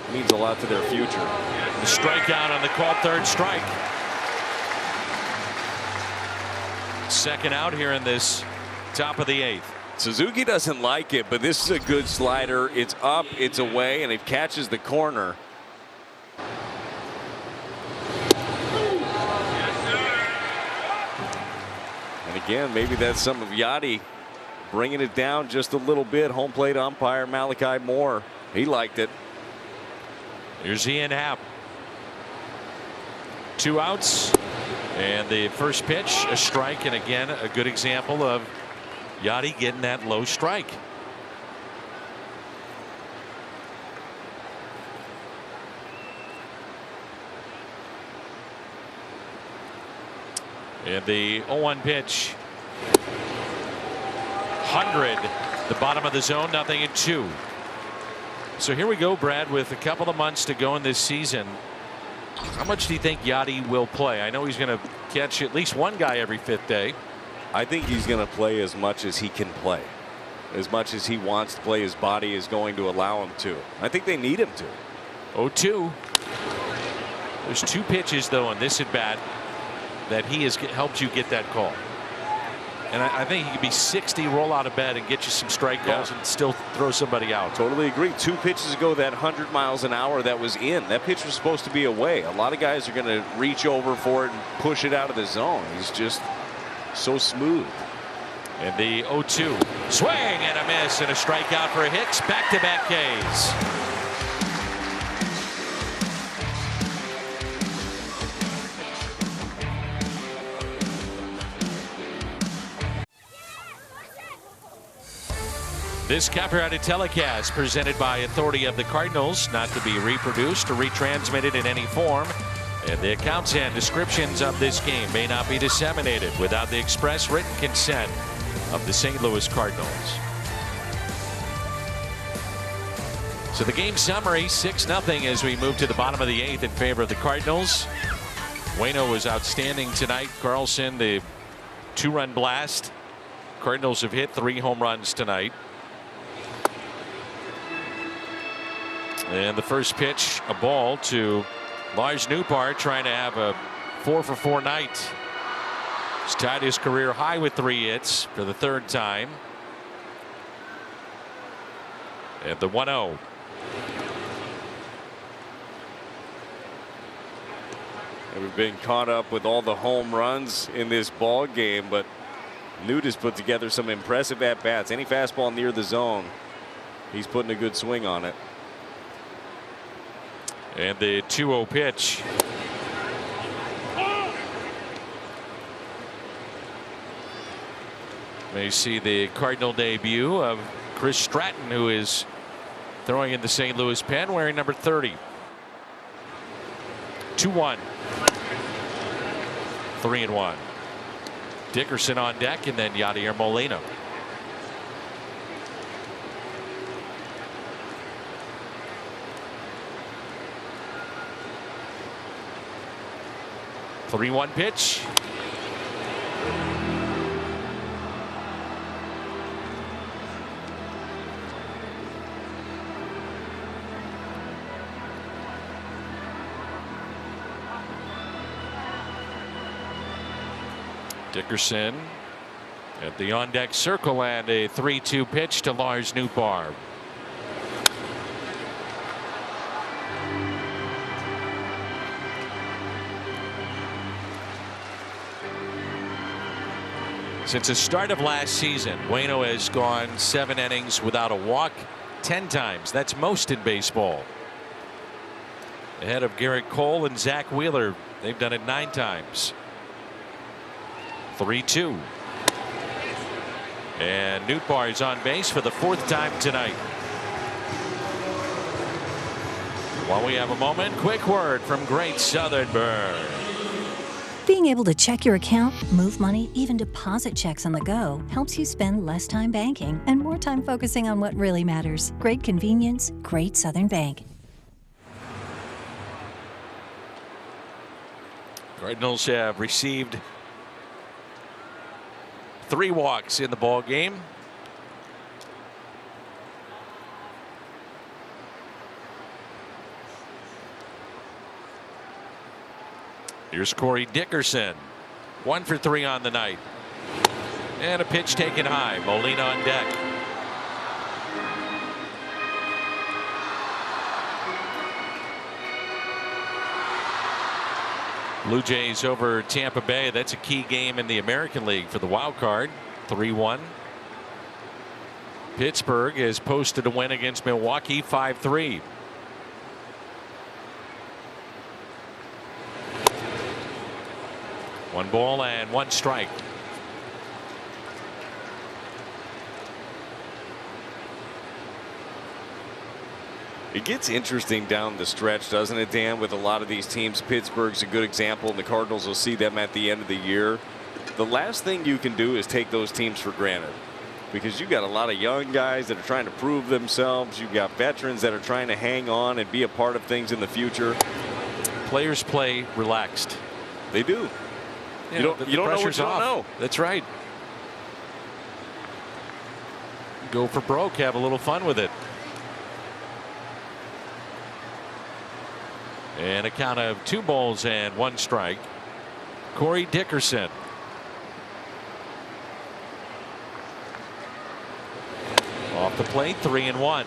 It means a lot to their future. The strikeout on the called third strike. Second out here in this top of the 8th. Suzuki doesn't like it, but this is a good slider. It's up, it's away, and it catches the corner. And again, maybe that's some of Yachty bringing it down just a little bit. Home plate umpire Malachi Moore, he liked it. Here's Ian Happ. 2 outs. And the first pitch, a strike, and again, a good example of Yachty getting that low strike. And the 0-1 pitch. 100. The bottom of the zone, 0-2. So here we go, Brad, with a couple of months to go in this season. How much do you think Yachty will play? I know he's going to catch at least one guy every 5th day. I think he's going to play as much as he can play. As much as he wants to play, his body is going to allow him to. I think they need him to. 0-2. There's 2 pitches, though, on this at bat that he has helped you get that call. And I think he could be 60, roll out of bed, and get you some strike calls and still throw somebody out. Totally agree. 2 pitches ago, that 100 miles an hour that was in, that pitch was supposed to be away. A lot of guys are going to reach over for it and push it out of the zone. He's just so smooth. And the 0-2 swing and a miss and a strikeout for Hicks. Back-to-back Ks. This copyrighted telecast presented by authority of the Cardinals, not to be reproduced or retransmitted in any form. And the accounts and descriptions of this game may not be disseminated without the express written consent of the St. Louis Cardinals. So the game summary, 6-0 as we move to the bottom of the 8th in favor of the Cardinals. Waino was outstanding tonight. Carlson, the 2-run blast. Cardinals have hit 3 home runs tonight. And the first pitch, a ball to Lars Nootbaar, trying to have a 4-for-4 night. He's tied his career high with 3 hits for the 3rd time. And the 1-0. We've been caught up with all the home runs in this ball game, but Newt has put together some impressive at-bats. Any fastball near the zone, he's putting a good swing on it. And the 2-0 pitch. May see the Cardinal debut of Chris Stratton, who is throwing in the St. Louis pen, wearing number 30. 2-1. 3-1. Dickerson on deck, and then Yadier Molina. The 3-1 pitch. Dickerson at the on-deck circle, and a 3-2 pitch to Lars Nootbaar. Since the start of last season, Waino has gone 7 innings without a walk 10 times. That's most in baseball. Ahead of Garrett Cole and Zach Wheeler. They've done it 9 times. 3-2. And Nootbaar is on base for the 4th time tonight. While we have a moment, quick word from Great Southern Burn. Being able to check your account, move money, even deposit checks on the go helps you spend less time banking and more time focusing on what really matters. Great convenience, Great Southern Bank. Cardinals have received 3 walks in the ball game. Here's Corey Dickerson. 1 for 3 on the night. And a pitch taken high. Molina on deck. Blue Jays over Tampa Bay. That's a key game in the American League for the wild card. 3-1. Pittsburgh has posted a win against Milwaukee 5-3. One ball and 1 strike. It gets interesting down the stretch, doesn't it, Dan, with a lot of these teams. Pittsburgh's a good example, and the Cardinals will see them at the end of the year. The last thing you can do is take those teams for granted, because you've got a lot of young guys that are trying to prove themselves. You've got veterans that are trying to hang on and be a part of things in the future. Players play relaxed. They do. Yeah, you don't know what you don't know. That's right. Go for broke, have a little fun with it. And a count of 2 balls and 1 strike. Corey Dickerson. Off the plate, 3-1.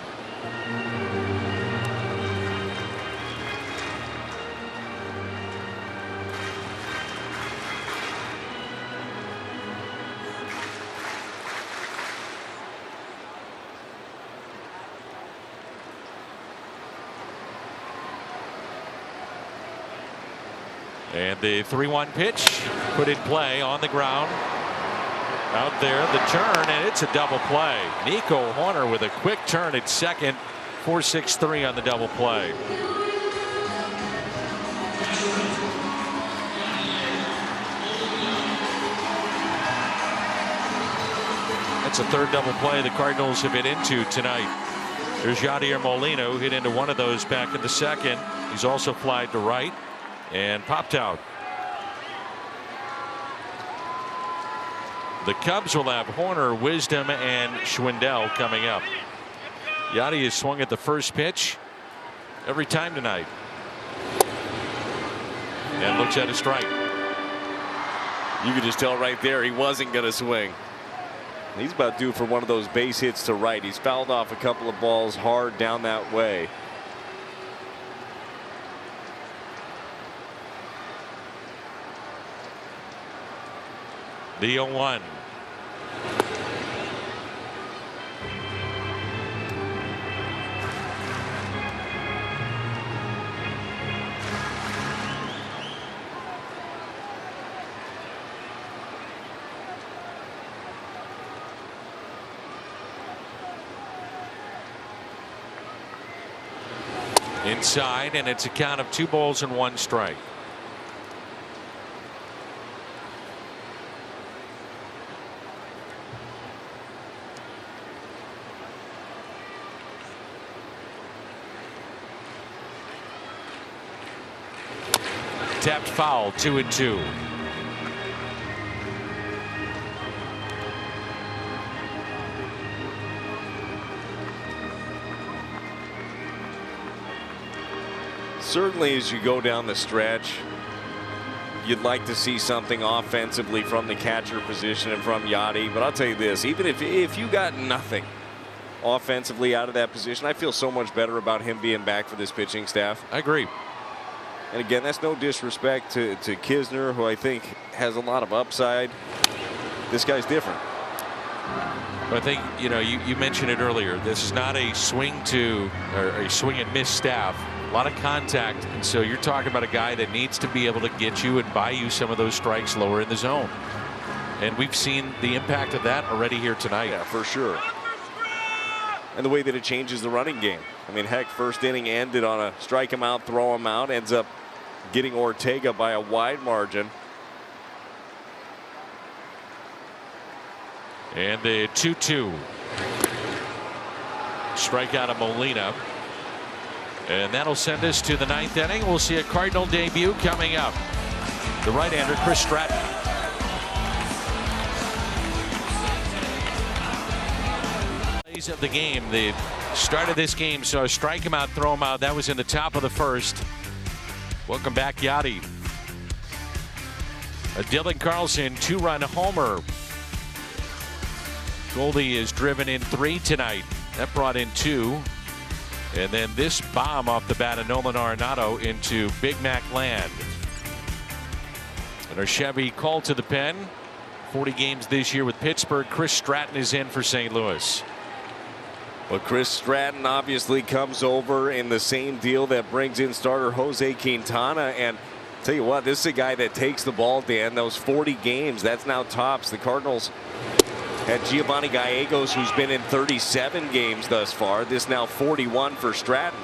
And the 3-1 pitch put in play on the ground. Out there, the turn, and it's a double play. Nico Horner with a quick turn at second. 4-6-3 on the double play. That's a 3rd double play the Cardinals have hit into tonight. There's Yadier Molina, who hit into one of those back in the 2nd. He's also flied to right and popped out. The Cubs will have Horner, Wisdom, and Schwindel coming up. Yadi has swung at the first pitch every time tonight. And looks at a strike. You could just tell right there he wasn't going to swing. He's about due for one of those base hits to right. He's fouled off a couple of balls hard down that way. The 0-1. Inside, and it's a count of 2 balls and 1 strike. Tapped foul, 2-2. Certainly, as you go down the stretch, you'd like to see something offensively from the catcher position and from Yadi. But I'll tell you this, even if you got nothing offensively out of that position, I feel so much better about him being back for this pitching staff. I agree. And again, that's no disrespect to Kisner, who I think has a lot of upside. This guy's different. I think, you mentioned it earlier. This is not a swing or a swing and miss staff. A lot of contact, and so you're talking about a guy that needs to be able to get you and buy you some of those strikes lower in the zone. And we've seen the impact of that already here tonight. Yeah, for sure. And the way that it changes the running game. I mean, heck, first inning ended on a strike him out, throw him out, ends up getting Ortega by a wide margin. And the 2-2. Strikeout of Molina. And that'll send us to the 9th inning. We'll see a Cardinal debut coming up. The right-hander, Chris Stratton. plays of the game. The start of this game, so strike him out, throw him out. That was in the top of the first. Welcome back, Yachty. A Dylan Carlson 2-run homer. Goldie is driven in 3 tonight. That brought in 2. And then this bomb off the bat of Nolan Arenado into Big Mac land. And our Chevy called to the pen. 40 games this year with Pittsburgh. Chris Stratton is in for St. Louis. Well, Chris Stratton obviously comes over in the same deal that brings in starter Jose Quintana. And tell you what, this is a guy that takes the ball, Dan. Those 40 games, that's now tops. The Cardinals had Giovanni Gallegos, who's been in 37 games thus far. This now 41 for Stratton.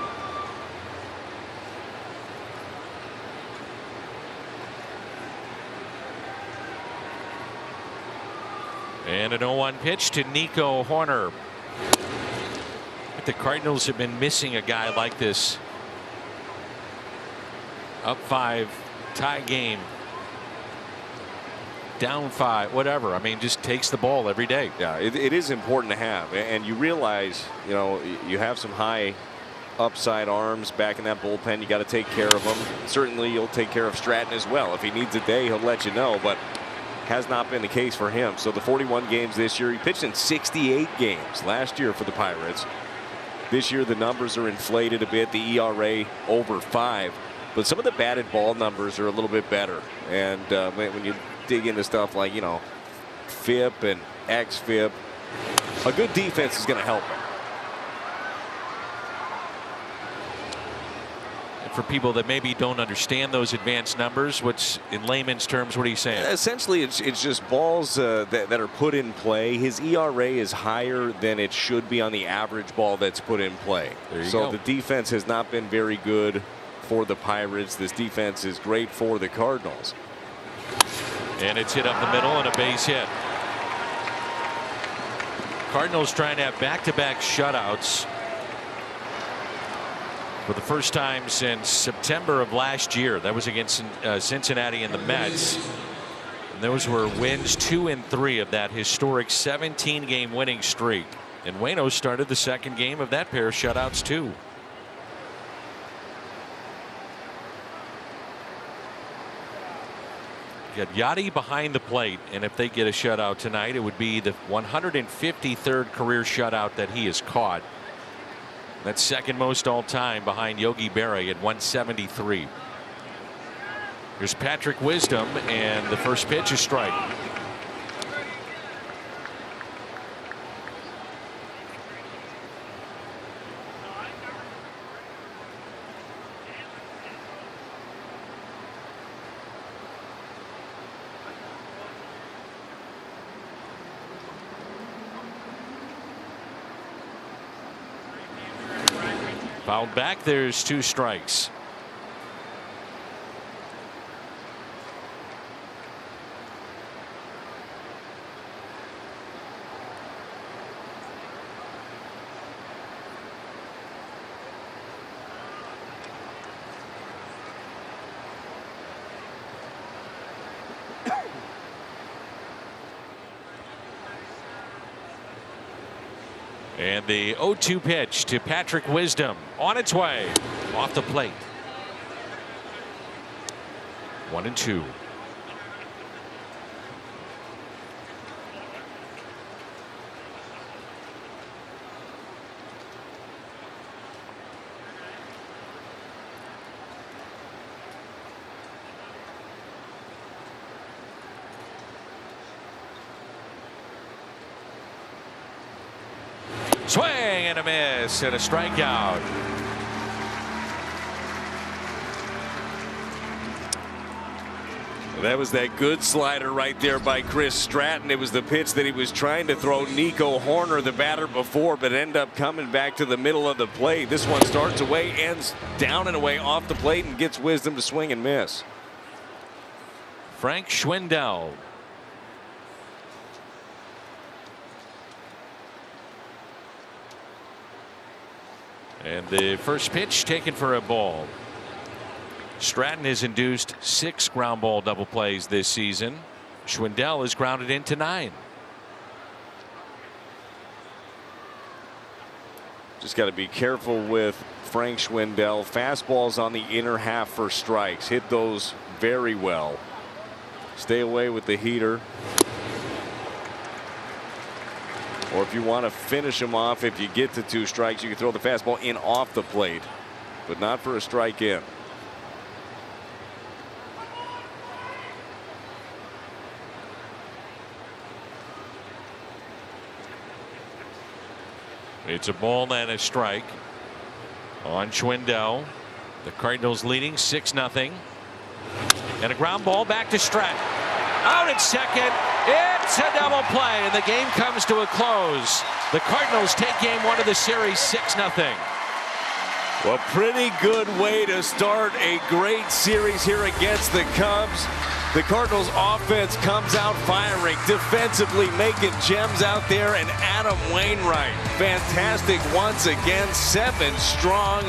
And an 0-1 pitch to Nico Horner. But the Cardinals have been missing a guy like this. Up 5, tie game. Down 5, whatever. I mean, just takes the ball every day. Yeah, it is important to have. And you realize, you know, you have some high upside arms back in that bullpen. You got to take care of them. Certainly you'll take care of Stratton as well. If he needs a day, he'll let you know. But has not been the case for him. So the 41 games this year, he pitched in 68 games last year for the Pirates. This year the numbers are inflated a bit. The ERA over 5, but some of the batted ball numbers are a little bit better. And when you dig into stuff like, you know, FIP and xFIP, a good defense is going to help him. For people that maybe don't understand those advanced numbers, what's in layman's terms, what are you saying? Essentially, it's just balls that are put in play. His ERA is higher than it should be on the average ball that's put in play. So the defense has not been very good for the Pirates. This defense is great for the Cardinals. And it's hit up the middle and a base hit. Cardinals trying to have back-to-back shutouts for the first time since September of last year. That was against Cincinnati and the Mets. And those were wins 2 and 3 of that historic 17-game winning streak. And Waino started the second game of that pair of shutouts too. You got Yachty behind the plate, and if they get a shutout tonight, it would be the 153rd career shutout that he has caught. That's second most all time behind Yogi Berra at 173. Here's Patrick Wisdom, and the first pitch is strike. Fouled back. There's 2 strikes. And the 0-2 pitch to Patrick Wisdom on its way off the plate. 1-2. Swing and a miss and a strikeout. That was that good slider right there by Chris Stratton. It was the pitch that he was trying to throw Nico Horner, the batter, before, but ended up coming back to the middle of the plate. This one starts away, ends down and away off the plate, and gets Wisdom to swing and miss. Frank Schwindel. And the first pitch taken for a ball. Stratton has induced 6 ground ball double plays this season. Schwindel has grounded into 9. Just got to be careful with Frank Schwindel. Fastballs on the inner half for strikes. Hit those very well. Stay away with the heater. Or if you want to finish him off, if you get to 2 strikes, you can throw the fastball in off the plate, but not for a strike in. It's a ball and a strike on Schwindel. The Cardinals leading 6-0. And a ground ball back to Stratton. Out at second. It's a double play, and the game comes to a close. The Cardinals take game 1 of the series 6-0. Well, pretty good way to start a great series here against the Cubs. The Cardinals offense comes out firing, defensively making gems out there, and Adam Wainwright, fantastic once again, 7 strong.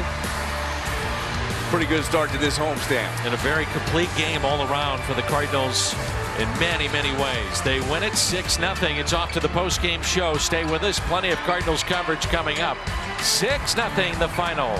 Pretty good start to this homestand. And a very complete game all around for the Cardinals in many, many ways. They win it 6-0. It's off to the post-game show. Stay with us. Plenty of Cardinals coverage coming up. 6-0 the final.